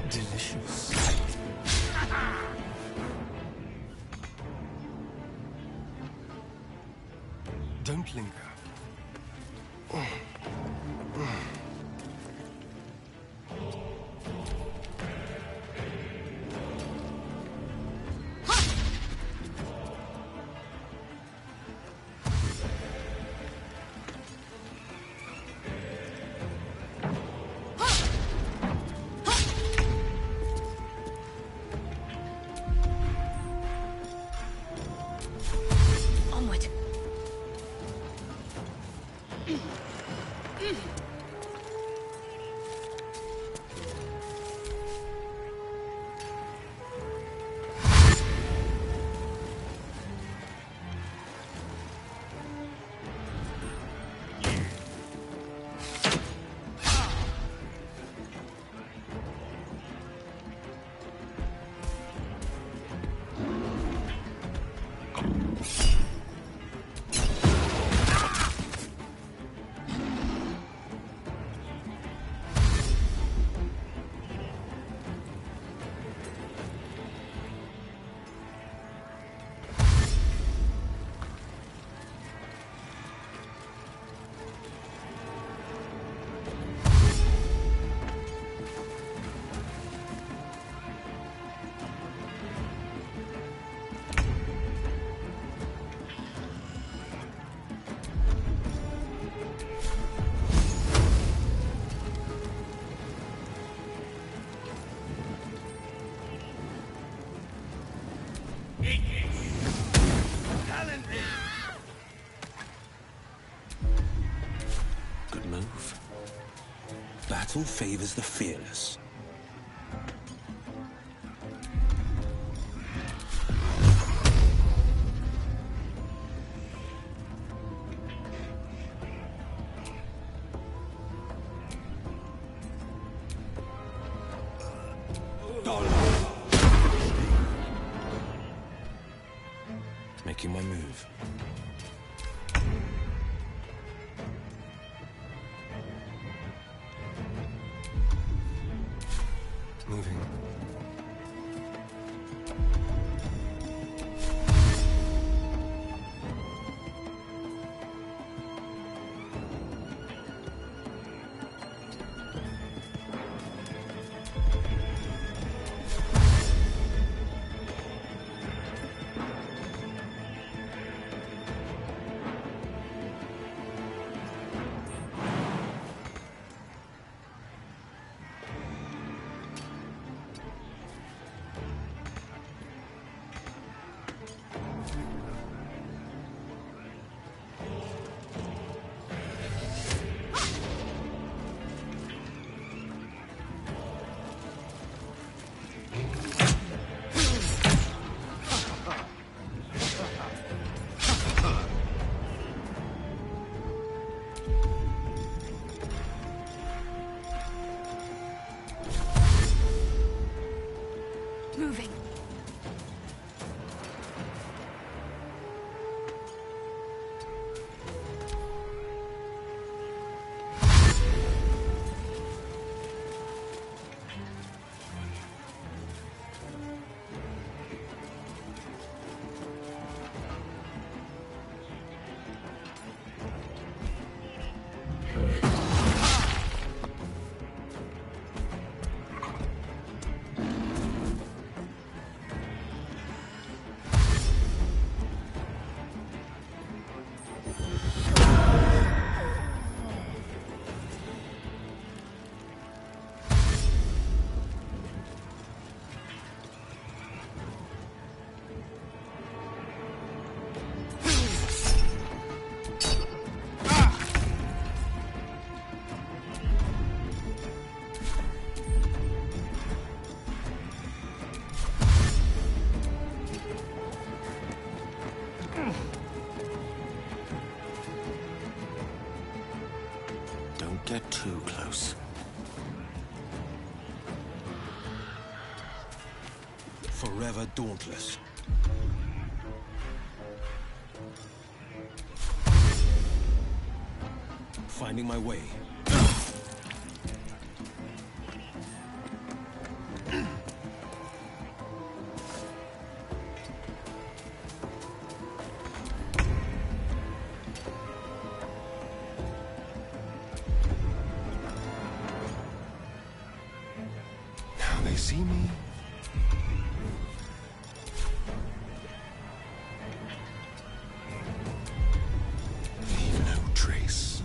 Delicious. Don't linger. Onward. Good move. Battle favors the fearless. Making my move. moving. Moving. Don't get too close. Forever dauntless. Finding my way. Now they see me. Leave no trace.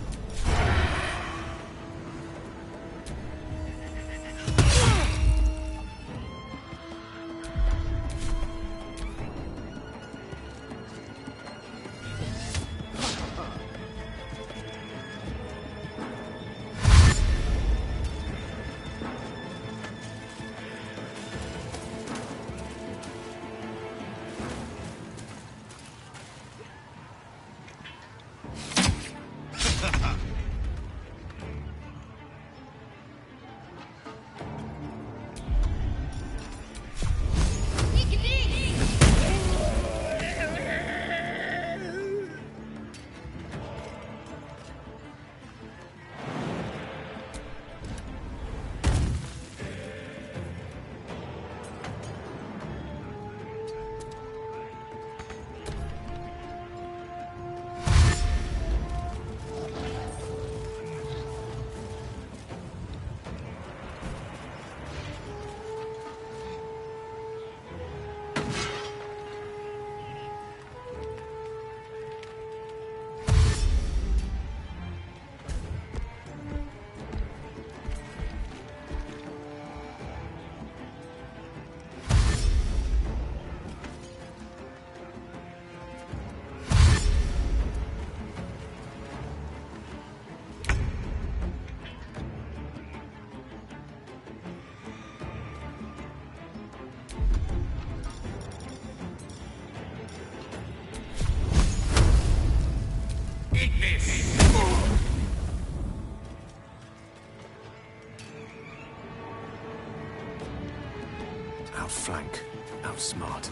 Outflank, outsmart.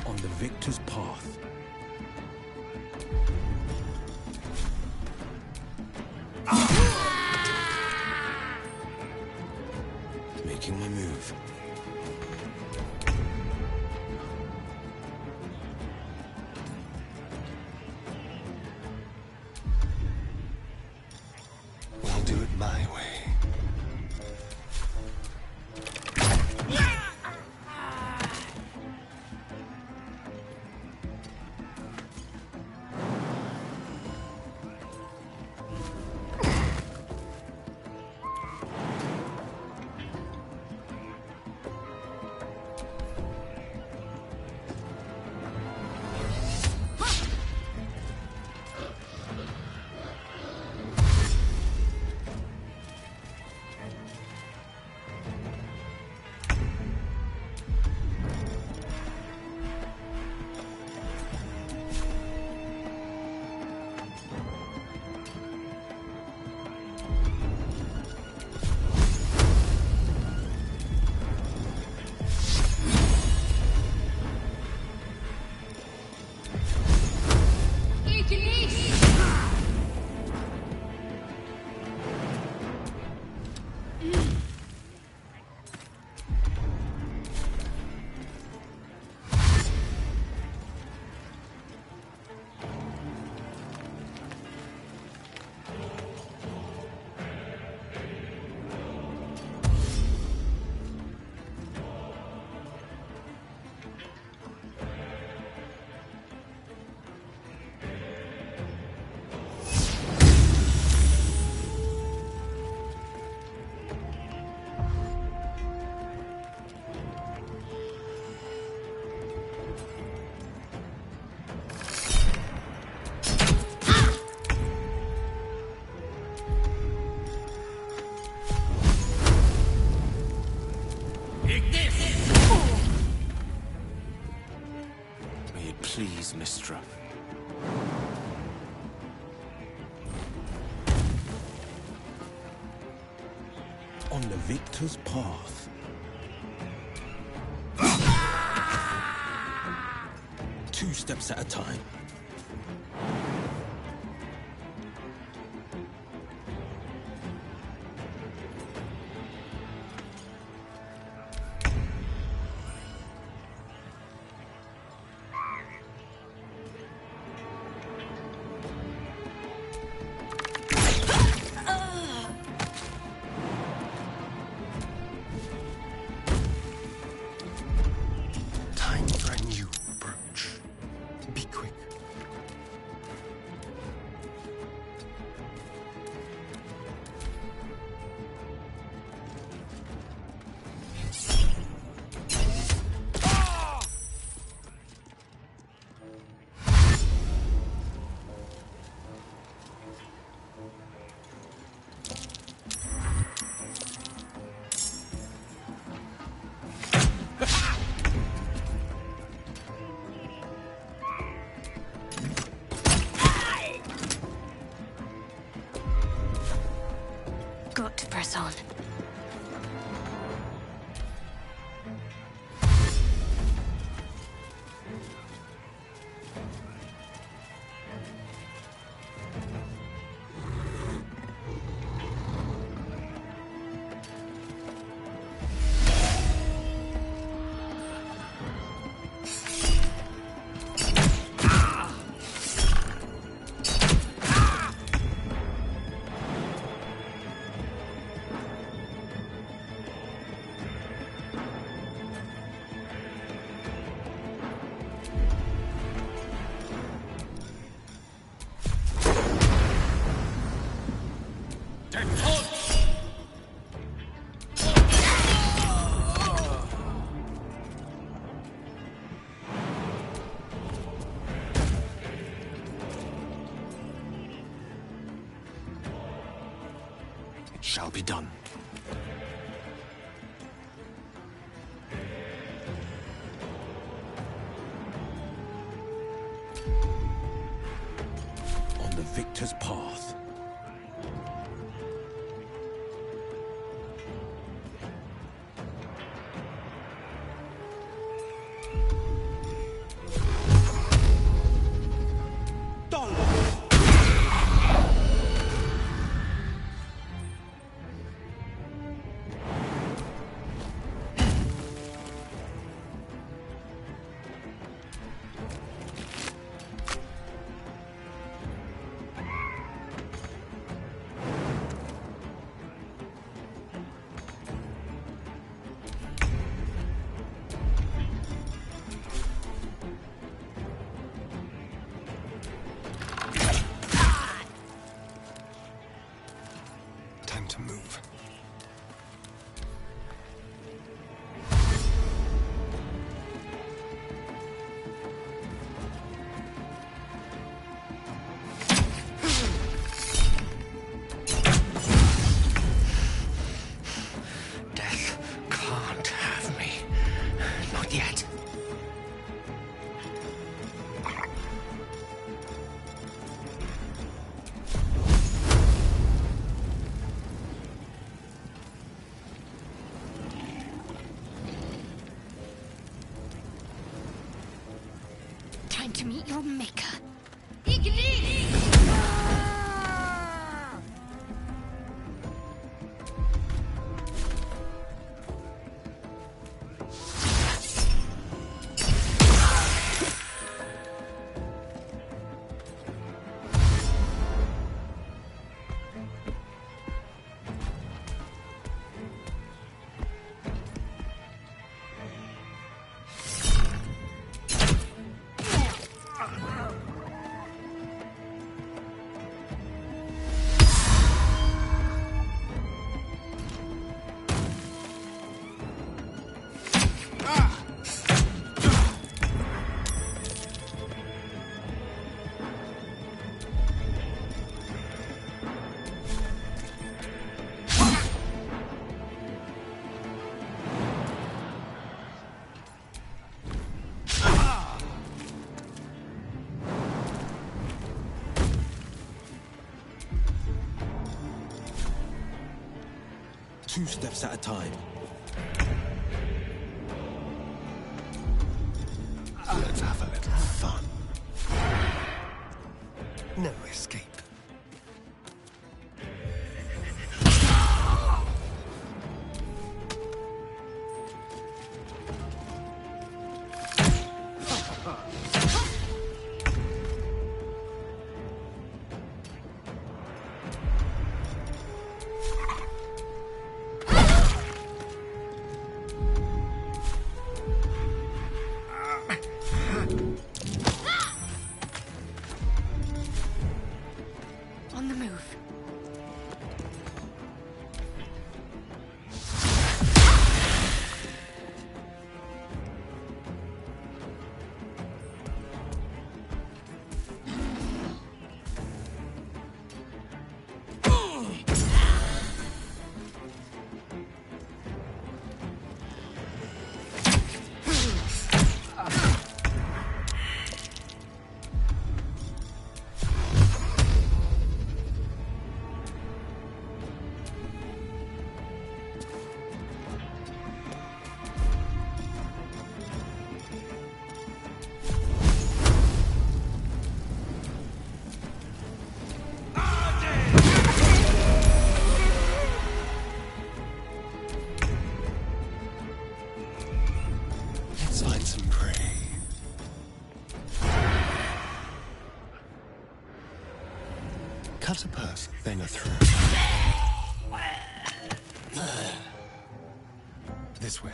On the victor's path. my way. Please, Mistra. On the victor's path. 2 steps at a time. Time for a new approach. Be quick. Got to press on. It shall be done. On the victor's path. time to move. Death can't have me. Not yet. Time to meet your maker. Two steps at a time. Let's have a little fun. No escape. On the move. Let's find some prey. Cut a person, then a throat. This way.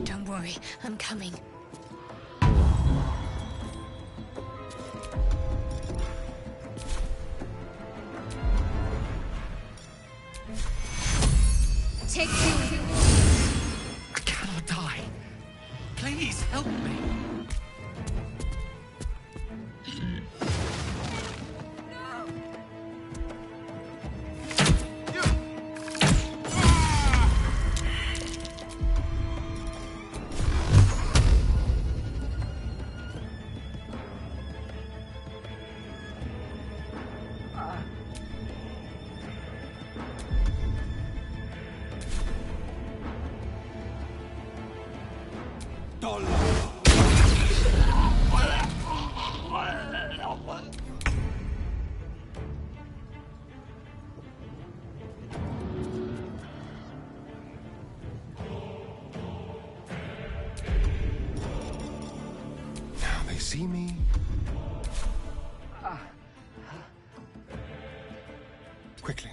Don't worry, I'm coming. Take two. I cannot die. Please help me. Now they see me. Quickly.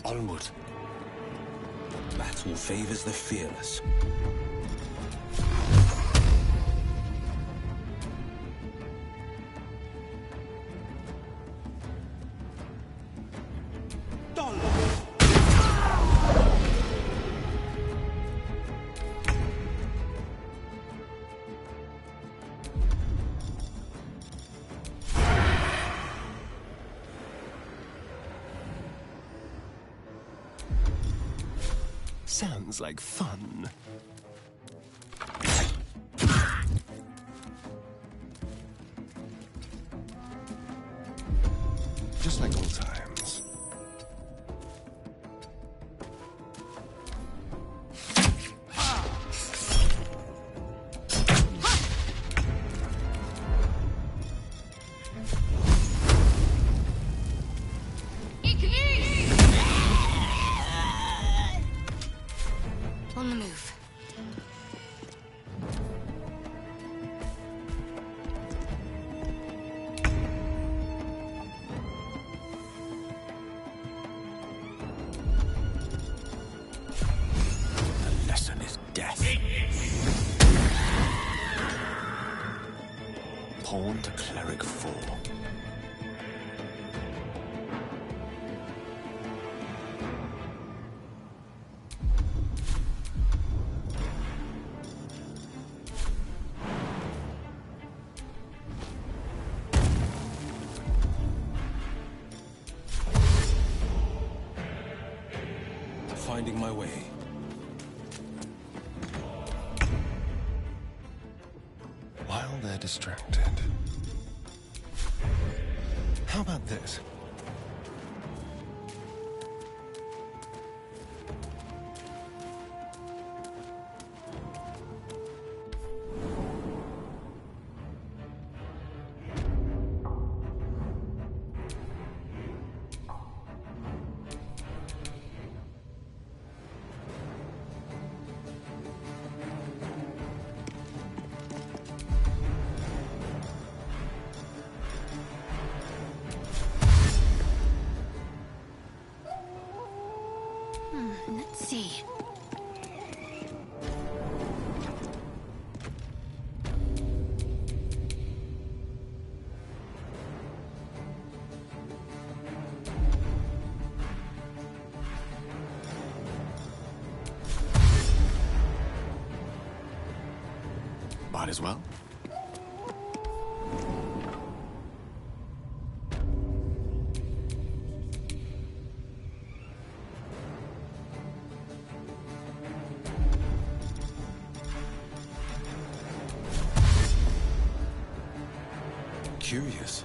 Onward. Battle favors the fearless. Sounds like fun. Just like old times. On the move. The lesson is death. Pawn to cleric 4. Finding my way. While they're distracted. How about this? Let's see. Might as well. Curious.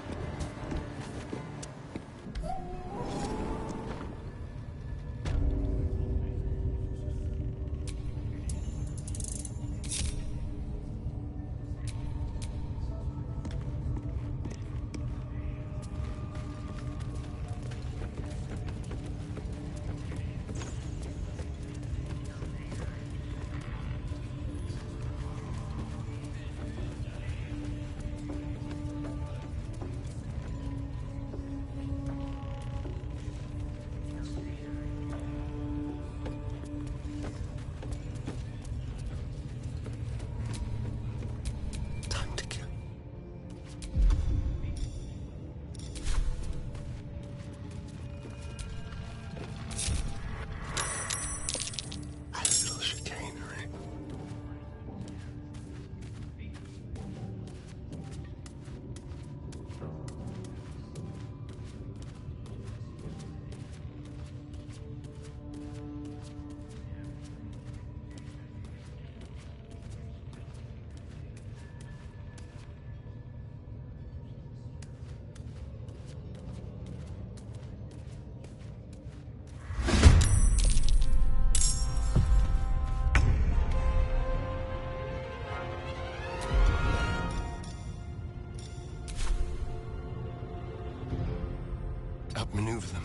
Outmaneuver them.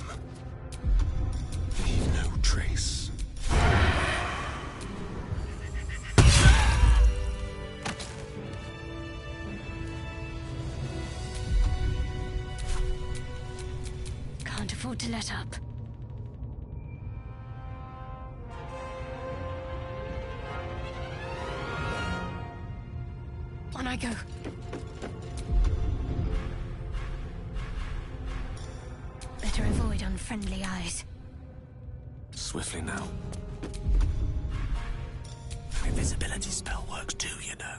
Leave no trace. Can't afford to let up. Better avoid unfriendly eyes. Swiftly now. Invisibility spell works too, you know.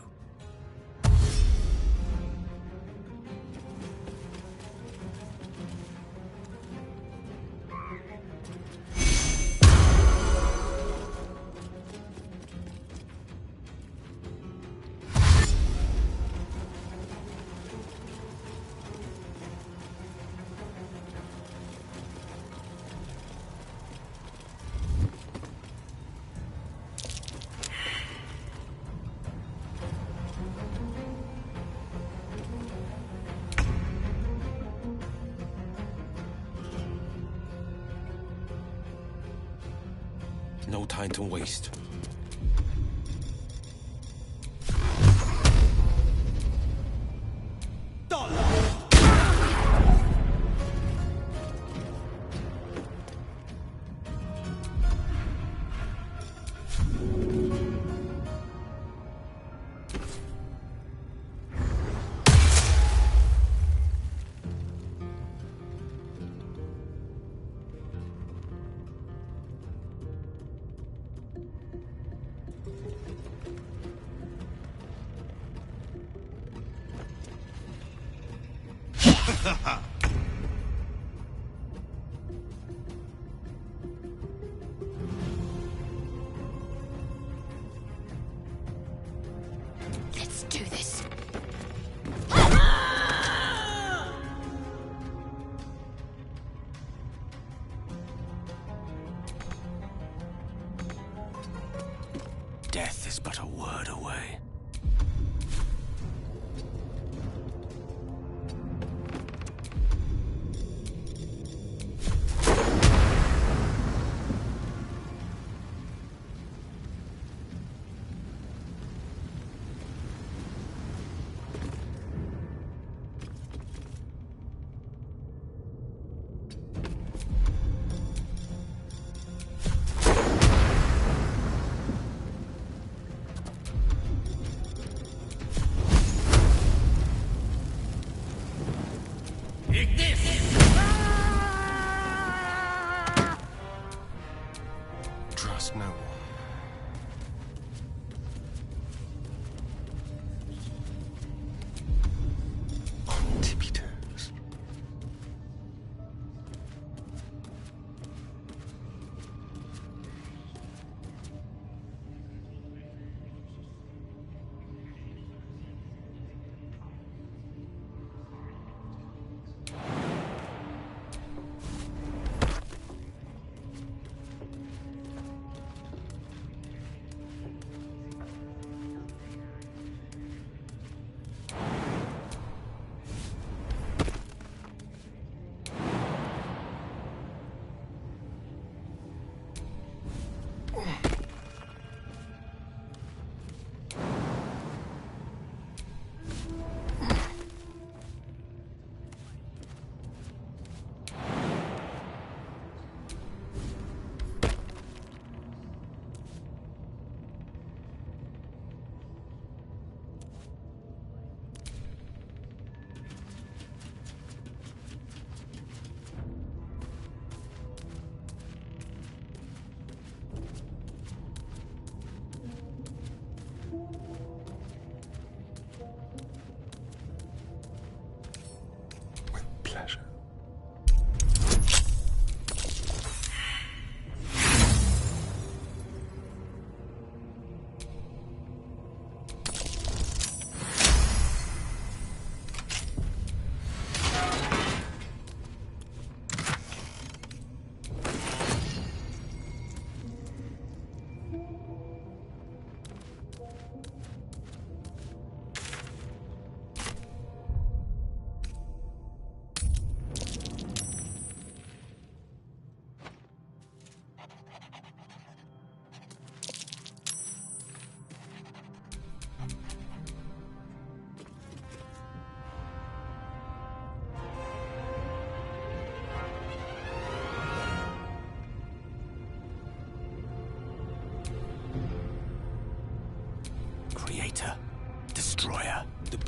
No time to waste. Let's do this. Death is but a word away.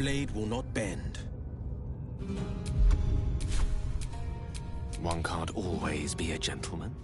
blade will not bend. One can't always be a gentleman.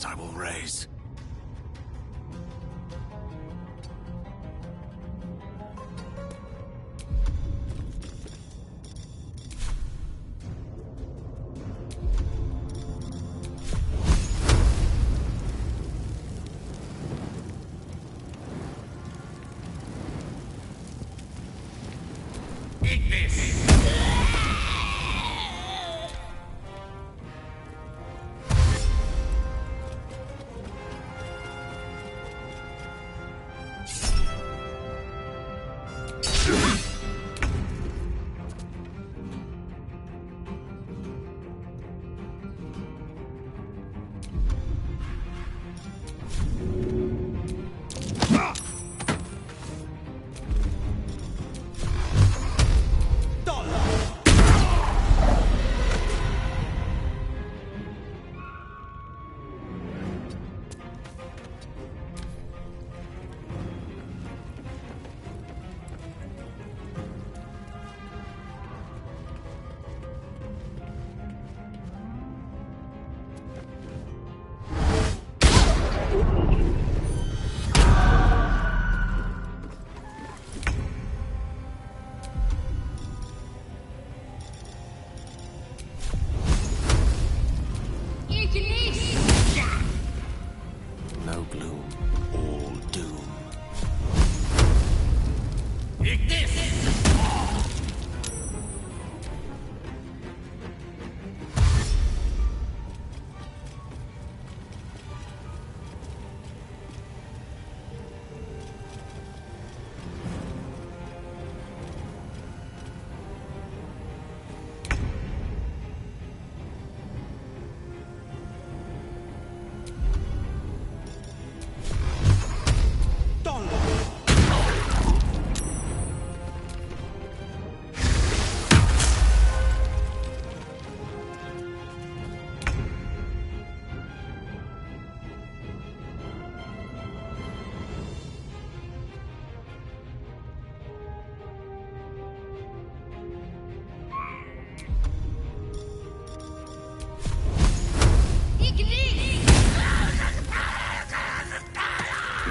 I will raise. Eat this! No gloom, all doom. Eat this!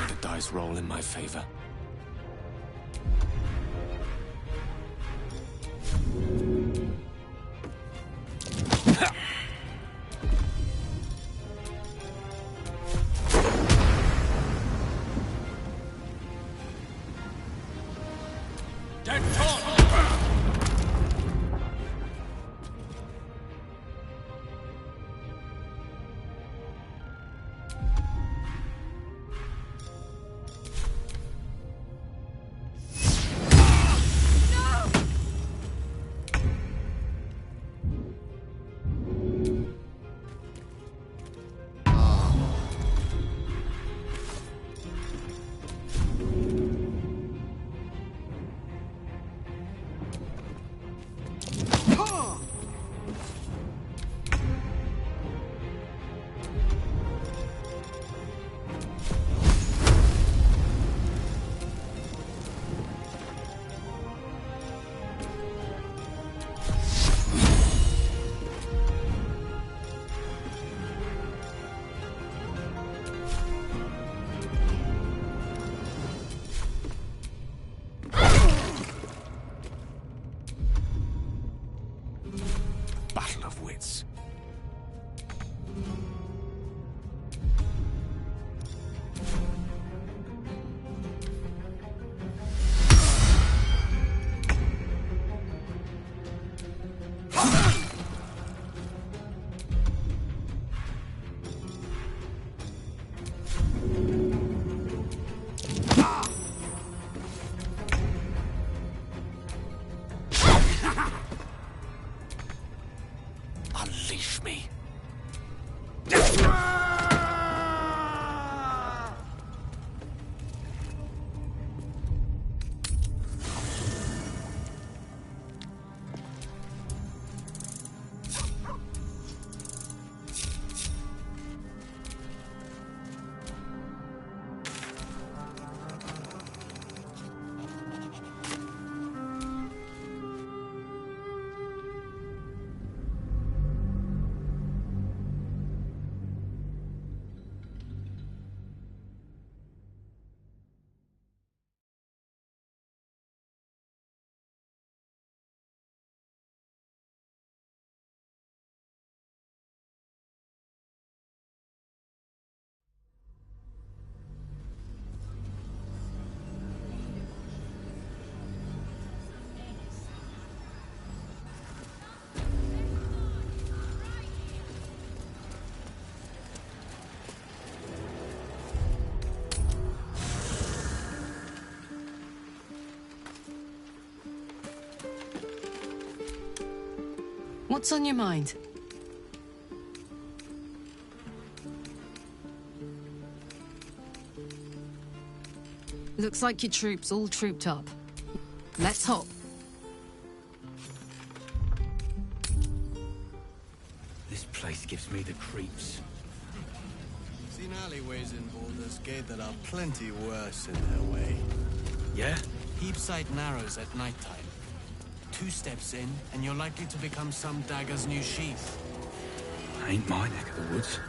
The dice roll in my favor. What's on your mind? Looks like your troops all trooped up. Let's hop. This place gives me the creeps. Seen alleyways in Baldur's Gate that are plenty worse in their way. Yeah? Heapside narrows at nighttime. 2 steps in, and you're likely to become some dagger's new sheath. Ain't my neck of the woods.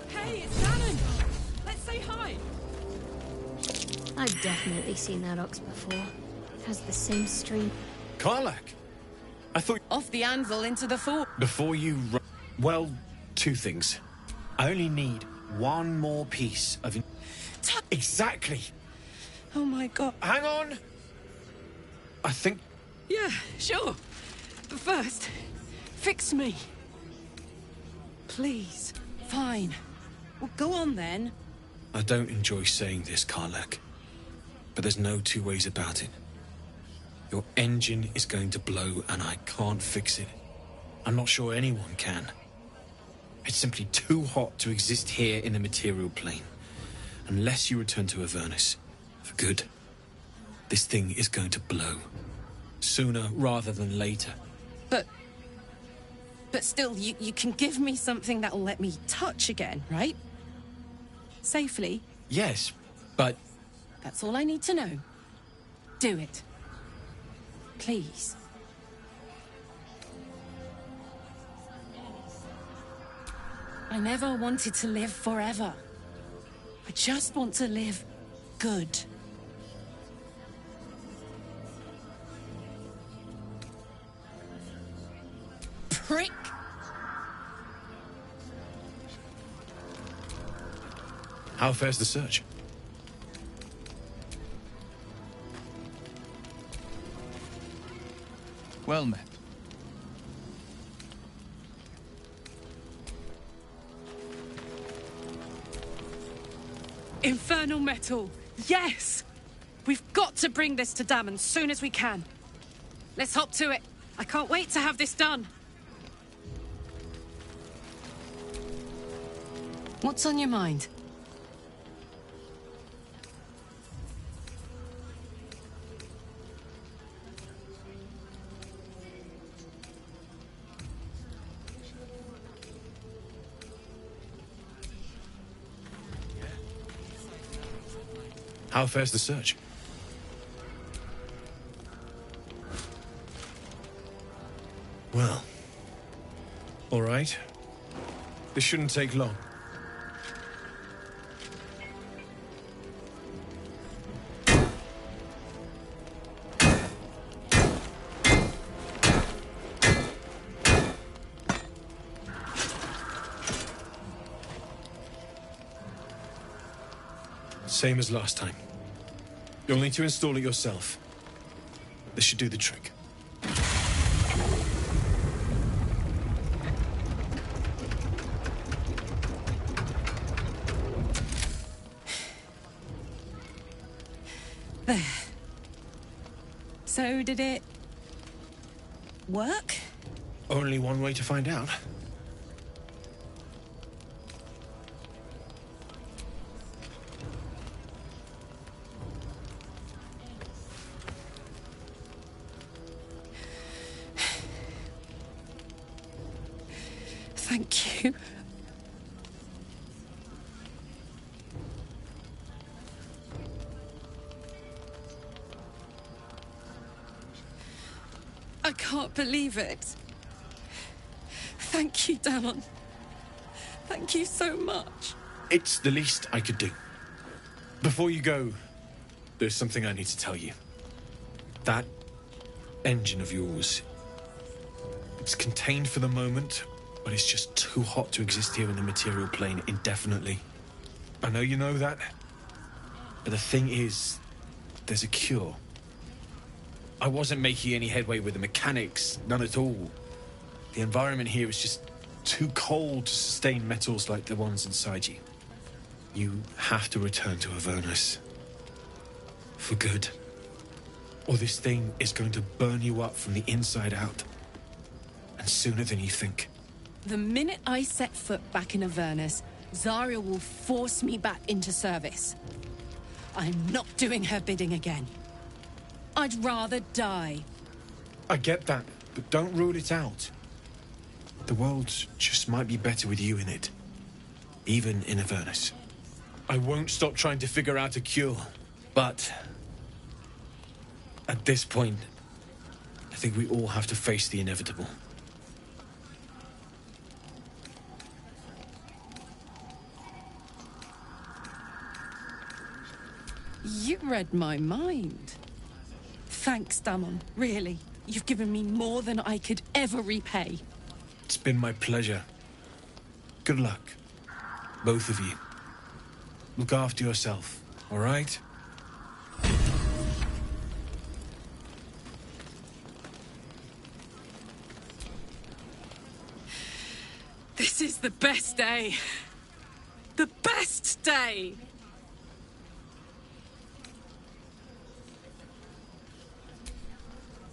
Hey, it's Shannon! Let's say hi! I've definitely seen that ox before. It has the same stream. Karlak! I thought... Off the anvil into the fort. Before you... Well, 2 things. I only need 1 more piece of... Exactly! Oh my god. Hang on! I think... Yeah, sure. But first, fix me. Please. Fine. Well, go on then. I don't enjoy saying this, Karlak. But there's no 2 ways about it. Your engine is going to blow and I can't fix it. I'm not sure anyone can. It's simply too hot to exist here in the material plane. Unless you return to Avernus. For good. This thing is going to blow. Sooner rather than later. But still, you can give me something that'll let me touch again, right? Safely. Yes, but... That's all I need to know. Do it. Please. I never wanted to live forever. I just want to live good. Prick! How fares the search? Well met. Infernal metal! Yes! We've got to bring this to Dammon as soon as we can. Let's hop to it. I can't wait to have this done. What's on your mind? How fares the search? Well. All right. This shouldn't take long. Same as last time. You'll need to install it yourself. This should do the trick. There. So did it work? Only one way to find out. Thank you. I can't believe it. Thank you, Dammon. Thank you so much. It's the least I could do. Before you go, there's something I need to tell you. That engine of yours, it's contained for the moment, but it's just too hot to exist here in the material plane indefinitely. I know you know that, but the thing is, there's a cure. I wasn't making any headway with the mechanics, none at all. The environment here is just too cold to sustain metals like the ones inside you. You have to return to Avernus. For good. Or this thing is going to burn you up from the inside out. and sooner than you think. The minute I set foot back in Avernus, Zarya will force me back into service. I'm not doing her bidding again. I'd rather die. I get that, but don't rule it out. The world just might be better with you in it. Even in Avernus. I won't stop trying to figure out a cure, but at this point, I think we all have to face the inevitable. You read my mind. Thanks, Damon. Really. You've given me more than I could ever repay. It's been my pleasure. Good luck. Both of you. Look after yourself, all right? This is the best day. The best day!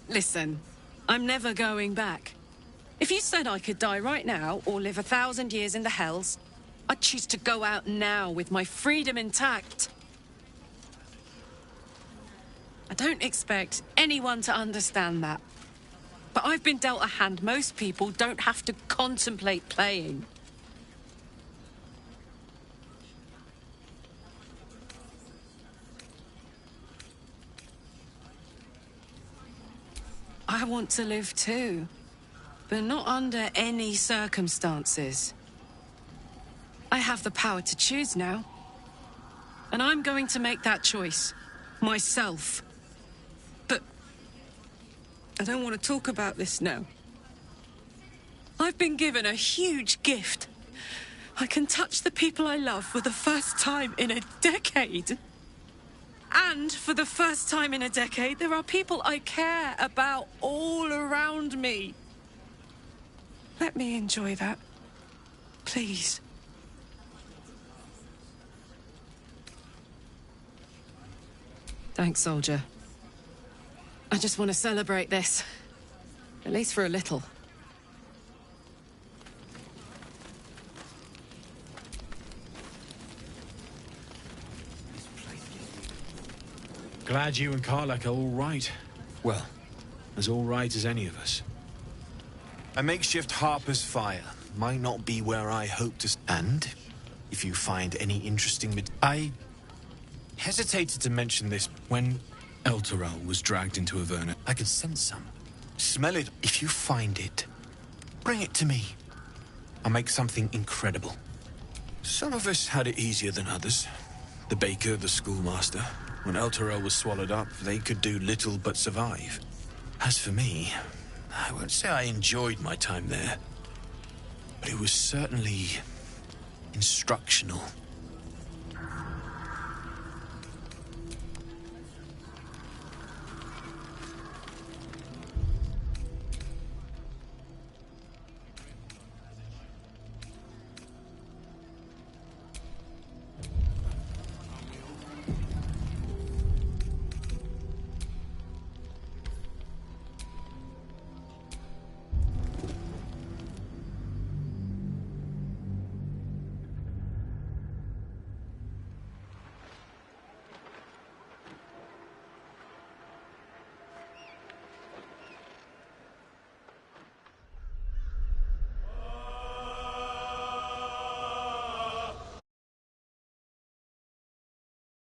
Listen, I'm never going back. If you said I could die right now or live 1,000 years in the Hells, I'd choose to go out now with my freedom intact. I don't expect anyone to understand that. But I've been dealt a hand most people don't have to contemplate playing. I want to live too, but not under any circumstances. I have the power to choose now. And I'm going to make that choice. Myself. But I don't want to talk about this now. I've been given a huge gift. I can touch the people I love for the first time in a decade. And for the first time in a decade, there are people I care about all around me. Let me enjoy that. Please. Thanks, soldier. I just want to celebrate this. At least for a little. Glad you and Karlak are all right. Well, as all right as any of us. A makeshift Harper's fire might not be where I hope to... And, if you find any interesting... I hesitated to mention this when Elturel was dragged into Avernus. I could sense some. Smell it. If you find it, bring it to me. I'll make something incredible. Some of us had it easier than others. The baker, the schoolmaster. When Elturel was swallowed up, they could do little but survive. As for me, I won't say I enjoyed my time there, but it was certainly instructional.